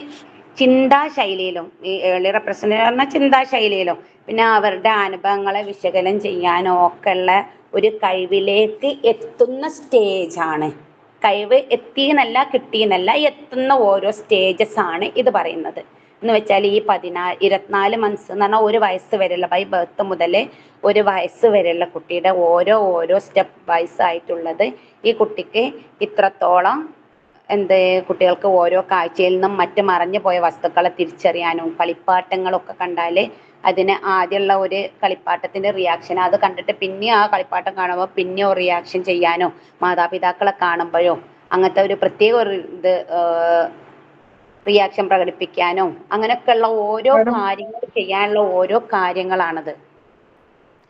ചിന്താശൈലിയിലും ഈ ഏർലി റെപ്രസെന്റേഷൻ പറഞ്ഞാൽ ചിന്താശൈലിയിലും പിന്നെ അവരുടെ അനുഭവങ്ങളെ വിശകലനം ചെയ്യാനോ ഒക്കെ ഉള്ള ഒരു കഴിവിലേക്ക് എത്തുന്ന സ്റ്റേജാണ്. കഴിവ് എത്തിയെന്നല്ല കിട്ടിയെന്നല്ല, എത്തുന്ന ഓരോ സ്റ്റേജസ് ആണ് ഇത് പറയുന്നത്. എന്ന് വെച്ചാൽ ഈ 24 മന്ത്സ് എന്ന് പറഞ്ഞാൽ 1 വയസ്സ് വരെയുള്ള ബൈ ബർത്ത് മുതൽ 1 വയസ്സ് വരെയുള്ള കുട്ടിയുടെ ഓരോ സ്റ്റെപ്പ് വൈസ് ആയിട്ടുള്ളത് ഈ കുട്ടിക്ക് ഇത്രത്തോളം കുട്ടികൾക്ക് ഓരോ കാഴ്ചയിൽ നിന്നും മറ്റ് മറഞ്ഞു പോയ വസ്തുക്കളെ തിരിച്ചറിയാനും കളിപ്പാട്ടങ്ങളൊക്കെ കണ്ടാൽ അതിന് ആദ്യമുള്ള ഒരു കളിപ്പാട്ടത്തിന്റെ റിയാക്ഷൻ അത് കണ്ടിട്ട് പിന്നെ ആ കളിപ്പാട്ടം കാണുമ്പോൾ പിന്നെ ഒരു റിയാക്ഷൻ ചെയ്യാനോ മാതാപിതാക്കളെ കാണുമ്പോഴോ അങ്ങനത്തെ ഒരു പ്രത്യേക ഒരു റിയാക്ഷൻ പ്രകടിപ്പിക്കാനോ അങ്ങനെയൊക്കെയുള്ള ഓരോ കാര്യങ്ങൾ ചെയ്യാനുള്ള ഓരോ കാര്യങ്ങളാണത്.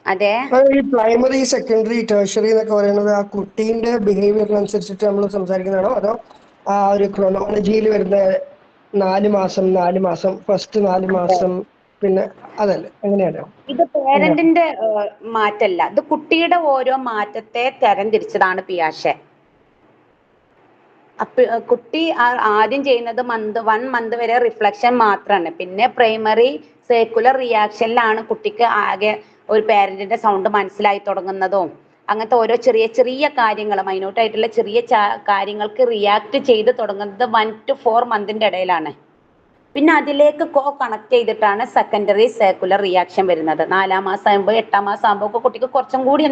അതെ, ഈ പ്രൈമറി, സെക്കൻഡറി, ടേർഷറി എന്നൊക്കെ പറയുന്നത് ആ കുട്ടീന്റെ ബിഹേവിയറിനനുസരിച്ചിട്ട് നമ്മൾ സംസാരിക്കുന്നതാണോ, അതോ ആ ഒരു ക്രോണോളജിയിൽ വരുന്ന 4 മാസം ഫസ്റ്റ് 4 മാസം പിന്നെ അതല്ലേ, എങ്ങനെയാണോ? ഇത് പേരന്റിന്റെ മാറ്റല്ല, ഇത് കുട്ടിയുടെ ഓരോ മാറ്റത്തെ തരംതിരിച്ചതാണ് പിയാഷെ. കുട്ടി ആദ്യം ചെയ്യുന്നത് 1 മന്ത് വരെ റിഫ്ലക്ഷൻ മാത്രമാണ്. പിന്നെ പ്രൈമറി സർക്കുലർ റിയാക്ഷനിലാണ് കുട്ടിക്ക് ആകെ ഒരു പേരന്റിന്റെ സൗണ്ട് മനസ്സിലായി തുടങ്ങുന്നതും അങ്ങനത്തെ ഓരോ ചെറിയ കാര്യങ്ങൾ മൈന്യൂട്ടായിട്ടുള്ള ചെറിയ കാര്യങ്ങൾക്ക് റിയാക്ട് ചെയ്ത് തുടങ്ങുന്നത് 1 to 4 മന്തിന്റെ ഇടയിലാണ്. പിന്നെ അതിലേക്ക് കണക്ട് ചെയ്തിട്ടാണ് സെക്കൻഡറി സർക്കുലർ റിയാക്ഷൻ വരുന്നത്. 4 മാസം ആകുമ്പോൾ 8 മാസം ആകുമ്പോൾ കുട്ടിക്ക് കുറച്ചും കൂടി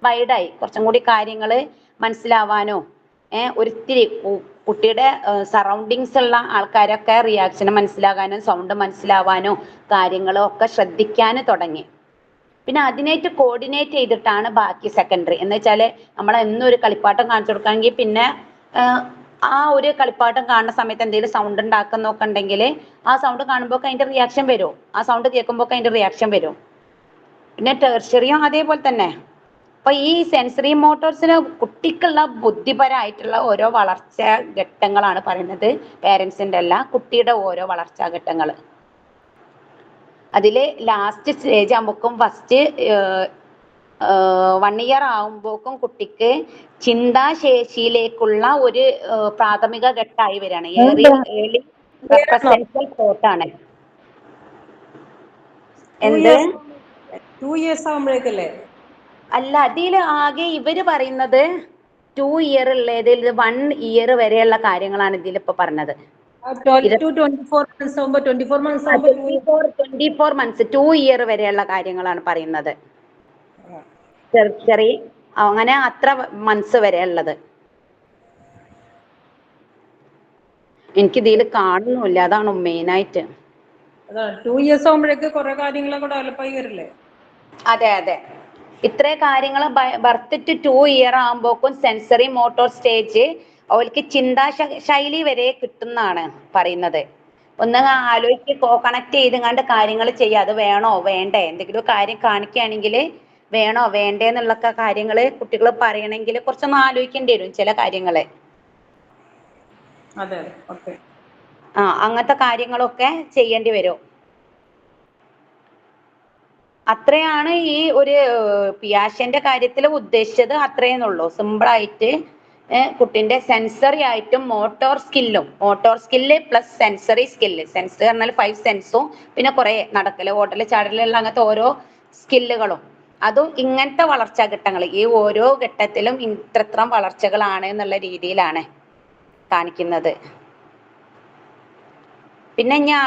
വൈഡായി കുറച്ചും കൂടി കാര്യങ്ങൾ മനസ്സിലാവാനോ ഒരിത്തിരി കുട്ടിയുടെ സറൗണ്ടിങ്സ് ഉള്ള ആൾക്കാരൊക്കെ റിയാക്ഷന് മനസ്സിലാകാനും സൗണ്ട് മനസ്സിലാവാനോ കാര്യങ്ങളോ ഒക്കെ ശ്രദ്ധിക്കാൻ തുടങ്ങി. പിന്നെ അതിനായിട്ട് കോർഡിനേറ്റ് ചെയ്തിട്ടാണ് ബാക്കി സെക്കൻഡറി. എന്ന് വെച്ചാൽ നമ്മൾ എന്നും ഒരു കളിപ്പാട്ടം കാണിച്ചു കൊടുക്കുകയാണെങ്കിൽ പിന്നെ ആ ഒരു കളിപ്പാട്ടം കാണുന്ന സമയത്ത് എന്തെങ്കിലും സൗണ്ട് ഉണ്ടാക്കുന്നൊക്കെ ഉണ്ടെങ്കിൽ ആ സൗണ്ട് കാണുമ്പോൾ അതിന്റെ റിയാക്ഷൻ വരും, ആ സൗണ്ട് കേൾക്കുമ്പോൾ അതിന്റെ റിയാക്ഷൻ വരും. പിന്നെ ടെർഷ്യറിയും അതേപോലെ തന്നെ. അപ്പൊ ഈ സെൻസറി മോട്ടോർസിന് കുട്ടിക്കുള്ള ബുദ്ധിപരമായിട്ടുള്ള ഓരോ വളർച്ചാ ഘട്ടങ്ങളാണ് പറയുന്നത്, പേരൻസിന്റെ അല്ല, കുട്ടിയുടെ ഓരോ വളർച്ചാ ഘട്ടങ്ങൾ. അതില് ലാസ്റ്റ് സ്റ്റേജ് ആകുമ്പോഴേക്കും ഫസ്റ്റ് 1 ഇയർ ആകുമ്പോഴേക്കും കുട്ടിക്ക് ചിന്താശേഷിയിലേക്കുള്ള ഒരു പ്രാഥമിക ഘട്ടമായി വരികയാണ്. ഏർലി റെപ്രസെന്റൽ തോട്ടാണ്. 2 years ആകുമ്പോഴേക്കല്ലേ? അല്ല, അതിൽ ആകെ ഇവര് പറയുന്നത് 2 ഇയർ ഉള്ളതിൽ 1 ഇയർ വരെയുള്ള കാര്യങ്ങളാണ് ഇതിൽ ഇപ്പൊ പറഞ്ഞത്. 24 മന്ത്സ് 2 ഇയർ വരെയുള്ള കാര്യങ്ങളാണ് പറയുന്നത്. ചെറിയ അങ്ങനെ അത്ര മന്ത്സ് വരെ ഉള്ളത് എനിക്ക് ഇതിൽ കാണുന്നില്ല, അതാണ് മെയിനായിട്ട്. 2 years ആകുമ്പോഴേക്ക് കുറെ കാര്യങ്ങളൊക്കെ ഡെവലപ്പ് ആയി വരില്ലേ? അതെ, ഇത്രേ കാര്യങ്ങൾ ബർത്ത് ടു 2 ഇയർ ആകുമ്പോഴേക്കും സെൻസറി മോട്ടോർ സ്റ്റേജ് അവർക്ക് ചിന്താശൈലി വരെ കിട്ടുന്നാണ് പറയുന്നത്. ഒന്ന് ആലോചിച്ച് കണക്ട് ചെയ്തുകൊണ്ട് കാര്യങ്ങൾ ചെയ്യുക. അത് വേണോ വേണ്ടേ, എന്തെങ്കിലും കാര്യം കാണിക്കുകയാണെങ്കിൽ വേണോ വേണ്ടേ എന്നുള്ള കാര്യങ്ങൾ കുട്ടികൾ പറയണമെങ്കിൽ കുറച്ചൊന്ന് ആലോചിക്കേണ്ടി വരും ചില കാര്യങ്ങള്. അതെ, ഓക്കെ. അങ്ങനത്തെ കാര്യങ്ങളൊക്കെ ചെയ്യേണ്ടി വരും. അത്രയാണ് ഈ ഒരു പിയാഷെന്റെ കാര്യത്തിൽ ഉദ്ദേശിച്ചത്, അത്രയെന്നുള്ളൂ. സിമ്പിളായിട്ട് കുട്ടിന്റെ സെൻസറി ആയിട്ടും motor skill plus sensory skill. Sensory പറഞ്ഞാൽ 5 സെൻസും പിന്നെ കുറെ നടക്കല് ഓടല് ചാടലുള്ള അങ്ങനത്തെ ഓരോ സ്കില്ലുകളും, അതും ഇങ്ങനത്തെ വളർച്ചാ ഘട്ടങ്ങൾ ഈ ഓരോ ഘട്ടത്തിലും ഇത്രത്രം വളർച്ചകളാണ് എന്നുള്ള രീതിയിലാണ് കാണിക്കുന്നത്. പിന്നെ ഞാൻ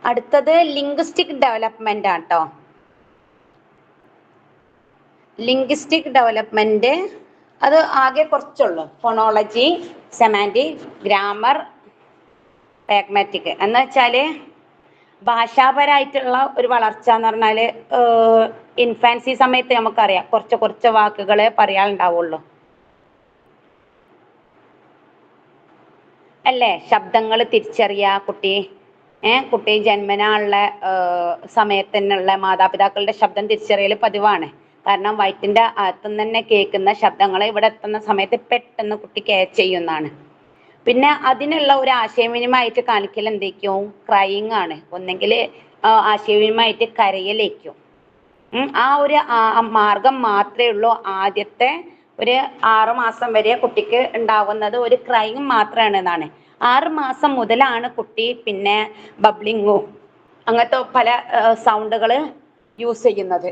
അടുത്തത് ലിംഗ്വിസ്റ്റിക് ഡെവലപ്മെന്റ് ആണ് കേട്ടോ. ലിംഗ്വിസ്റ്റിക് ഡെവലപ്മെന്റ് അത് ആകെ കുറച്ചുള്ളൂ. Phonology, semantic, grammar, pragmatic. എന്ന് വെച്ചാല് ഭാഷാപരമായിട്ടുള്ള ഒരു വളർച്ച എന്ന് പറഞ്ഞാല് ഇൻഫാൻസി സമയത്ത് നമുക്കറിയാം കുറച്ച് വാക്കുകളെ പറയാനുണ്ടാവുള്ളൂ. അല്ലേ ശബ്ദങ്ങൾ തിരിച്ചറിയാ കുട്ടി കുട്ടി ജന്മനാ ഉള്ള സമയത്ത് തന്നെയുള്ള മാതാപിതാക്കളുടെ ശബ്ദം തിരിച്ചറിയൽ പതിവാണ്. കാരണം വയറ്റിന്റെ അകത്തുനിന്ന് തന്നെ കേൾക്കുന്ന ശബ്ദങ്ങൾ ഇവിടെ എത്തുന്ന സമയത്ത് പെട്ടെന്ന് കുട്ടി ക്യാച്ച് ചെയ്യുന്നതാണ്. പിന്നെ അതിനുള്ള ഒരു ആശയവിനിമയമായിട്ട് കാണിക്കൽ എന്തൊക്കെയും ക്രൈയിങ് ആണ്. ഒന്നെങ്കിൽ ആശയവിനിമയമായിട്ട് കരയലേക്കും. ആ ഒരു മാർഗം മാത്രമേ ഉള്ളൂ. ആദ്യത്തെ ഒരു 6 മാസം വരെ കുട്ടിക്ക് ഉണ്ടാവുന്നത് ഒരു ക്രൈയിങ് മാത്രമാണ് എന്നാണ്. 6 മാസം മുതലാണ് കുട്ടി പിന്നെ ബബ്ലിങ്ങും അങ്ങനത്തെ പല സൗണ്ടുകൾ യൂസ് ചെയ്യുന്നത്.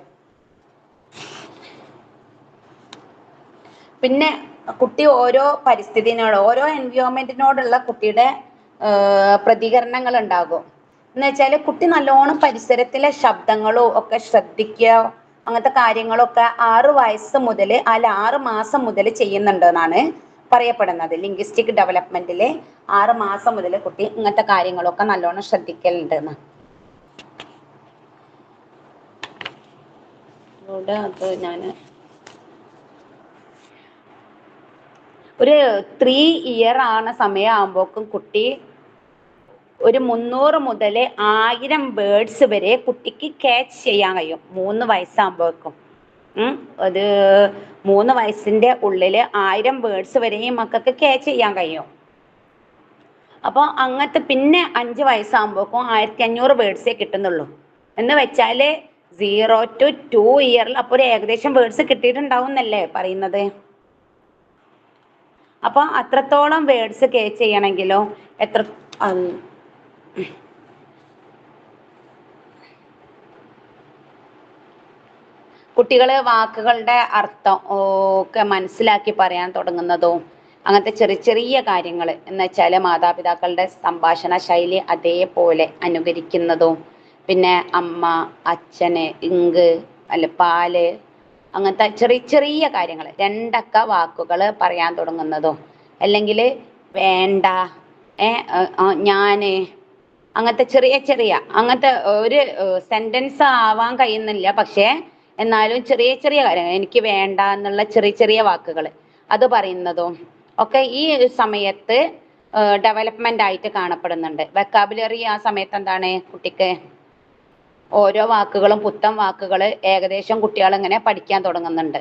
പിന്നെ കുട്ടി ഓരോ പരിസ്ഥിതിനോട് ഓരോ എൻവയോൺമെന്റിനോടുള്ള കുട്ടിയുടെ പ്രതികരണങ്ങൾ ഉണ്ടാകും. എന്ന് വെച്ചാൽ കുട്ടി നല്ലോണം പരിസരത്തിലെ ശബ്ദങ്ങളും ഒക്കെ ശ്രദ്ധിക്കുക, അങ്ങനത്തെ കാര്യങ്ങളൊക്കെ 6 വയസ്സ് മുതൽ 6 മാസം മുതൽ ചെയ്യുന്നുണ്ട് എന്നാണ് പറയപ്പെടുന്നത്. ലിംഗ്വിസ്റ്റിക് ഡെവലപ്മെന്റിൽ 6 മാസം മുതൽ കുട്ടി ഇങ്ങനത്തെ കാര്യങ്ങളൊക്കെ നല്ലോണം ശ്രദ്ധിക്കലുണ്ട് എന്ന്. അത് ഞാൻ ഒരു 3 ഇയർ ആണ സമയമാകുമ്പോക്കും കുട്ടി ഒരു 300 മുതൽ 1000 വേർഡ്സ് വരെ കുട്ടിക്ക് ക്യാച്ച് ചെയ്യാൻ കഴിയും. 3 വയസ്സാകുമ്പോഴേക്കും അത് 3 വയസ്സിന്റെ ഉള്ളിൽ 1000 വേർഡ്സ് വരെയും മക്കൾക്ക് ക്യാച്ച് ചെയ്യാൻ കഴിയും. അപ്പോൾ അങ്ങനത്തെ പിന്നെ 5 വയസ്സാകുമ്പോഴേക്കും 1500 വേർഡ്സേ കിട്ടുന്നുള്ളൂ. എന്ന് വെച്ചാൽ 0 to 2 ഇയറിൽ അപ്പോൾ ഒരു ഏകദേശം വേർഡ്സ് കിട്ടിയിട്ടുണ്ടാവും എന്നല്ലേ പറയുന്നത്. അപ്പോൾ അത്രത്തോളം വേർഡ്സ് ക്യാച്ച് ചെയ്യണമെങ്കിലോ എത്ര കുട്ടികൾ വാക്കുകളുടെ അർത്ഥം ഒക്കെ മനസ്സിലാക്കി പറയാൻ തുടങ്ങുന്നതും അങ്ങനത്തെ ചെറിയ ചെറിയ കാര്യങ്ങൾ എന്ന് വെച്ചാൽ മാതാപിതാക്കളുടെ സംഭാഷണ ശൈലി അതേപോലെ അനുകരിക്കുന്നതും പിന്നെ അമ്മ അച്ഛന് ഇങ്ക് അല്ല പാല് അങ്ങനത്തെ ചെറിയ ചെറിയ കാര്യങ്ങൾ 2 അക്ക വാക്കുകൾ പറയാൻ തുടങ്ങുന്നതും അല്ലെങ്കിൽ വേണ്ട ഞാന് അങ്ങനത്തെ ചെറിയ ചെറിയ അങ്ങനത്തെ ഒരു സെന്റൻസ് ആവാൻ കഴിയുന്നില്ല. പക്ഷേ എന്നാലും ചെറിയ ചെറിയ കാര്യങ്ങൾ എനിക്ക് വേണ്ട എന്നുള്ള ചെറിയ ചെറിയ വാക്കുകൾ അത് പറയുന്നതും ഒക്കെ ഈ സമയത്ത് ഡെവലപ്മെന്റ് ആയിട്ട് കാണപ്പെടുന്നുണ്ട്. വെക്കാബുലറി ആ സമയത്ത് എന്താണ് കുട്ടിക്ക് ഓരോ വാക്കുകളും പുത്തൻ വാക്കുകൾ ഏകദേശം കുട്ടികൾ ഇങ്ങനെ പഠിക്കാൻ തുടങ്ങുന്നുണ്ട്.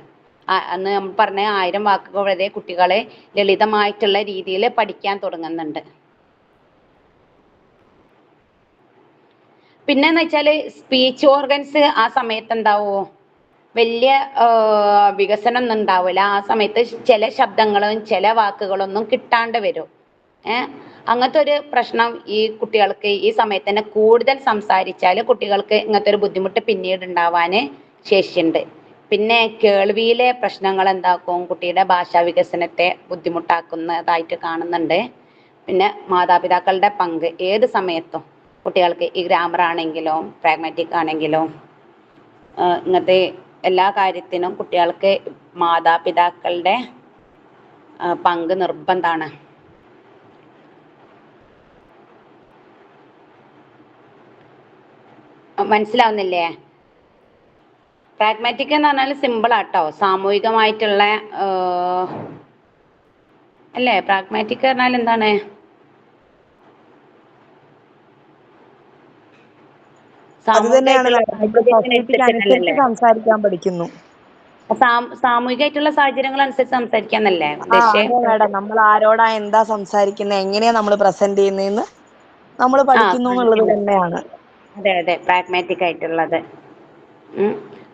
അന്ന് നമ്മൾ പറഞ്ഞ 1000 വാക്കുകൾ വരെ കുട്ടികളെ ലളിതമായിട്ടുള്ള രീതിയിൽ പഠിക്കാൻ തുടങ്ങുന്നുണ്ട്. പിന്നെന്ന് വെച്ചാൽ സ്പീച്ച് ഓർഗൻസ് ആ സമയത്ത് എന്താവോ വലിയ വികസനം ഒന്നും ഉണ്ടാവില്ല. ആ സമയത്ത് ചില ശബ്ദങ്ങളും ചില വാക്കുകളൊന്നും കിട്ടാണ്ട് വരും. അങ്ങനത്തെ ഒരു പ്രശ്നം ഈ കുട്ടികൾക്ക് ഈ സമയത്ത് തന്നെ കൂടുതൽ സംസാരിച്ചാൽ കുട്ടികൾക്ക് ഇങ്ങനത്തെ ഒരു ബുദ്ധിമുട്ട് പിന്നീട് ഉണ്ടാവാൻ ശേഷിയുണ്ട്. പിന്നെ കേൾവിയിലെ പ്രശ്നങ്ങൾ എന്താക്കും കുട്ടിയുടെ ഭാഷാ വികസനത്തെ ബുദ്ധിമുട്ടാക്കുന്നതായിട്ട് കാണുന്നുണ്ട്. പിന്നെ മാതാപിതാക്കളുടെ പങ്ക് ഏത് സമയത്തും കുട്ടികൾക്ക് ഈ ഗ്രാമർ ആണെങ്കിലോ പ്രാഗ്മാറ്റിക് ആണെങ്കിലോ ഇങ്ങനത്തെ എല്ലാ കാര്യത്തിനും കുട്ടികൾക്ക് മാതാപിതാക്കളുടെ പങ്ക് നിർബന്ധമാണ്. മനസ്സിലാവുന്നില്ലേ? പ്രാഗ്മാറ്റിക് എന്ന് പറഞ്ഞാൽ സിമ്പിൾ ആട്ടോ, സാമൂഹികമായിട്ടുള്ള അല്ലേ? പ്രാഗ്മാറ്റിക് പറഞ്ഞാൽ എന്താണ്? സംസാരിക്കാൻ പഠിക്കുന്നു. സാമൂഹികമായിട്ടുള്ള സാഹചര്യങ്ങൾ അനുസരിച്ച് സംസാരിക്കാന്നല്ലേ നമ്മൾ ആരോടാ എന്താ സംസാരിക്കുന്നത്, എങ്ങനെയാ നമ്മൾ പ്രസന്റ് ചെയ്യുന്നതെന്ന് നമ്മൾ പഠിക്കുന്നു എന്നുള്ളത് തന്നെയാണ്. അതെ അതെ, പ്രാഗ്മാറ്റിക് ആയിട്ടുള്ളത്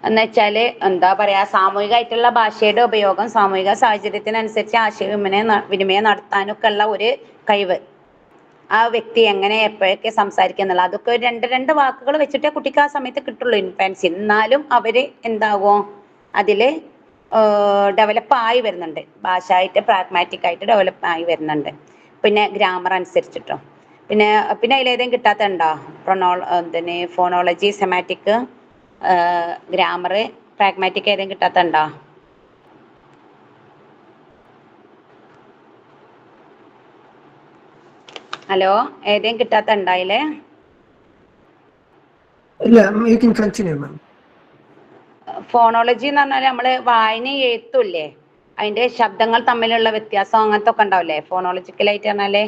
എന്ന് വെച്ചാല് എന്താ പറയാ, സാമൂഹികമായിട്ടുള്ള ഭാഷയുടെ ഉപയോഗം സാമൂഹിക സാഹചര്യത്തിനനുസരിച്ച് ആശയവിനിമയം നടത്താനൊക്കെ ഉള്ള ഒരു കഴിവ്. ആ വ്യക്തി എങ്ങനെ എപ്പോഴൊക്കെ സംസാരിക്കുക എന്നുള്ള അതൊക്കെ 2 വാക്കുകൾ വെച്ചിട്ടേ കുട്ടിക്ക് ആ സമയത്ത് കിട്ടുള്ളൂ ഇൻഫാൻസി. എന്നാലും അവര് എന്താകും അതില് ഡെവലപ്പ് ആയി വരുന്നുണ്ട്. ഭാഷയായിട്ട് പ്രാഗ്മാറ്റിക് ആയിട്ട് ഡെവലപ്പ് ആയി വരുന്നുണ്ട്. പിന്നെ ഗ്രാമർ അനുസരിച്ചിട്ടോ പിന്നെ അതിലേതെങ്കിലും കിട്ടാത്ത ഉണ്ടോ? ഫോണോളജി, സെമാറ്റിക്, ഗ്രാമർ, പ്രാഗ്മാറ്റിക് ഏതെങ്കിലും കിട്ടാത്ത ഉണ്ടോ? ഹലോ, ഏതെങ്കിലും കിട്ടാത്ത ഉണ്ടായില്ലേ? ഫോണോളജി എന്ന് പറഞ്ഞാൽ നമ്മള് വായന എഴുത്തുല്ലേ, അതിന്റെ ശബ്ദങ്ങൾ തമ്മിലുള്ള വ്യത്യാസം അങ്ങനത്തെ ഒക്കെ ഉണ്ടാവില്ലേ ഫോണോളജിക്കലായിട്ട് പറഞ്ഞാലേ?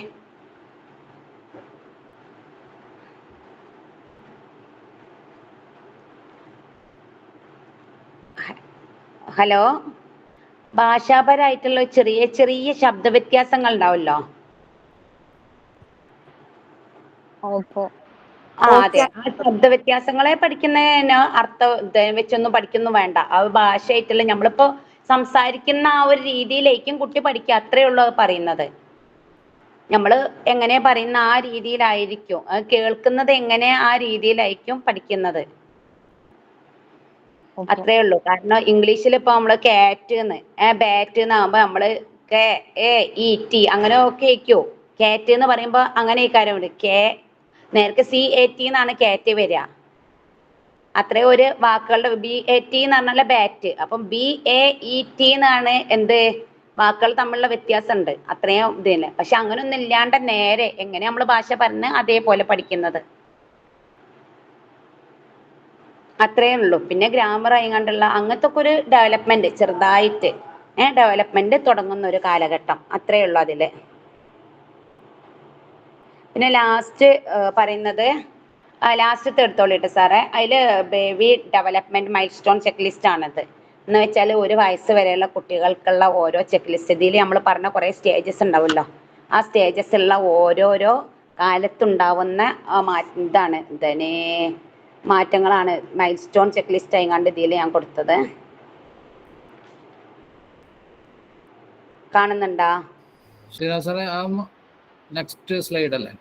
ഹലോ, ഭാഷാപരമായിട്ടുള്ള ചെറിയ ചെറിയ ശബ്ദ വ്യത്യാസങ്ങൾ ഉണ്ടാവല്ലോ. ഓക്കെ. അതെ, ആ ശബ്ദ വ്യത്യാസങ്ങളെ പഠിക്കുന്നതിന് അർത്ഥം വെച്ചൊന്നും പഠിക്കുന്നു വേണ്ട. ആ ഭാഷയായിട്ടുള്ള നമ്മളിപ്പോ സംസാരിക്കുന്ന ആ ഒരു രീതിയിലേക്കും കുട്ടി പഠിക്കുക, അത്രേ ഉള്ളൂ അത് പറയുന്നത്. നമ്മൾ എങ്ങനെ പറയുന്ന ആ രീതിയിലായിരിക്കും അത് കേൾക്കുന്നത്, എങ്ങനെ ആ രീതിയിലായിരിക്കും പഠിക്കുന്നത്, അത്രേ ഉള്ളൂ. കാരണം ഇംഗ്ലീഷിൽ ഇപ്പൊ നമ്മള് കാറ്റ് ബാറ്റ് എന്നാകുമ്പോ നമ്മള് KAET അങ്ങനെ ഒക്കെ ആയിരിക്കോ. കാറ്റ് എന്ന് പറയുമ്പോ അങ്ങനെ കാര്യമുണ്ട്. നേരത്തെ CAT എന്നാണ് കാറ്റ് വരിക. അത്രേ ഒരു വാക്കുകളുടെ BAT എന്ന് പറഞ്ഞാൽ ബാറ്റ്. അപ്പം BAET എന്നാണ് എന്ത് വാക്കുകൾ തമ്മിലുള്ള വ്യത്യാസം ഉണ്ട്. അത്രയും ഇതില്ല. പക്ഷെ അങ്ങനെയൊന്നും ഇല്ലാണ്ട് നേരെ എങ്ങനെ നമ്മൾ ഭാഷ പറഞ്ഞ് അതേപോലെ പഠിക്കുന്നത്, അത്രേ ഉള്ളൂ. പിന്നെ ഗ്രാമർ ആയിക്കൊണ്ടുള്ള അങ്ങനത്തെ ഒക്കെ ഒരു ഡെവലപ്മെന്റ് ചെറുതായിട്ട് ഡെവലപ്മെന്റ് തുടങ്ങുന്ന ഒരു കാലഘട്ടം, അത്രേ ഉള്ളൂ അതില്. പിന്നെ ലാസ്റ്റ് പറയുന്നത് ലാസ്റ്റത്തെ എടുത്തോളിട്ട് സാറേ, അതില് baby development mile stone check list ആണത്. എന്ന് വെച്ചാൽ 1 വയസ്സ് വരെയുള്ള കുട്ടികൾക്കുള്ള ഓരോ ചെക്ക് ലിസ്റ്റ്. ഇതിൽ നമ്മൾ പറഞ്ഞ കുറേ സ്റ്റേജസ് ഉണ്ടാവുമല്ലോ, ആ സ്റ്റേജസ് ഉള്ള ഓരോരോ കാലത്തുണ്ടാവുന്ന ഇതാണ് മാറ്റങ്ങളാണ് മൈൽ സ്റ്റോൺ ചെക്ക് ലിസ്റ്റ് ആയിക്കാണ്ട് ഇതിൽ ഞാൻ കൊടുത്തത്. കാണുന്നുണ്ടോ? ശ്രീനിവാസ് സാറേ, ആ നെക്സ്റ്റ് സ്ലൈഡ് അല്ലേ?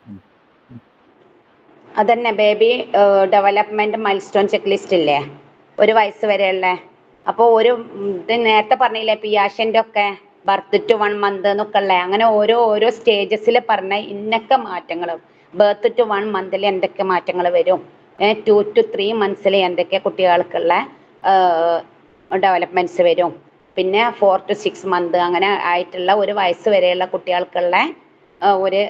അതന്നെ baby development mile stone check list ഇല്ലേ, 1 വയസ്സ് വരെയുള്ള. അപ്പോൾ ഒരു ഇത് നേരത്തെ പറഞ്ഞില്ലേ, പിയാഷന്റെ ഒക്കെ ബർത്ത് ടു 1 മന്ത് എന്നൊക്കെ ഉള്ള, അങ്ങനെ ഓരോ സ്റ്റേജസിൽ പറഞ്ഞ ഇന്നൊക്കെ മാറ്റങ്ങൾ. ബർത്ത് ടു 1 മന്തിൽ എന്തൊക്കെ മാറ്റങ്ങൾ വരും, 2 to 3 മന്ത്സിൽ എന്തൊക്കെ കുട്ടികൾക്കുള്ള ഡെവലപ്മെന്റ്സ് വരും, പിന്നെ 4 to 6 മന്ത് അങ്ങനെ ആയിട്ടുള്ള 1 വയസ്സ് വരെയുള്ള കുട്ടികൾക്കുള്ള ഒരു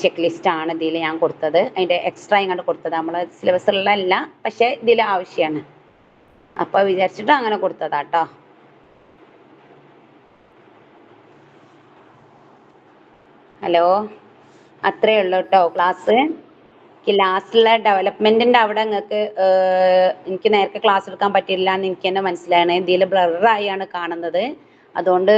ചെക്ക് ലിസ്റ്റ് ആണ് ഇതിൽ ഞാൻ കൊടുത്തത്. അതിന്റെ എക്സ്ട്രാ ഇങ്ങോട്ട് കൊടുത്തത് നമ്മൾ സിലബസിലല്ല, പക്ഷെ ഇതിൽ ആവശ്യമാണ്. അപ്പൊ വിചാരിച്ചിട്ട് അങ്ങനെ കൊടുത്തതാട്ടോ. ഹലോ, അത്രേ ഉള്ളൂ കേട്ടോ ക്ലാസ്. ലാസ്റ്റിലെ ഡെവലപ്മെന്റിന്റെ അവിടെ നിങ്ങൾക്ക് എനിക്ക് നേരത്തെ ക്ലാസ് എടുക്കാൻ പറ്റില്ല എന്ന് എനിക്ക് തന്നെ മനസ്സിലാണ്. ഇതിൽ ബ്ലറായാണ് കാണുന്നത്, അതുകൊണ്ട്